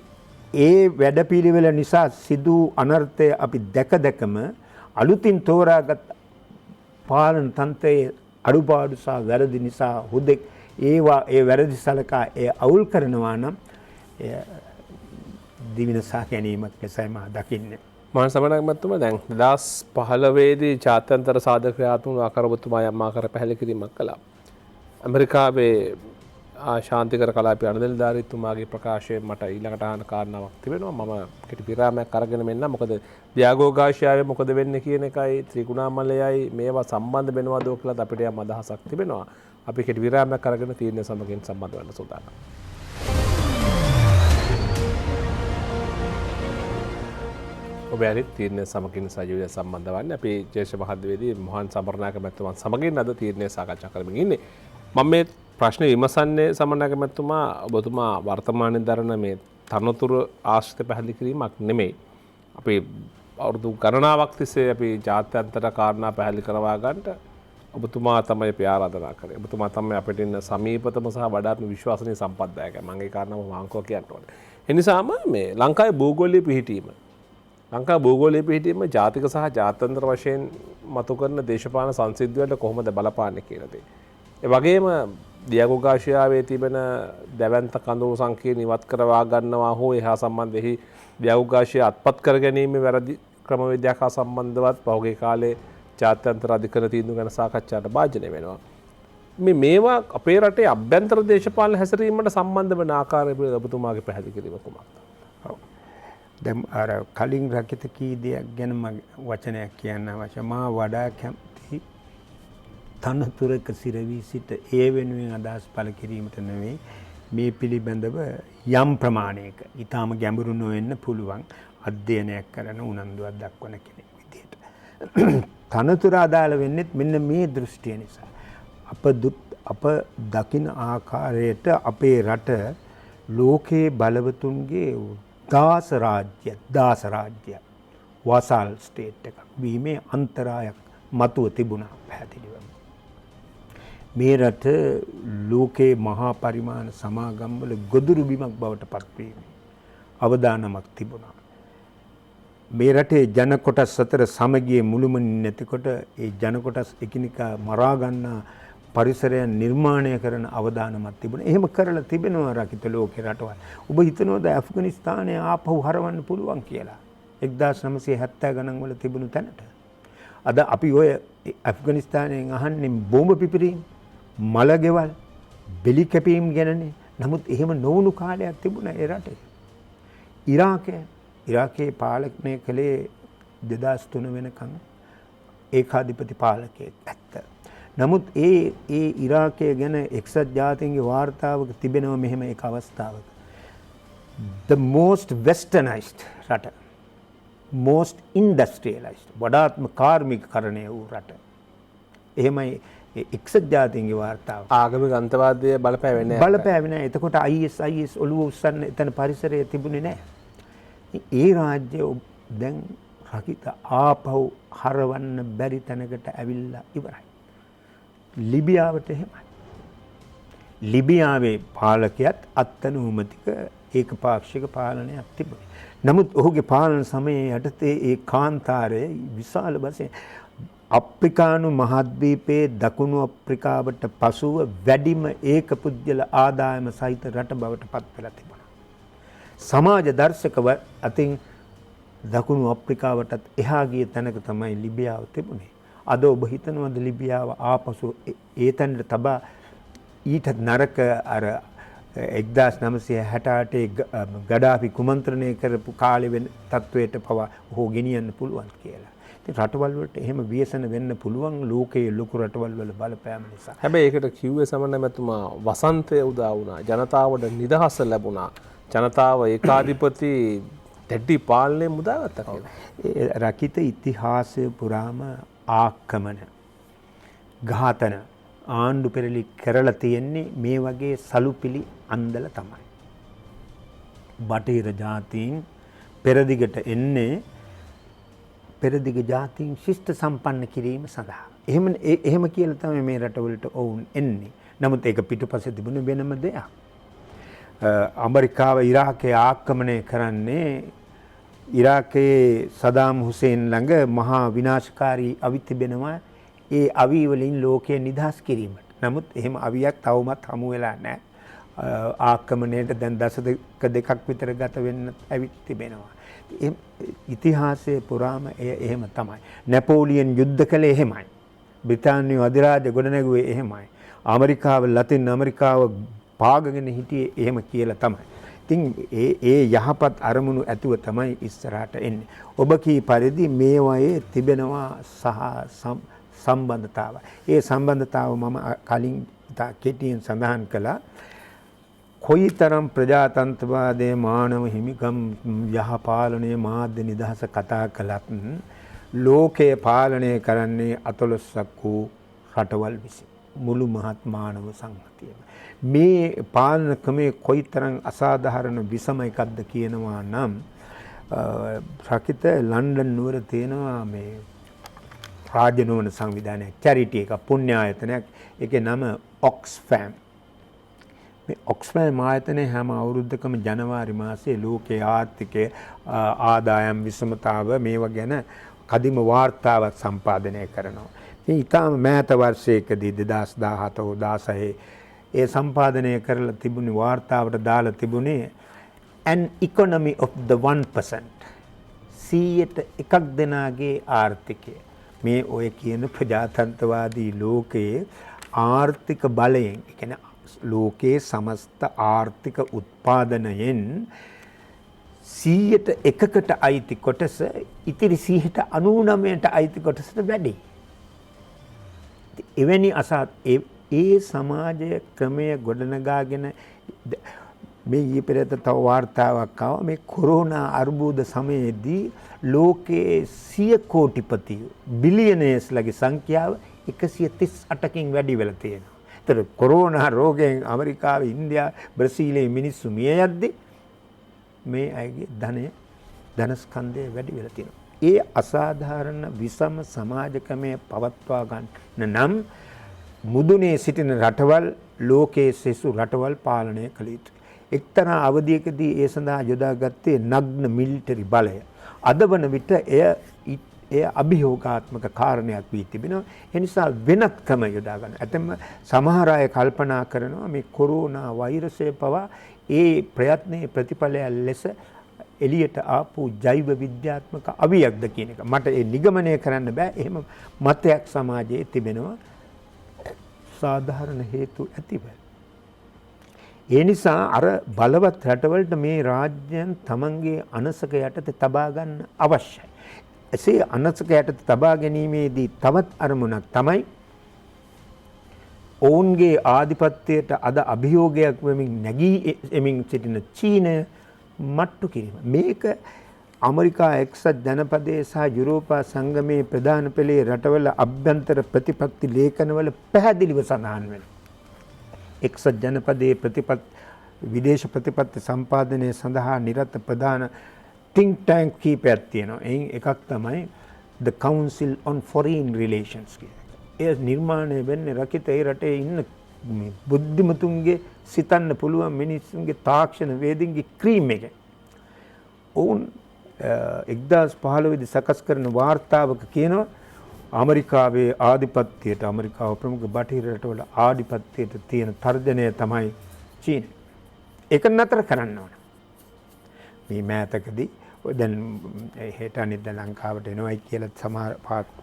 ඒ වැඩපිළිවෙල නිසා සිදු අනර්ථය අපි දැකම අලුතින් තෝරාගත් පාලන තන්ත්‍රයේ අඩුපාඩු සහ වැරදි නිසා හුදෙක් ඒවා ඒ වැරදි සලකා ඒ අවුල් කරනවා නම් දිවිනසා ගැනීමක් ලෙසයි මා දකින්නේ. මම සමනක් මැතිතුමා දැන් 2015 දී ජාත්‍යන්තර සාධක ක්‍රියාත්මක ආකාර ඔබතුමා යම් ආකාර පැහැදිලි කිරීමක් කළා. ඇමරිකාවේ ශාන්තිකර කලාපයේ අනුදෙල්දාරීතුමාගේ ප්‍රකාශය මට ඊළඟට අහන කාරණාවක් තිබෙනවා. මම කෙටි විරාමයක් අරගෙන මෙන්න මොකද දියාගෝ ගාෂියාවේ මොකද වෙන්නේ කියන එකයි ත්‍රිකුණාමලයයි මේවා සම්බන්ධ වෙනවද කියලා අපිට යම් අදහසක් තිබෙනවා. අපි කෙටි විරාමයක් අරගෙන තීරණය සමගින් සම්බන්ධ වෙන්න සූදානම්. ඔබ ඇරිත් තීරණය සමගින් සජීවීව සම්බන්ධ වන්නේ. අපි ජේෂ්ඨ මහත්වේදී මොහන් සමරනායක මැතිතුමන් සමගින් අද තීරණය සාකච්ඡා කරමින් ඉන්නේ. මම මේ ප්‍රශ්න විමසන්නේ සමරනායක මැතිතුමා ඔබතුමා වර්තමානයේ දරන මේ තනතුරු ආශ්‍රිත පැහැදිලි කිරීමක් නෙමෙයි. අපි අවුරුදු ගණනාවක් තිස්සේ අපි ජාත්‍යන්තර කාරණා පැහැදිලි කරවා ගන්නට ඔබතුමා තමයි අපි ආරාධනා කරේ. ඔබතුමා තමයි අපිට ඉන්න සමීපතම සහ වඩාත්ම විශ්වාසනීය සම්පත්දායකයා. මම ඒ කාරණාව මාංකව කියන්න ඕනේ. ඒ නිසාම මේ ලංකාවේ භූගෝලීය පිහිටීම ලංකා භූගෝලීය පිහිටීම ජාතික සහ ජාත්‍යන්තර වශයෙන් මතු කරන දේශපාලන සංසිද්ධිවලට කොහොමද බලපාන්නේ කියන දේ. ඒ වගේම දියාගෝ ගාෂියාවේ තිබෙන දැවැන්ත කඳවුරු සංකීර්ණ ඉවත් කරවා ගන්නවා හෝ එහා සම්බන්ධෙහි දියාගෝ ගාෂිය අත්පත් කර ගැනීම වැරදි ක්‍රමවේදයක් හා සම්බන්ධවත් පහුගිය කාලේ ජාත්‍යන්තර අධිකරණ තීන්දුව ගැන සාකච්ඡාට භාජනය වෙනවා. මේවා අපේ රටේ අභ්‍යන්තර දේශපාලන හැසිරීමට සම්බන්ධ වෙන ආකාරය පිළිබඳව ඔබතුමාගේ පැහැදිලි කිරීම කුමක්ද? දැන් අර කලින් රකිත කී දෙයක් ගැන වචනයක් කියන්න අවශ්‍ය. මා වඩා කැමති තනතුරක සිරවී සිට ඒ වෙනුවෙන් අදහස් පළ කිරීමට නෙවෙයි මේ පිළිබඳව යම් ප්‍රමාණයක ඊටාම ගැඹුරු නොවෙන්න පුළුවන් අධ්‍යයනයක් කරන උනන්දුවක් දක්වන කෙනෙක් විදිහට. තනතුර අදාළ වෙන්නේ මෙන්න මේ දෘෂ්ටිය නිසා. අප දකින ආකාරයට අපේ රට ලෝකයේ බලවතුන්ගේ දාස රාජ්‍ය වසල් ස්ටේට් එකක් වීමේ අන්තරායක් මතුව තිබුණා පැහැදිලිවම. මේ රට ලෝකයේ මහා පරිමාණ සමාගම්වල ගොදුරු බිමක් බවට පත්වීමේ අවදානමක් තිබුණා. මේ රටේ ජන කොටස් අතර සමගිය මුළුමනින් නැතිකොට ඒ ජන කොටස් එකිනෙකා මරා ගන්නා පරිසරයන් නිර්මාණය කරන අවදානමක් තිබුණා. එහෙම කරලා තිබෙනවා රකිත ලෝකේ රටවල්. ඔබ හිතනවද ඇෆ්ගනිස්තානයේ ආපහු හරවන්න පුළුවන් කියලා? 1970 ගණන් වල තිබුණු තැනට. අද අපි ඔය ඇෆ්ගනිස්තානයෙන් අහන්නේ බෝම්බ පිපිරීම්, මලගෙවල්, බෙලි කැපීම් ගැනනේ. නමුත් එහෙම නොවුණු කාලයක් තිබුණා ඒ රටේ. ඉරාකයේ පාලනය කළේ 2003 වෙනකන් ඒකාධිපති පාලකයෙක් ඇත්ත. නමුත් ඒ ඉරාකය ගැන එක්සත් ජාතීන්ගේ වාර්තාවක තිබෙනවා මෙහෙම එක අවස්ථාවක. The most westernized රට, most industrialized, වඩාත්ම කාර්මිකකරණය වූ රට. එහෙමයි එක්සත් ජාතීන්ගේ වාර්තාව. ආගමික අන්තවාදය බලපෑවෙන්නේ නැහැ. බලපෑවේ නැහැ. එතකොට IS ඔළුව උස්සන්න එතන පරිසරය තිබුණේ නැහැ. ඒ රාජ්‍ය දැන් රකිත ආපහු හරවන්න බැරි තැනකට ඇවිල්ලා ඉවරයි. ලිබියාවට එහෙමයි. ලිබියාවේ පාලකයාත් අත්අනුමතික ඒකපාක්ෂික පාලනයක් තිබුණේ. නමුත් ඔහුගේ පාලන සමයේ යටතේ ඒ කාන්තාරය විශාල වශයෙන් අප්‍රිකානු මහද්වීපයේ දකුණු අප්‍රිකාවට පසුව වැඩිම ඒක පුද්ගල ආදායම සහිත රට බවට පත් වෙලා තිබුණා. සමාජ දර්ශකව අතින් දකුණු අප්‍රිකාවටත් එහා ගිය තැනක තමයි ලිබියාව තිබුණේ. අද ඔබ හිතනවද ලිබියාව ආපසු ඒ තැනට තබා ඊට නරක අර 1968 ගඩාෆි කුමන්ත්‍රණය කරපු කාලෙ වෙන තත්වයට පවා ඔහු ගෙනියන්න පුළුවන් කියලා. ඉතින් රටවල් වලට එහෙම ව්‍යසන වෙන්න පුළුවන් ලෝකයේ ලොකු රටවල් වල බලපෑම නිසා. හැබැයි ඒකට කිව්වේ සමන්න මැතුමා වසන්තය උදා වුණා. ජනතාවට නිදහස ලැබුණා. ජනතාව ඒකාධිපති දැඩි පාලනය මුදාගත්තා කියලා. රකිත ඉතිහාසය පුරාම ආක්‍රමණ, ඝාතන, ආණ්ඩු පෙරලි කරලා තියෙන්නේ මේ වගේ සලුපිලි අන්දල තමයි. බටහිර ජාතීන් පෙරදිගට එන්නේ පෙරදිග ජාතීන් ශිෂ්ට සම්පන්න කිරීම සඳහා. එහෙම කියලා තමයි මේ රටවලට ඔවුන් එන්නේ. නමුත් ඒක පිටුපස්සේ තිබුණ වෙනම දෙයක්. ඇමරිකාව ඉරාකයේ ආක්‍රමණය කරන්නේ ඉරාකයේ සදාම් හුසේන් ළඟ මහා විනාශකාරී අවි තිබෙනවා. ඒ අවි වලින් ලෝකය නිදහස් කිරීමට. නමුත් එහෙම අවියක් තවමත් හමු වෙලා නැහැ. ආක්‍රමණයට දැන් දශක දෙකක් විතර ගත වෙන්න ඇවිත් තිබෙනවා. ඉතිහාසයේ පුරාම එය එහෙම තමයි. නැපෝලියන් යුද්ධ කළේ එහෙමයි. බ්‍රිතාන්‍ය අධිරාජ්‍ය ගොඩනැගුවේ එහෙමයි. ඇමරිකාව ලතින් ඇමරිකාව පාගගෙන හිටියේ එහෙම කියලා තමයි. ඉතින් ඒ යහපත් අරමුණු ඇතුව තමයි ඉස්සරහට එන්නේ. ඔබ කී පරිදි මේවායේ තිබෙනවා සහ සම්බන්ධතාව. ඒ සම්බන්ධතාව මම කලින් කෙටියෙන් සඳහන් කළා. කොයිතරම් ප්‍රජාතන්ත්‍රවාදයේ මානව හිමිකම් යහපාලනයේ මාධ්‍ය නිදහස කතා කළත් ලෝකයේ පාලනය කරන්නේ 14ක් වූ රටවල් විසින්. මුළු මහත් මානව සංහතියම. මේ පාලන ක්‍රමයේ කොයිතරම් අසාධාරණ විසම එකක්ද කියනවා නම් රකිත ලන්ඩන් නුවර තියෙනවා මේ රාජ්‍ය නොවන සංවිධානයක්, චැරිටි එක, පුණ්‍ය ආයතනයක්. ඒකේ නම ඔක්ස්ෆෑම්. මේ ඔක්ස්ෆෑම් ආයතනය හැම අවුරුද්දකම ජනවාරි මාසයේ ලෝකයේ ආර්ථිකයේ ආදායම් විෂමතාව මේවා ගැන කදිම වාර්තාවක් සම්පාදනය කරනවා. මේ ඊටම මෑත වර්ෂයකදී 2017-16 ඒ සම්පාදනය කරලා තිබුණේ වාර්තාවට දාලා තිබුණේ an economy of the 1%. 100ක් දෙනාගේ ආර්ථිකය. මේ ඔය කියන ප්‍රජාතන්ත්‍රවාදී ලෝකයේ ආර්ථික බලයෙන්, ඒ කියන්නේ ලෝකයේ සමස්ත ආර්ථික උත්පාදනයෙන් 100%කට අයිති කොටස ඉතිරි 99%ට අයිති කොටසට වැඩි. එවැනි ඒ සමාජ ක්‍රමය ගොඩනගාගෙන මේ ඊයේ පෙරේද තව වාර්තාවක් ආවා මේ කොරෝනා අර්බුද සමයේදී ලෝකයේ 100 කෝටිපති බිලියනර්ස්ලගේ සංඛ්‍යාව 138කින් වැඩි වෙලා තියෙනවා. ඒතර කොරෝනා රෝගයෙන් ඇමරිකාවේ, ඉන්දියාවේ, බ්‍රසීලයේ මිනිස්සු මිය යද්දී මේ අයගේ ධනස්කන්ධය වැඩි වෙලා තියෙනවා. ඒ අසාධාරණ විසම සමාජ ක්‍රමය පවත්වා ගන්න නම් මුදුනේ සිටින රටවල් ලෝකයේ සෙසු රටවල් පාලනය කළ යුතුයි. එක්තරා අවධියකදී ඒ සඳහා යොදාගත්තේ නග්න මිලිටරි බලය. අද වන විට එය අභියෝගාත්මක කාරණයක් වී තිබෙනවා. ඒ නිසා වෙනත් ක්‍රම යොදා ගන්න. ඇතැම් සමහර අය කල්පනා කරනවා මේ කොරෝනා වෛරසය පවා ඒ ප්‍රයත්නයේ ප්‍රතිඵලයක් ලෙස එළියට ආපු ජෛව විද්‍යාත්මක අවියක්ද කියන එක. මට ඒ නිගමනය කරන්න බෑ. එහෙම මතයක් සමාජයේ තිබෙනවා. සාධාරණ හේතු ඇතිව. ඒ නිසා අර බලවත් රටවලට මේ රාජ්‍යයන් තමන්ගේ අනසක යටතේ තබා ගන්න අවශ්‍යයි. එසේ අනසක යටතේ තබා ගැනීමේදී තවත් අරමුණක් තමයි ඔවුන්ගේ ආධිපත්‍යයට අද අභියෝගයක් වෙමින් නැගී එමින් සිටින චීනය මට්ටු කිරීම. මේක ඇමරිකා එක්සත් ජනපදයේ සහ යුරෝපා සංගමයේ ප්‍රධාන පෙළේ රටවල අභ්‍යන්තර ප්‍රතිපත්ති ලේඛනවල පැහැදිලිව සඳහන් වෙනවා. එක්සත් ජනපදයේ විදේශ ප්‍රතිපත්ති සම්පාදනය සඳහා නිරත ප්‍රධාන think tank කීපයක් තියෙනවා. එයින් එකක් තමයි the Council on Foreign Relations කියන එක. ඒ නිර්මාණය වෙන්නේ රකිත ඒ රටේ ඉන්න බුද්ධිමතුන්ගේ සිතන්න පුළුවන් මිනිස්සුන්ගේ තාක්ෂණ වේදින්ගේ ක්‍රීම් එක. ඔවුන් 1015 සකස් කරන වාර්තාවක කියනවා ඇමරිකාවේ ආධිපත්‍යයට ඇමරිකාව ප්‍රමුඛ බටහිර රටවල ආධිපත්‍යයට තියෙන තර්ජනය තමයි චීන. ඒක නතර කරන්න ඕන. මේ මෑතකදී දැන් හෙට අනිද්දා ලංකාවට එනවයි කියලා සමහර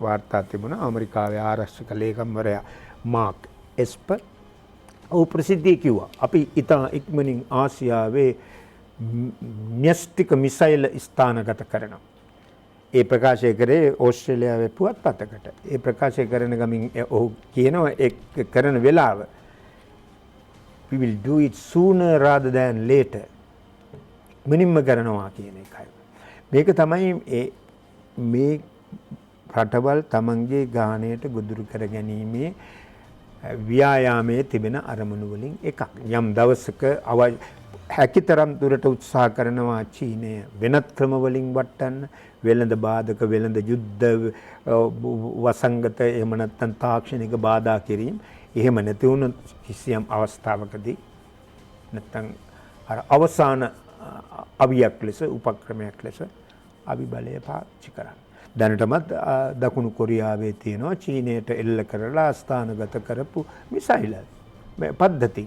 වාර්තා තිබුණා. ඇමරිකාවේ ආරක්ෂක ලේකම්වරයා මාක් එස්පර් ඔහු ප්‍රසිද්ධිය කිව්වා අපි ඉතා ඉක්මනින් ආසියාවේ න්‍යෂ්ටික මිසයිල් ස්ථානගත කරනවා. ඒ ප්‍රකාශය කරේ ඕස්ට්‍රේලියාවේ පුවත්පතකට. ඒ ප්‍රකාශය කරන ගමින් ඔහු කියනවා ඒ කරන වෙලාව we will do it sooner rather than later. මිනිම්ම කරනවා කියන එකයි. මේක තමයි මේ රටවල් තමන්ගේ ගාණයට ගොදුරු කර ගැනීමේ ව්‍යායාමයේ තිබෙන අරමුණු වලින් එකක්. යම් දවසක හැකිතරම් දුරට උත්සාහ කරනවා චීනය වෙනත් ක්‍රම වලින් වටන්න, වෙළඳ බාධක, වෙළඳ යුද්ධ, වසංගත එහෙම නැත්නම් තාක්ෂණික බාධා කිරීම. එහෙම නැති වුණොත් කිසියම් අවස්ථාවකදී නැත්නම් අර අවසාන අවියක් ලෙස, උපක්‍රමයක් ලෙස අවිබලය පාවිච්චි කරන්න. දැනටමත් දකුණු කොරියාවේ තියෙනවා චීනයට එල්ල කරලා ස්ථානගත කරපු මිසයිල් පද්ධති.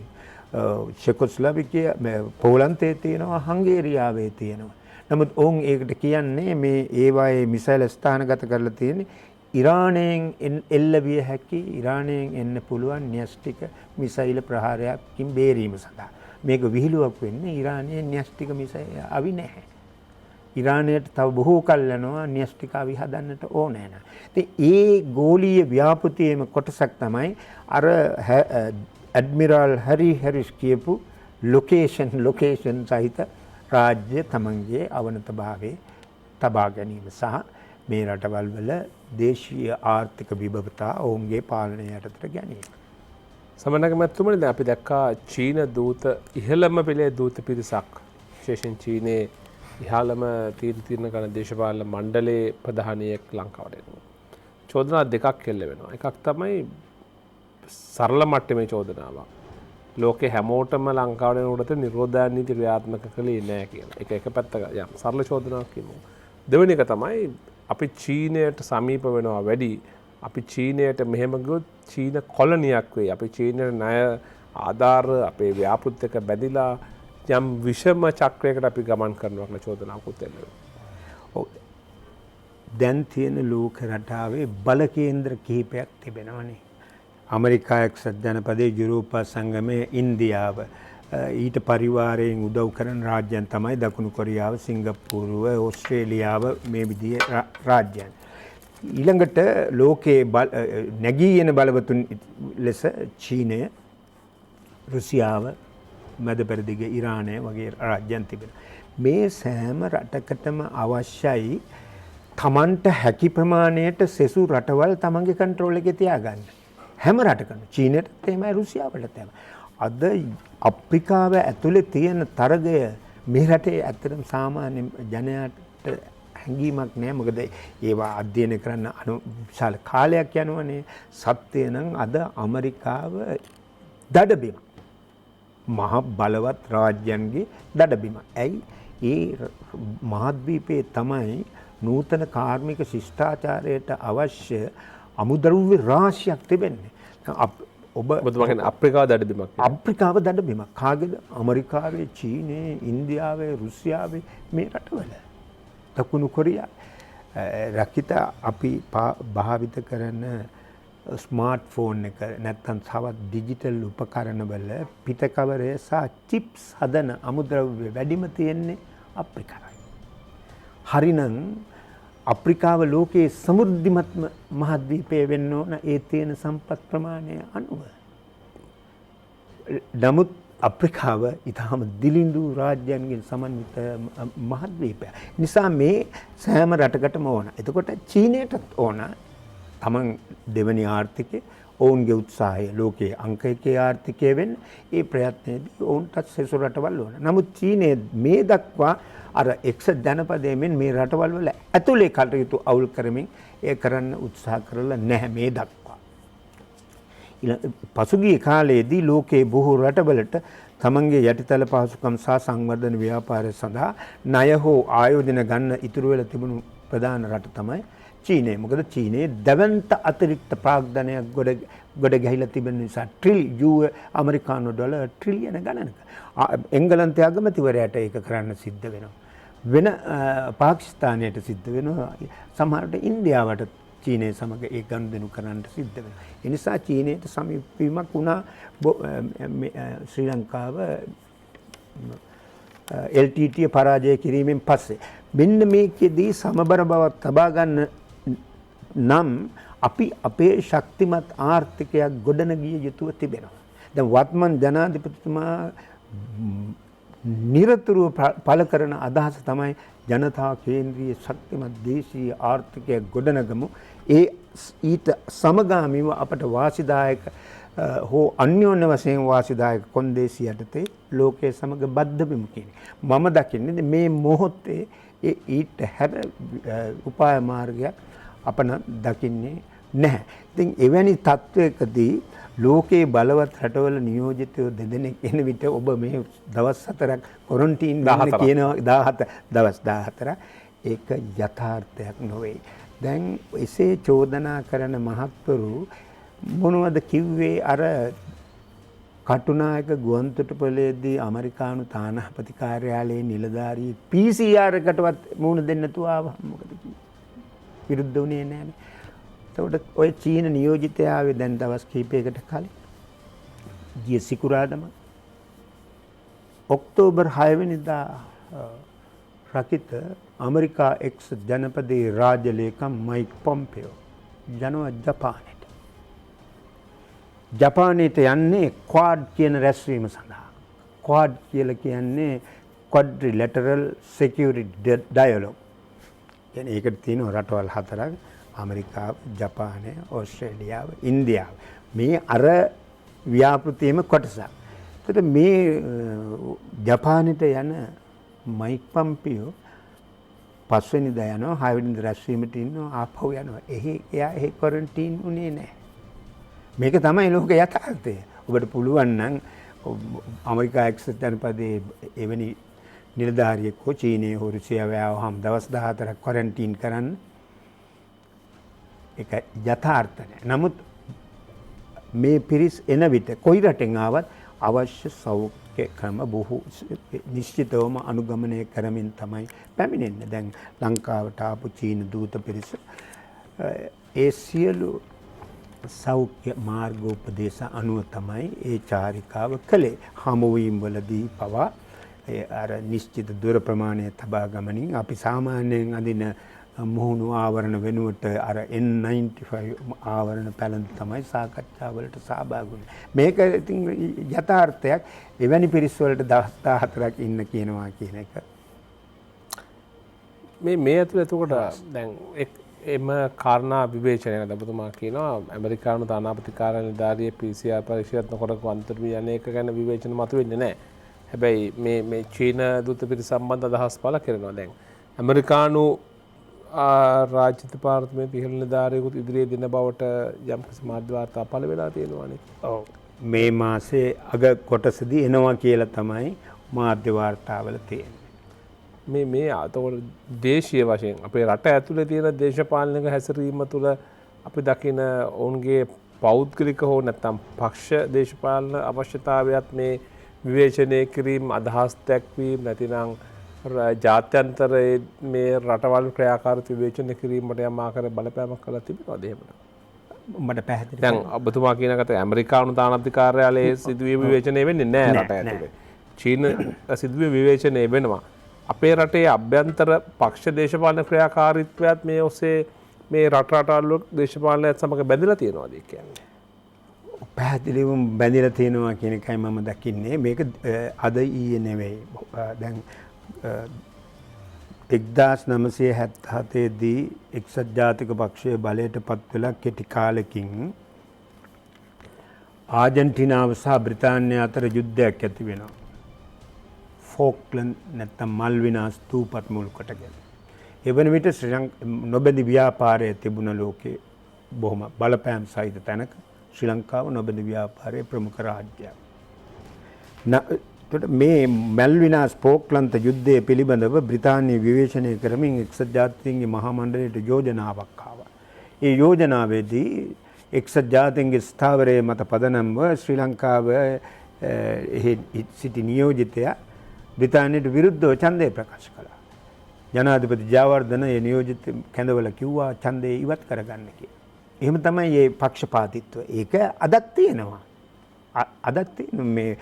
චෙකොස්ලොවාකියා පෝලන්තයේ තියෙනවා, හංගේරියාවේ තියෙනවා. නමුත් ඔවුන් ඒකට කියන්නේ මේ ඒවායේ මිසයිල් ස්ථානගත කරලා තියෙන්නේ ඉරානයෙන් එල්ල විය හැකි, ඉරානයෙන් එන්න පුළුවන් න්‍යෂ්ටික මිසයිල් ප්‍රහාරයකින් බේරීම සඳහා. මේක විහිළුවක් වෙන්නේ ඉරානයේ න්‍යෂ්ටික මිසයිල් අවි නැහැ. ඉරානයට තව බොහෝ කල් යනවා න්‍යෂ්ටික අවි හදන්නට ඕනේ නැහැ. ඉතින් ඒ ගෝලීය ව්‍යාපෘතියේම කොටසක් තමයි අර ඇඩ්මිරල් හැරි හැරිස් කියපු ලොකේෂන් සහිත රාජ්‍ය තමන්ගේ අවනත භාවයේ තබා ගැනීම සහ මේ රටවල් වල දේශීය ආර්ථික විභවතා ඔවුන්ගේ පාලනය යටතට ගැනීම. සමනක මැතිතුමනි, දැන් අපි දැක්කා චීන දූත ඉහළම පෙළේ දූත පිරිසක් විශේෂයෙන් චීනයේ ඉහළම තීරණ කරන දේශපාලන මණ්ඩලයේ ප්‍රධානියෙක් ලංකාවට එනවා. චෝදනා දෙකක් එල්ල වෙනවා. එකක් තමයි සරල මට්ටමේ චෝදනාවක්. ලෝකේ හැමෝටම ලංකාවට එනකොට නිරෝධායන නීති ක්‍රියාත්මක කළේ නැහැ කියලා. ඒක එක පැත්තක යම් සරල චෝදනාවක් කියමු. දෙවෙනි එක තමයි අපි චීනයට සමීප වෙනවා වැඩි. අපි චීනයට මෙහෙම ගියොත් චීන කොලනියක් වෙයි. අපි චීනයේ ණය ආධාර අපේ ව්‍යාපෘතික බැඳිලා යම් විෂම චක්‍රයකට අපි ගමන් කරනවා කියලා චෝදනාවකුත් එනවා. දැන් තියෙන ලෝක රටාවේ බල කේන්ද්‍ර කිහිපයක් තිබෙනවනේ. ඇමරිකා එක්සත් ජනපදයේ, යුරෝපා සංගමයේ, ඉන්දියාව, ඊට පරිවාරයෙන් උදව් කරන රාජ්‍යයන් තමයි දකුණු කොරියාව, සිංගප්පූරුව, ඕස්ට්‍රේලියාව මේ විදිහේ රාජ්‍යයන්. ඊළඟට ලෝකයේ නැගී එන බලවතුන් ලෙස චීනය, රුසියාව, මැද පෙරදිග ඉරානය වගේ රාජ්‍යන් තිබෙනවා. මේ සෑම රටකටම අවශ්‍යයි තමන්ට හැකි ප්‍රමාණයට සෙසු රටවල් තමන්ගේ කන්ට්‍රෝල් එකේ තියාගන්න. හැම රටකම චීනයටත් එහෙමයි රුසියාවටත් එහෙමයි. අද අප්‍රිකාව ඇතුලේ තියෙන තරගය මේ රටේ ඇත්තටම සාමාන්‍ය ජනයාට හැඟීමක් නෑ. මොකද ඒවා අධ්‍යයනය කරන්න විශාල කාලයක් යනවනේ. සත්‍ය නම් අද ඇමරිකාව දඩබිම. මහ බලවත් රාජ්‍යයන්ගේ දඩබිම. ඇයි? ඒ මහද්වීපයේ තමයි නූතන කාර්මික ශිෂ්ටාචාරයට අවශ්‍ය අමුද්‍රව්‍ය රාශියක් තිබෙන්නේ. ඔබ අප්‍රිකාව දඩබිමක්. අප්‍රිකාව දඩබිමක්. කාගේද? ඇමරිකාවේ, චීනයේ, ඉන්දියාවේ, රුසියාවේ මේ රටවල. දකුණු කොරියා. රකිත අපි භාවිත කරන ස්මාර්ට් ෆෝන් එක නැත්නම් තවත් ඩිජිටල් උපකරණවල පිටකවරය සහ චිප්ස් හදන අමුද්‍රව්‍ය වැඩිම තියෙන්නේ අප්‍රිකාවයි. හරිනම් අප්‍රිකාව ලෝකයේ සමෘද්ධිමත්ම මහද්වීපය වෙන්න ඕන ඒ තියෙන සම්පත් ප්‍රමාණය අනුව. නමුත් අප්‍රිකාව ඉතාම දිලිඳු රාජ්‍යයන්ගෙන් සමන්විත මහද්වීපය. නිසා මේ සෑම රටකටම ඕන. එතකොට චීනයටත් ඕන තමන් දෙවැනි ආර්ථිකය ඔවුන්ගේ උත්සාහය ලෝකයේ අංක 1 ආර්ථිකය වෙන්න ඒ ප්‍රයත්නයේදී ඔවුන්ටත් සෙසු රටවල් ඕන. නමුත් චීනය මේ දක්වා අර එක්සත් ජනපදයෙන් මේ රටවල් වල ඇතුලේ කටයුතු අවුල් කරමින් ඒ කරන්න උත්සාහ කරලා නැහැ මේ දක්වා. පසුගිය කාලයේදී ලෝකයේ බොහෝ රටවලට තමන්ගේ යටිතල පහසුකම් සහ සංවර්ධන ව්‍යාපාරය සඳහා ණය හෝ ආයෝජන ගන්න ඉතුරු වෙලා තිබුණු ප්‍රධාන රට තමයි චීනය. මොකද චීනයේ දැවැන්ත අතිරික්ත ප්‍රාග්ධනයක් ගොඩ ගැහිලා තිබෙන නිසා ඇමරිකානු ඩොලර් ට්‍රිලියන ගණනක. එංගලන්තයේ අගමැතිවරයාට ඒක කරන්න සිද්ධ වෙනවා. වෙන පාකිස්තානයට සිද්ධ වෙනවා. සමහරට ඉන්දියාවට චීනය සමග ඒ ගනුදෙනු කරන්න සිද්ධ වෙනවා. ඒ නිසා චීනයට සමීප වීමක් වුණා ශ්‍රී ලංකාව LTT පරාජය කිරීමෙන් පස්සේ. මෙන්න මේකෙදී සමබර බවක් තබා ගන්න නම් අපි අපේ ශක්තිමත් ආර්ථිකයක් ගොඩනගිය යුතුව තිබෙනවා. දැන් වත්මන් ජනාධිපතිතුමා නිරතුරුව පළ කරන අදහස තමයි ජනතා කේන්ද්‍රීය ශක්තිමත් දේශීය ආර්ථිකයක් ගොඩනගමු. ඊට සමගාමීව අපට වාසිදායක හෝ අන්‍යෝන්‍ය වශයෙන් වාසිදායක කොන්දේසි යටතේ ලෝකයේ සමග බද්ධ වෙමු කියන්නේ. මම දකින්නේ මේ මොහොතේ ඊට හැර උපාය මාර්ගයක් අප දකින්නේ නැහැ. ඉතින් එවැනි තත්වයකදී ලෝකයේ බලවත් රටවල නියෝජිතයෝ දෙදෙනෙක් එන විට ඔබ මේ දවස් 4ක් ක්වොරන්ටයින් වෙන්න කියනවා 17 දවස් 14 ඒක යථාර්ථයක් නොවේ. දැන් එසේ චෝදනා කරන මහත්වරු මොනවද කිව්වේ අර කටුනායක ගුවන්තොටුපළේදී ඇමරිකානු තානාපති කාර්යාලයේ නිලධාරී PCR එකටවත් මුහුණ දෙන්න නැතුව ආවා. මොකද කිව්වේ? විරුද්ධ වුණේ නැහැනේ. එතකොට ඔය චීන නියෝජිතයා ආවේ දැන් දවස් කිහිපයකට කලින්. ගිය සිකුරාදම ඔක්තෝබර් 6 වෙනිදා රකිත ඇමරිකා එක්සත් ජනපදයේ රාජ්‍ය ලේකම් මයික් පොම්පෙයෝ යනවා ජපානයට. ජපානයට යන්නේ ක්වාඩ් කියන රැස්වීම සඳහා. ක්වාඩ් කියලා කියන්නේ quadrilateral security dialogue. කියන්නේ ඒකට තියෙන රටවල් 4ක් ඇමරිකාව, ජපානය, ඕස්ට්‍රේලියාව, ඉන්දියාව. මේ අර ව්‍යාපෘතියේම කොටසක්. ඒකට මේ ජපානයට යන මයික් පොම්පියෝ පස්වෙනිදා යනවා, 6 වෙනිදා රැස්වීමට ඉන්නවා, ආපහු යනවා. එයා ක්වොරන්ටයින් උනේ නැහැ. මේක තමයි ලෝක යථාර්ථය. ඔබට පුළුවන් නම් ඇමරිකා එක්සත් ජනපදයේ එවැනි නිලධාරියෙක් හෝ චීනයේ හෝ රුසියාවේ ආවහම දවස් 14ක් ක්වොරන්ටයින් කරන්න. ඒක යථාර්ථ නැහැ. නමුත් මේ පිරිස් එන විට කොයි රටෙන් ආවත් අවශ්‍ය සෞඛ්‍ය ක්‍රම බොහෝ නිශ්චිතවම අනුගමනය කරමින් තමයි පැමිණෙන්නේ. දැන් ලංකාවට ආපු චීන දූත පිරිස ඒ සියලු සෞඛ්‍ය මාර්ගෝපදේශ අනුව තමයි ඒ චාරිකාව කළේ. හමුවීම් වලදී පවා අර නිශ්චිත දුර ප්‍රමාණය තබා ගමනින් අපි සාමාන්‍යයෙන් අඳින මුහුණු ආවරණ වෙනුවට අර N95 ආවරණ පැළඳ තමයි සාකච්ඡාවලට සහභාගී වුනේ. මේක ඉතින් යථාර්ථයක්. එවැනි පිරිස් වලට 14ක් ඉන්න කියනවා කියන එක. මේ ඇතුළ එතකොට දැන් එම කාරණා විවේචනය ඔබතුමා කියනවා ඇමරිකානු තානාපති කාර්යාලය නිලධාරිය PCR පරීක්ෂණයක් නොකරපු අන්තර්මී අනේක ගැන විවේචන මතුවෙන්නේ නැහැ. හැබැයි මේ චීන දූත පිරිස සම්බන්ධ අදහස් පළ කරනවා. දැන් ඇමරිකානු රාජ්‍ය දෙපාර්තමේන්තු ඉහළ නිලධාරියෙකුත් ඉදිරියේ දෙන බවට යම්කිසි මාධ්‍ය වාර්තා පළ වෙලා තියෙනවානේ. ඔව්. මේ මාසේ අග කොටසදී එනවා කියලා තමයි මාධ්‍ය වාර්තාවල තියෙන්නේ. මේ අතකොට දේශීය වශයෙන් අපේ රට ඇතුලේ තියෙන දේශපාලනික හැසිරීම තුළ අපි දකින ඔවුන්ගේ පෞද්ගලික හෝ නැත්නම් පක්ෂ දේශපාලන අවශ්‍යතාවයත් මේ විවේචනය කිරීම අදහස් දැක්වීම නැතිනම් ජාත්‍යන්තරයේ මේ රටවල් ක්‍රියාකාරීත්ව විවේචනය කිරීමට යම් ආකාර බලපෑමක් කළා තිබෙනවද එහෙමද? මට පැහැදිලි. දැන් ඔබතුමා කියන කට ඇමරිකානු තානාපති කාර්යාලයේ සිදුවීම විවේචනය වෙන්නේ නැහැ රට ඇතුලේ. චීන සිදුවීම විවේචනය වෙනවා. අපේ රටේ අභ්‍යන්තර පක්ෂ දේශපාලන ක්‍රියාකාරීත්වයත් මේ ඔස්සේ මේ රටවල් දේශපාලනයත් සමග බැඳලා තියෙනවාද කියන්නේ? පැහැදිලිවම බැඳලා තියෙනවා කියන එකයි මම දකින්නේ. මේක අද ඊයේ නෙවෙයි. දැන් 1977 දී එක්සත් ජාතික පක්ෂයේ බලයට පත් වෙලා කෙටි කාලෙකින් ආජන්ටිනාව සහ බ්‍රිතාන්‍ය අතර යුද්ධයක් ඇති වෙනවා. ෆෝක්ලන්ඩ් නැත්නම් මල්විනා ස්තූපත් මුල් කොටගෙන. එවන විට නොබැඳි ව්‍යාපාරය තිබුණ ලෝකේ බොහොම බලපෑම් සහිත තැනක ශ්‍රී ලංකාව නොබැඳි ව්‍යාපාරයේ ප්‍රමුඛ රාජ්‍යයක්. මේ මැල්විනාස් ෆෝක්ලන්ඩ් යුද්ධය පිළිබඳව බ්‍රිතාන්‍ය විවේචනය කරමින් එක්සත් ජාතීන්ගේ මහා මණ්ඩලයට යෝජනාවක් ආවා. ඒ යෝජනාවේදී එක්සත් ජාතීන්ගේ ස්ථාවරයේ මත පදනම්ව ශ්‍රී ලංකාව සිටි නියෝජිතයා බ්‍රිතාන්‍යයට විරුද්ධව ඡන්දය ප්‍රකාශ කළා. ජනාධිපති ජයවර්ධන ඒ නියෝජිත කැඳවල කිව්වා ඡන්දය ඉවත් කරගන්න කියලා. එහෙම තමයි මේ පක්ෂපාතීත්වය. ඒක අදත් තියෙනවා. අදත් තියෙන මේ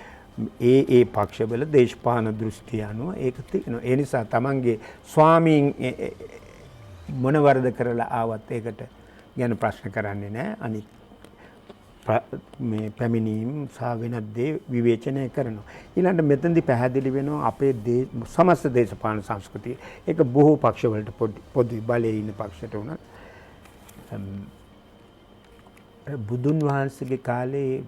ඒ පක්ෂවල දේශපාලන දෘෂ්ටි අනුව ඒක තියෙනවා. ඒ නිසා තමන්ගේ ස්වාමීන් මොන වරද කරලා ආවත් ඒකට ගැන ප්‍රශ්න කරන්නේ නැහැ. අනිත් මේ පැමිණීම් සහ වෙනත් දේ විවේචනය කරනවා. ඊළඟට මෙතනදී පැහැදිලි වෙනවා අපේ සමස්ත දේශපාලන සංස්කෘතිය. ඒක බොහෝ පක්ෂවලට පොදු බලයේ ඉන්න පක්ෂයට උනත් බුදුන් වහන්සේගේ කාලේ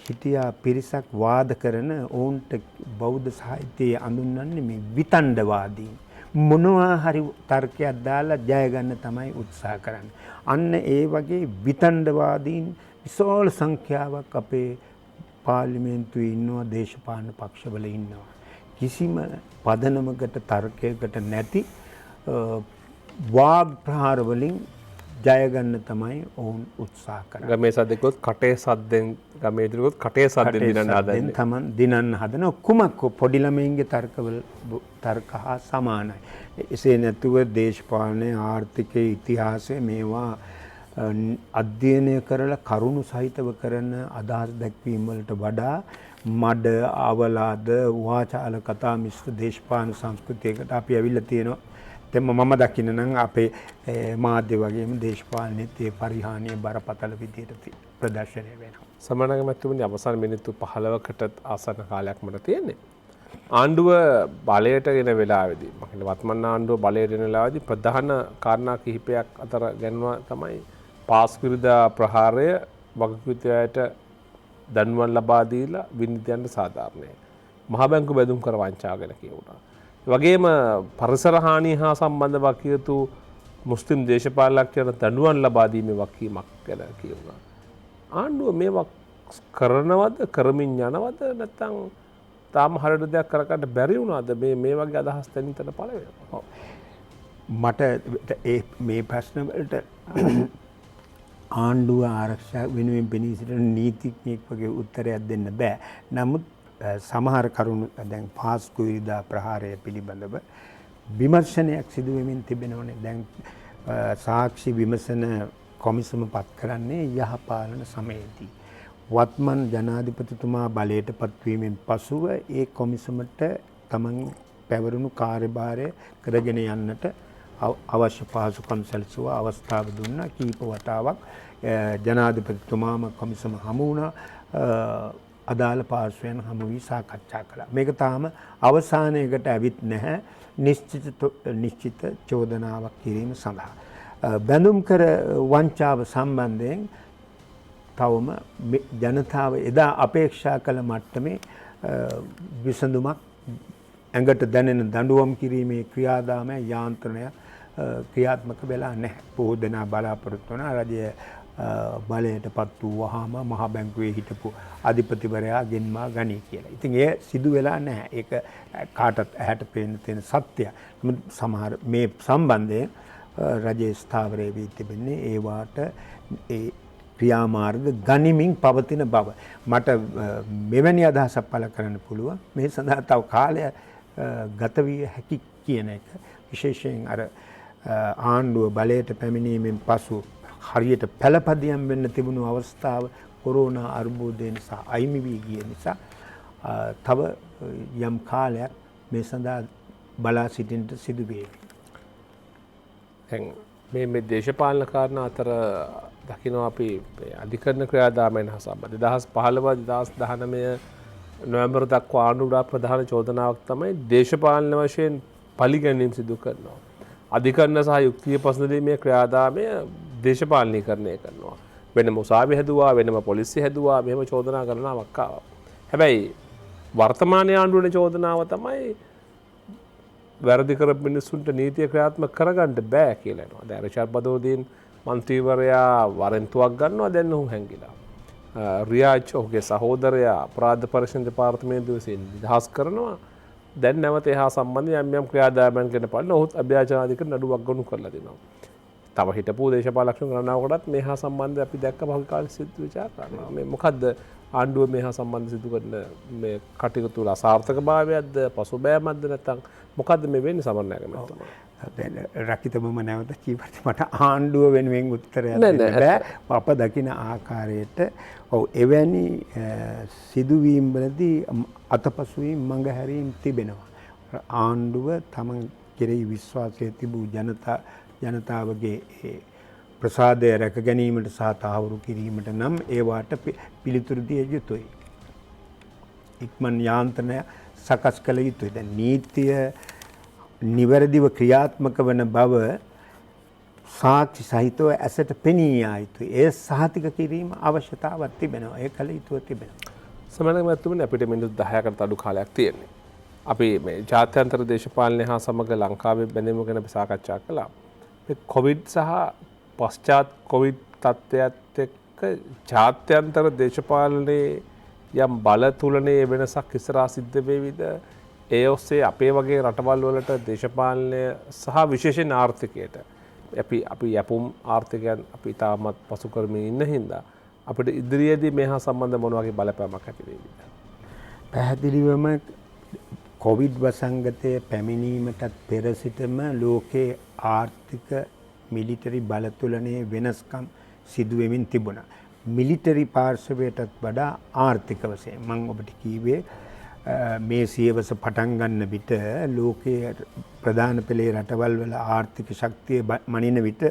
හිටියා පිරිසක් වාද කරන ඔවුන්ට බෞද්ධ සාහිත්‍යයේ අඳුන්වන්නේ මේ විතණ්ඩවාදීන්. මොනවා හරි තර්කයක් දාලා ජය ගන්න තමයි උත්සාහ කරන්නේ. අන්න ඒ වගේ විතණ්ඩවාදීන් විශාල සංඛ්‍යාවක් අපේ පාර්ලිමේන්තුවේ ඉන්නවා, දේශපාලන පක්ෂවල ඉන්නවා. කිසිම පදනමකට තර්කයකට නැති වාග් ප්‍රහාර වලින් ජය ගන්න තමයි ඔවුන් උත්සාහ කරන්නේ. ගමේ සද්දෙකොත් කටේ සද්දෙන් ගමේ ඉදිරියකොත් කටේ සද්දෙන් දිනන්න හදන්නේ. තමන් දිනන්න හදන කුමක් පොඩි ළමයින්ගේ තර්ක හා සමානයි. එසේ නැතුව දේශපාලනයේ ආර්ථිකයේ ඉතිහාසයේ මේවා අධ්‍යයනය කරලා කරුණු සහිතව කරන අදහස් දැක්වීම වලට වඩා මඩ අවලාද වාචාල කතා මිශ්‍ර දේශපාලන සංස්කෘතියකට අපි ඇවිල්ලා තියෙනවා. දැන් මම දකින්න නම් අපේ මාධ්‍ය වගේම දේශපාලනයේ ඒ පරිහානිය බරපතල විදිහට ප්‍රදර්ශනය වෙනවා. සමනග මැතිතුමනි අවසාන මිනිත්තු 15කට ආසන්න කාලයක් මට තියෙන්නේ. ආණ්ඩුව බලයට ගෙන වෙලාවේදී මම කියන්නේ වත්මන් ආණ්ඩුව බලයට ගෙන වෙලාවේදී ප්‍රධාන කාරණා කිහිපයක් අතර ගැන්වුවා තමයි පාස්විරදා ප්‍රහාරය වගකියුතුයට දන්වන් ලබා දීලා විනිවිදයන්ට සාධාරණය. මහ බැංකු බැඳුම් කර වංචා ගැන කියුණා. වගේම පරිසර හානිය හා සම්බන්ධ වකියුතු මුස්ලිම් දේශපාලකයන්ට දඬුවම් ලබා දීමේ වගකීමක් ගැන කියුණා. ආණ්ඩුව මේවා කරනවද කරමින් යනවද නැත්නම් තාම හරියට දෙයක් කරගන්න බැරි වුණාද මේ වගේ අදහස් තනින් තන පළ වෙනවා. මට මේ ප්‍රශ්න වලට ආණ්ඩුව ආරක්ෂා වෙනුවෙන් පෙනී සිටින නීතිඥයෙක් වගේ උත්තරයක් දෙන්න බෑ. නමුත් සමහර කරුණු දැන් පාස්කු ඉරිදා ප්‍රහාරය පිළිබඳව විමර්ශනයක් සිදු වෙමින් තිබෙනවනේ. දැන් සාක්ෂි විමසන කොමිසම පත් කරන්නේ යහපාලන සමයේදී. වත්මන් ජනාධිපතිතුමා බලයට පත්වීමෙන් පසුව ඒ කොමිසමට තමන් පැවරුණු කාර්යභාරය කරගෙන යන්නට අවශ්‍ය පහසුකම් සැලසුවා අවස්ථාව දුන්නා කීප වතාවක් ජනාධිපතිතුමාම කොමිසම හමු වුණා අදාළ පාර්ශ්වයන් හමු වී සාකච්ඡා කළා. මේක තාම අවසානයකට ඇවිත් නැහැ නිශ්චිත චෝදනාවක් කිරීම සඳහා. බැඳුම් කර වංචාව සම්බන්ධයෙන් තවම ජනතාව එදා අපේක්ෂා කළ මට්ටමේ විසඳුමක් ඇඟට දැනෙන දඬුවම් කිරීමේ ක්‍රියාදාමය යාන්ත්‍රණය ක්‍රියාත්මක වෙලා නැහැ. බොහෝ දෙනා බලාපොරොත්තු වන රජය බලයට පත් වූවාම මහ බැංකුවේ හිටපු අධිපතිවරයා ගෙන්මා ගනී කියලා. ඉතින් ඒ සිදු වෙලා නැහැ. ඒක කාටත් ඇහැට පේන තියෙන සත්‍යය. නමුත් සමහර මේ සම්බන්ධයෙන් රජයේ ස්ථාවරයේ වී තිබෙන්නේ ඒවාට ඒ ක්‍රියාමාර්ග ගනිමින් පවතින බව. මට මෙවැනි අදහසක් පළ කරන්න පුළුවන්. මේ සඳහා තව කාලය ගත විය හැකි කියන එක විශේෂයෙන් අර ආණ්ඩුව බලයට පැමිණීමෙන් පසු හරියට පළපදියම් වෙන්න තිබුණු අවස්ථාව කොරෝනා අර්බුදය නිසා අයිමි වී ගිය නිසා තව යම් කාලයක් මේ සඳහා බලා සිටින්නට සිදු වේවි. මේ දේශපාලන කාරණා අතර දකිනවා අපි අධිකරණ ක්‍රියාදාමයන් හා සම්බන්ධ 2015 2019 නොවැම්බර් දක්වා ආණ්ඩුව ප්‍රධාන චෝදනාවක් තමයි දේශපාලන වශයෙන් පරිගැනීම් සිදු කරනවා. අධිකරණ සහ යුක්තිය පසුදීමේ ක්‍රියාදාමය දේශපාලනීකරණය කරනවා. වෙනම උසාවි හැදුවා වෙනම පොලිසිය හැදුවා මෙහෙම චෝදනා කරනවක් ආවා. හැබැයි වර්තමාන ආණ්ඩුවේ චෝදනාව තමයි වැරදි කරපු මිනිස්සුන්ට නීතිය ක්‍රියාත්මක කරගන්න බෑ කියලා එනවා. දැන් රිචාඩ් බදෝදීන් මන්ත්‍රීවරයා වරෙන්තුවක් ගන්නවා දැන් ඔහු හැංගිලා. රියාජ් ඔහුගේ සහෝදරයා අපරාධ පරීක්ෂණ දෙපාර්තමේන්තුවේ විසින් නිදහස් කරනවා. දැන් නැවත එහා සම්බන්ධ යම් ප්‍රාදායමයන් ගැන බලන ඔහුත් අභ්‍යාචනාධිකරණ නඩුවක් ගොනු කරලා දෙනවා. තව හිටපු දේශපාලන ගණනාවකටත් මේහා සම්බන්ධ අපි දැක්ක පහු කාලේ සිද්ධ විචාර කරනවා. මේ මොකද්ද ආණ්ඩුව මේහා සම්බන්ධ සිදු කරන මේ කටයුතු වල අසාර්ථකභාවයක්ද පසුබෑමක්ද නැත්නම් මොකද්ද මේ වෙන්නේ සමන්නායක මහත්මයා? දැන් රකිතබම නැවත කීපට මට ආණ්ඩුව වෙනුවෙන් උත්තරයක් දෙන්න බෑ. අප දකින ආකාරයට ඔව් එවැනි සිදුවීම් වලදී අතපසුවීම් මඟහැරීම් තිබෙනවා. ආණ්ඩුව තමන් කෙරෙහි විශ්වාසය තිබූ ජනතාවගේ ප්‍රසාදය රැක ගැනීමට සහ තහවුරු කිරීමට නම් ඒවාට පිළිතුරු දිය යුතුයි. ඉක්මන් යාන්ත්‍රණය සකස් කළ යුතුයි. දැන් නීතිය නිවැරදිව ක්‍රියාත්මක වන බව සාක්ෂි සහිතව ඇසට පෙනී යා යුතුයි. ඒ සහතික කිරීම අවශ්‍යතාවක් තිබෙනවා. ඒ කළ යුතුව තිබෙනවා. සමහරවිට මැතිතුමනි අපිට මිනිත්තු 10කට අඩු කාලයක් තියෙන්නේ. අපි මේ ජාත්‍යන්තර දේශපාලනය හා සමග ලංකාවේ බැඳීම ගැන සාකච්ඡා කළා. මේ කොවිඩ් සහ පශ්චාත් කොවිඩ් තත්ත්වයත් එක්ක ජාත්‍යන්තර දේශපාලනයේ යම් බල තුලනේ වෙනසක් ඉස්සරහා සිද්ධ වෙවිද? ඒ ඔස්සේ අපේ වගේ රටවල් වලට දේශපාලනය සහ විශේෂයෙන් ආර්ථිකයට අපි යපුම් ආර්ථිකයන් අපි තාමත් පසු කරමින් ඉන්න හින්දා අපිට ඉදිරියේදී මේ හා සම්බන්ධ මොන වගේ බලපෑමක් ඇති වේවිද? පැහැදිලිවම කොවිඩ් වසංගතය පැමිණීමටත් පෙර සිටම ලෝකයේ ආර්ථික මිලිටරි බලතුලනේ වෙනස්කම් සිදු වෙමින් තිබුණා. මිලිටරි පාර්ශවයටත් වඩා ආර්ථික වශයෙන් මම ඔබට කීවේ මේ සියවස පටන් ගන්න විට ලෝකයේ ප්‍රධාන පෙළේ රටවල් වල ආර්ථික ශක්තිය මනින විට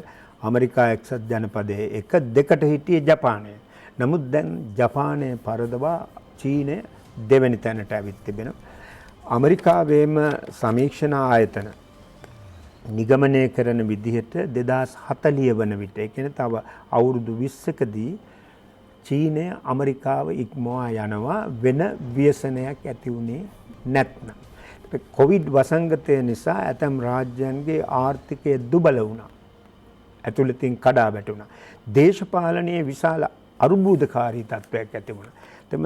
ඇමරිකා එක්සත් ජනපදයේ 1-2ට හිටියේ ජපානය. නමුත් දැන් ජපානය පරදවා චීනය දෙවැනි තැනට ඇවිත් තිබෙනවා. ඇමරිකාවේම සමීක්ෂණ ආයතන නිගමනය කරන විදිහට 2040 වන විට ඒ කියන්නේ තව අවුරුදු 20කදී චීනය ඇමරිකාව ඉක්මවා යනවා වෙන ව්‍යසනයක් ඇති වුණේ නැත්නම්. කොවිඩ් වසංගතය නිසා ඇතම් රාජ්‍යයන්ගේ ආර්ථිකය දුබල වුණා. ඇතුළතින් කඩා වැටුණා. දේශපාලනයේ විශාල අර්බුදකාරී තත්ත්වයක් ඇති වුණා. එතම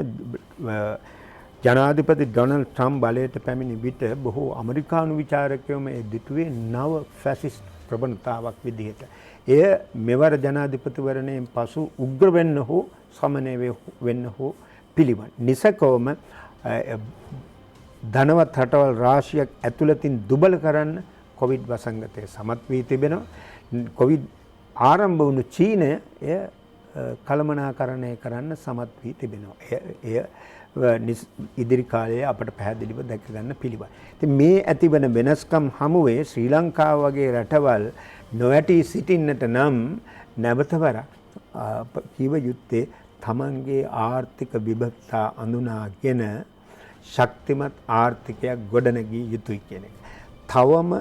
ජනාධිපති ඩොනල්ඩ් ට්‍රම්ප් බලයට පැමිණි විට බොහෝ ඇමරිකානු විචාරකයෝම එදිටුවේ නව ෆැසිස්ට් ප්‍රවණතාවක් විදිහට. එය මෙවර ජනාධිපතිවරණයෙන් පසු උග්‍ර වෙන්න හෝ සමනය වෙන්න හෝ පිළිවන්. නිසකවම ධනවත් රටවල් රාශියක් ඇතුළතින් දුබල කරන්න කොවිඩ් වසංගතය සමත් වී තිබෙනවා. කොවිඩ් ආරම්භ වුණු චීනය එය කළමනාකරණය කරන්න සමත් වී තිබෙනවා. එය ඉදිරි කාලයේ අපට පැහැදිලිව දැක ගන්න පිළිවන්. ඉතින් මේ ඇතිවන වෙනස්කම් හමුවේ ශ්‍රී ලංකාව වගේ රටවල් නොවැටි සිටින්නට නම් නැවතවර කිව යුත්තේ තමන්ගේ ආර්ථික විභක්තා අඳුනාගෙන ශක්තිමත් ආර්ථිකයක් ගොඩනගිය යුතුයි කියන එක. තවම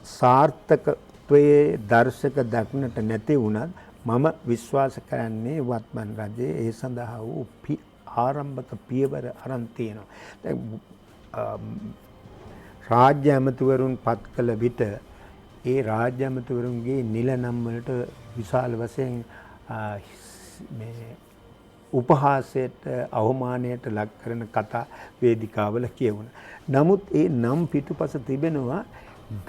සාර්ථකත්වයේ දර්ශක දක්නට නැති වුණත් මම විශ්වාස කරන්නේ වත්මන් රජයේ ඒ සඳහා වූ ආරම්භක පියවර අරන් තියෙනවා. දැන් රාජ්‍ය ඇමතිවරුන් පත් කළ විට ඒ රාජ්‍ය ඇමතිවරුන්ගේ නිල නම් වලට විශාල වශයෙන් මේ උපහාසයට අවමානයට ලක් කරන කතා වේදිකාවල කියවුණා. නමුත් ඒ නම් පිටුපස තිබෙනවා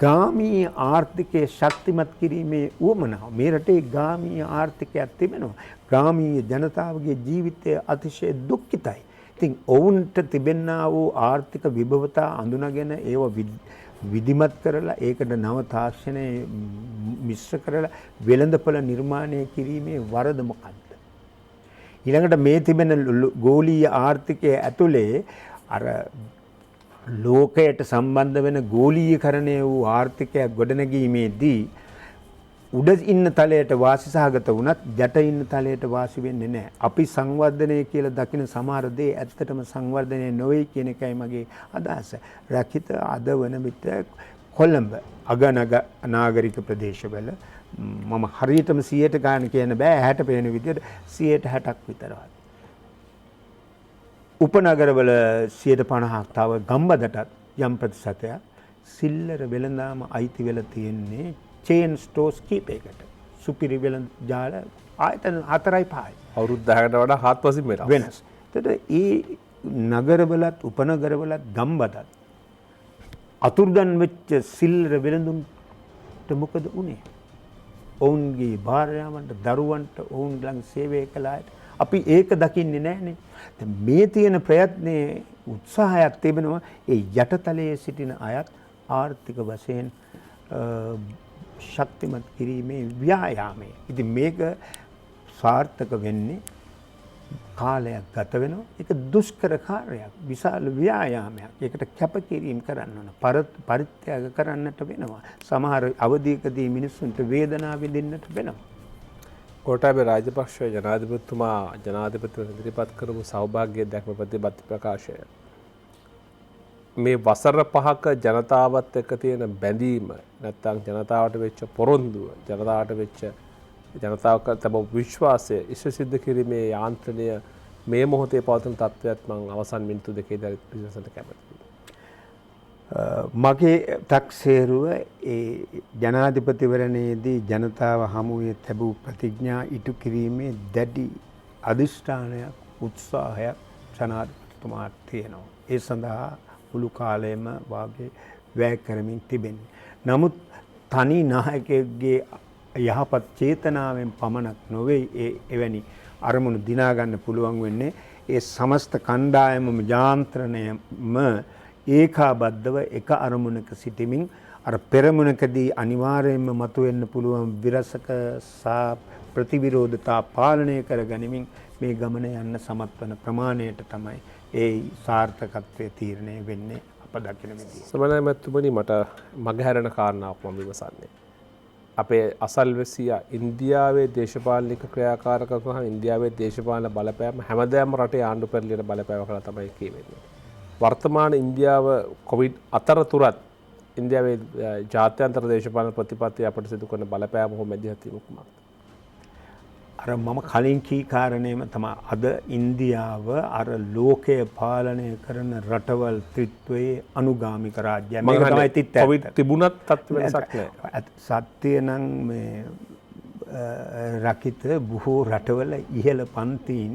ගාමී ආර්ථිකයේ ශක්තිමත් කිරීමේ උවමනාව. මේ රටේ ගාමී ආර්ථිකයක් තිබෙනවා. ග්‍රාමීය ජනතාවගේ ජීවිතය අතිශය දුක්ඛිතයි. ඉතින් ඔවුන්ට තිබෙනා වූ ආර්ථික විභවතා අඳුනගෙන ඒව විධිමත් කරලා ඒකට නව තාක්ෂණය මිශ්‍ර කරලා වෙළඳපොළ නිර්මාණය කිරීමේ වරද මොකක්ද? ඊළඟට මේ තිබෙන ගෝලීය ආර්ථිකය ඇතුලේ අර ලෝකයට සම්බන්ධ වෙන ගෝලීයකරණය වූ ආර්ථිකයක් ගොඩනැගීමේදී උඩ ඉන්න තලයට වාසි සහගත වුණත් යට ඉන්න තලයට වාසි වෙන්නේ නැහැ. අපි සංවර්ධනය කියලා දකින සමහර දේ ඇත්තටම සංවර්ධනය නොවේ කියන එකයි මගේ අදහස. රකිත අද වන විට කොළඹ අගනග නාගරික ප්‍රදේශවල මම හරියටම 100ට ගන්න කියන්න බෑ. ඇහැට පේන විදිහට 60ක් විතරයි. උපනගරවල 50%ක් තව ගම්බදටත් යම් ප්‍රතිශතයක් සිල්ලර වෙළඳාම අයිති වෙලා තියෙන්නේ චේන් ස්ටෝර්ස් කීපයකට. සුපිරි වෙළඳ ජාල ආයතන 4යි 5යි. අවුරුදු 10කට වඩා හාත්පසින් වෙනස්. එතකොට ඒ නගරවලත් උපනගරවලත් ගම්බදත් අතුරුදන් වෙච්ච සිල්ලර වෙළඳුන්ට මොකද උනේ? ඔවුන්ගේ භාර්යාවන්ට දරුවන්ට ඔවුන් ළඟ සේවය කළ අයට අපි ඒක දකින්නේ නැහනේ. දැන් මේ තියෙන ප්‍රයත්නයේ උත්සාහයක් තිබෙනවා ඒ යටතලයේ සිටින අයත් ආර්ථික වශයෙන් ශක්තිමත් කිරීමේ ව්‍යායාමය. ඉතින් මේක සාර්ථක වෙන්නේ කාලයක් ගත වෙනවා. ඒක දුෂ්කර කාර්යයක්, විශාල ව්‍යායාමයක්. ඒකට කැපකිරීම කරන්න ඕන. පරිත්‍යාග කරන්නට වෙනවා. සමහර අවධියකදී මිනිස්සුන්ට වේදනාව විඳින්නට වෙනවා. ගෝඨාභය රාජපක්ෂ ජනාධිපතිතුමා ජනාධිපතිවරණ ඉදිරිපත් කරපු සෞභාග්‍ය දැක්ම ප්‍රතිපත්ති ප්‍රකාශය මේ වසර 5ක ජනතාවත් එක්ක තියෙන බැඳීම නැත්නම් ජනතාවට වෙච්ච පොරොන්දුව ජනතාව තම විශ්වාසය ඉෂ්ට සිද්ධ කිරීමේ යාන්ත්‍රණය මේ මොහොතේ පවතින තත්ත්වයක් මම අවසන් මිනිත්තු දෙකේදී විශ්ලේෂණයට කැමතියි. මගේ තක්සේරුව ඒ ජනාධිපතිවරණයේදී ජනතාව හමුවේ තිබූ ප්‍රතිඥා ඉටු කිරීමේ දැඩි අධිෂ්ඨානයක් උත්සාහයක් ජනාධිපතිතුමාට තියෙනවා. ඒ සඳහා මුළු කාලයම වාගේ වැය කරමින් තිබෙන්නේ. නමුත් තනි නායකයෙක්ගේ යහපත් චේතනාවෙන් පමණක් නොවේ එවැනි අරමුණු දිනා ගන්න පුළුවන් වෙන්නේ ඒ සමස්ත කණ්ඩායමම යාන්ත්‍රණයම ඒකාබද්ධව එක අරමුණක සිටමින් අර පෙරමුණකදී අනිවාර්යයෙන්ම මතුවෙන්න පුළුවන් විරසක සහ ප්‍රතිවිරෝධතා පාලනය කර ගනිමින් මේ ගමන යන්න සමත් වන ප්‍රමාණයට තමයි ඒ සාර්ථකත්වයේ තීරණය වෙන්නේ අප දකින විදිහ. සමනයි මැතිතුමනි මට මගහැරෙන කාරණාවක් මම විමසන්නේ. අපේ අසල්වැසියා ඉන්දියාවේ දේශපාලනික ක්‍රියාකාරකම් සහ ඉන්දියාවේ දේශපාලන බලපෑම හැමදාම රටේ ආණ්ඩු පෙරළියට බලපෑව කියලා තමයි කියවෙන්නේ. වර්තමාන ඉන්දියාව කොවිඩ් අතරතුරත් ඉන්දියාවේ ජාත්‍යන්තර දේශපාලන ප්‍රතිපත්ති අපට සිදු කරන බලපෑම හෝ මැදිහත්වීම කුමක්ද? අර මම කලින් කී කාරණේම තමයි අද ඉන්දියාව අර ලෝකය පාලනය කරන රටවල් ත්‍රිත්වයේ අනුගාමික රාජ්‍යයක්. මේක තමයි තිත් කොවිඩ් තිබුණත් තත්ත්ව වෙනසක් නැහැ. සත්‍ය නම් මේ රකිත බොහෝ රටවල ඉහළ පන්තියින්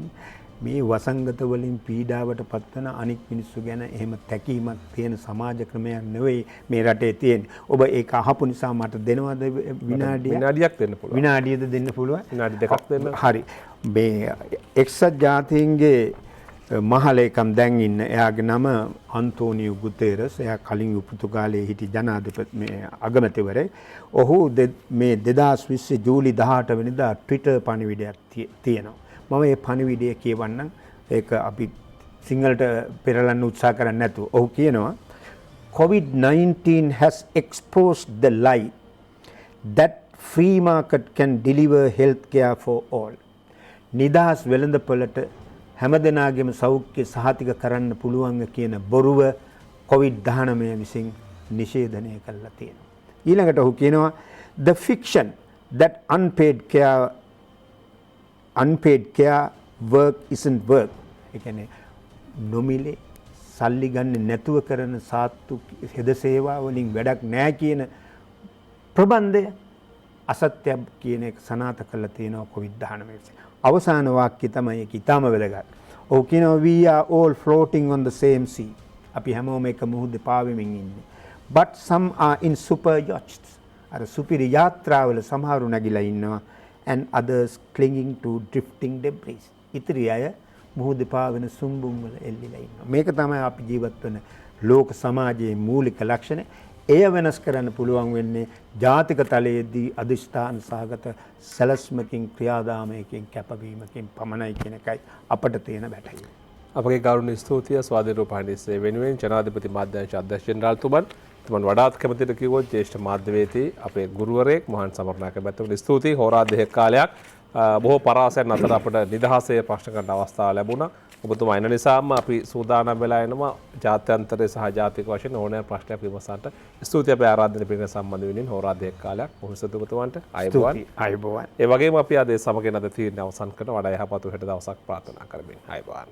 මේ වසංගත වලින් පීඩාවට පත්වන අනික් මිනිස්සු ගැන එහෙම තැකීමක් තියෙන සමාජ ක්‍රමයක් නෙවෙයි මේ රටේ තියෙන්නේ. ඔබ ඒක අහපු නිසා මට දෙනවද විනාඩියක් දෙන්න පුළුවන්. විනාඩියද දෙන්න පුළුවන්. විනාඩි දෙකක් දෙන්න. හරි. මේ එක්සත් ජාතීන්ගේ මහලේකම් දැන් ඉන්න එයාගේ නම අන්තෝනියෝ ගුතේරස්. එයා කලින් පෘතුගාලයේ හිටි ජනාධිපති මේ අගමැතිවරයෙක්. ඔහු මේ 2020 ජූලි 18 වෙනිදා ට්විටර් පණිවිඩයක් තියෙනවා. මම මේ පණිවිඩය කියවන්නම්. ඒක අපි සිංහලට පෙරලන්න උත්සාහ කරන්නේ නැතුව. ඔහු කියනවා COVID-19 has exposed the lie that free market can deliver health care for all. නිදහස් වෙළඳපොළට හැමදෙනාගේම සෞඛ්‍ය සහතික කරන්න පුළුවන් කියන බොරුව COVID-19 විසින් නිෂේධනය කළා තියෙනවා. ඊළඟට ඔහු කියනවා the fiction that unpaid care work isn't work. ඒ කියන්නේ නොමිලේ සල්ලි ගන්න නැතුව කරන සාත්තු හෙද සේවා වලින් වැඩක් නැහැ කියන ප්‍රබන්ධය අසත්‍යයක් කියන එක සනාථ කරලා තියෙනවා COVID-19 විසින්. අවසාන වාක්‍යය තමයි ඒක ඊටම වැදගත්. ඔහු කියනවා we are all floating on the same sea. අපි හැමෝම එක මුහුදේ පාවෙමින් ඉන්නේ. But some are in super yachts. අර සුපිරි යාත්‍රාවල සමහරු නැගිලා ඉන්නවා and others clinging to drifting debris. ඉතිරි අය මුහුදේ පාවෙන සුම්බුම් වල එල්ලිලා ඉන්නවා. මේක තමයි අපි ජීවත් වෙන ලෝක සමාජයේ මූලික ලක්ෂණ. එය වෙනස් කරන්න පුළුවන් වෙන්නේ ජාතික තලයේදී අධිෂ්ඨාන සහගත සැලැස්මකින් ක්‍රියාදාමයකින් කැපවීමකින් පමණයි කියන එකයි අපට තියෙන බැටහිය. අපගේ ගෞරවනීය ස්තුතිය ස්වාධීන රූපවාහිනියේ වෙනුවෙන් ජනාධිපති මාධ්‍යාංශ අධ්‍යක්ෂ ජෙනරාල්තුමන් තුමන් වඩාත් කැමතිද කිව්වොත් ජ්‍යෙෂ්ඨ මාධ්‍යවේදී අපේ ගුරුවරයෙක් මහාන් සමරනායක මැතිතුමනි ස්තුතියි. හෝරා දෙකක කාලයක් බොහෝ පරාසයන් අතර අපට නිදහසේ ප්‍රශ්න කරන්න අවස්ථාව ලැබුණා. ඔබතුමා එන නිසාම අපි සූදානම් වෙලා එනවා ජාත්‍යන්තරයේ සහ ජාතික වශයෙන් ඕනෑම ප්‍රශ්නයක් විමසන්නට. ස්තුතියි අපේ ආරාධන පිළිගෙන සම්බන්ධ වෙනින් හෝරා දෙකක කාලයක් මොහොත ඔබතුමන්ට අයබෝවන්. ඒ වගේම අපි අද සමගින් අද තීරණ අවසන් කරන වඩා යහපත් හෙට දවසක් ප්‍රාර්ථනා කරමින් අයබෝවන්.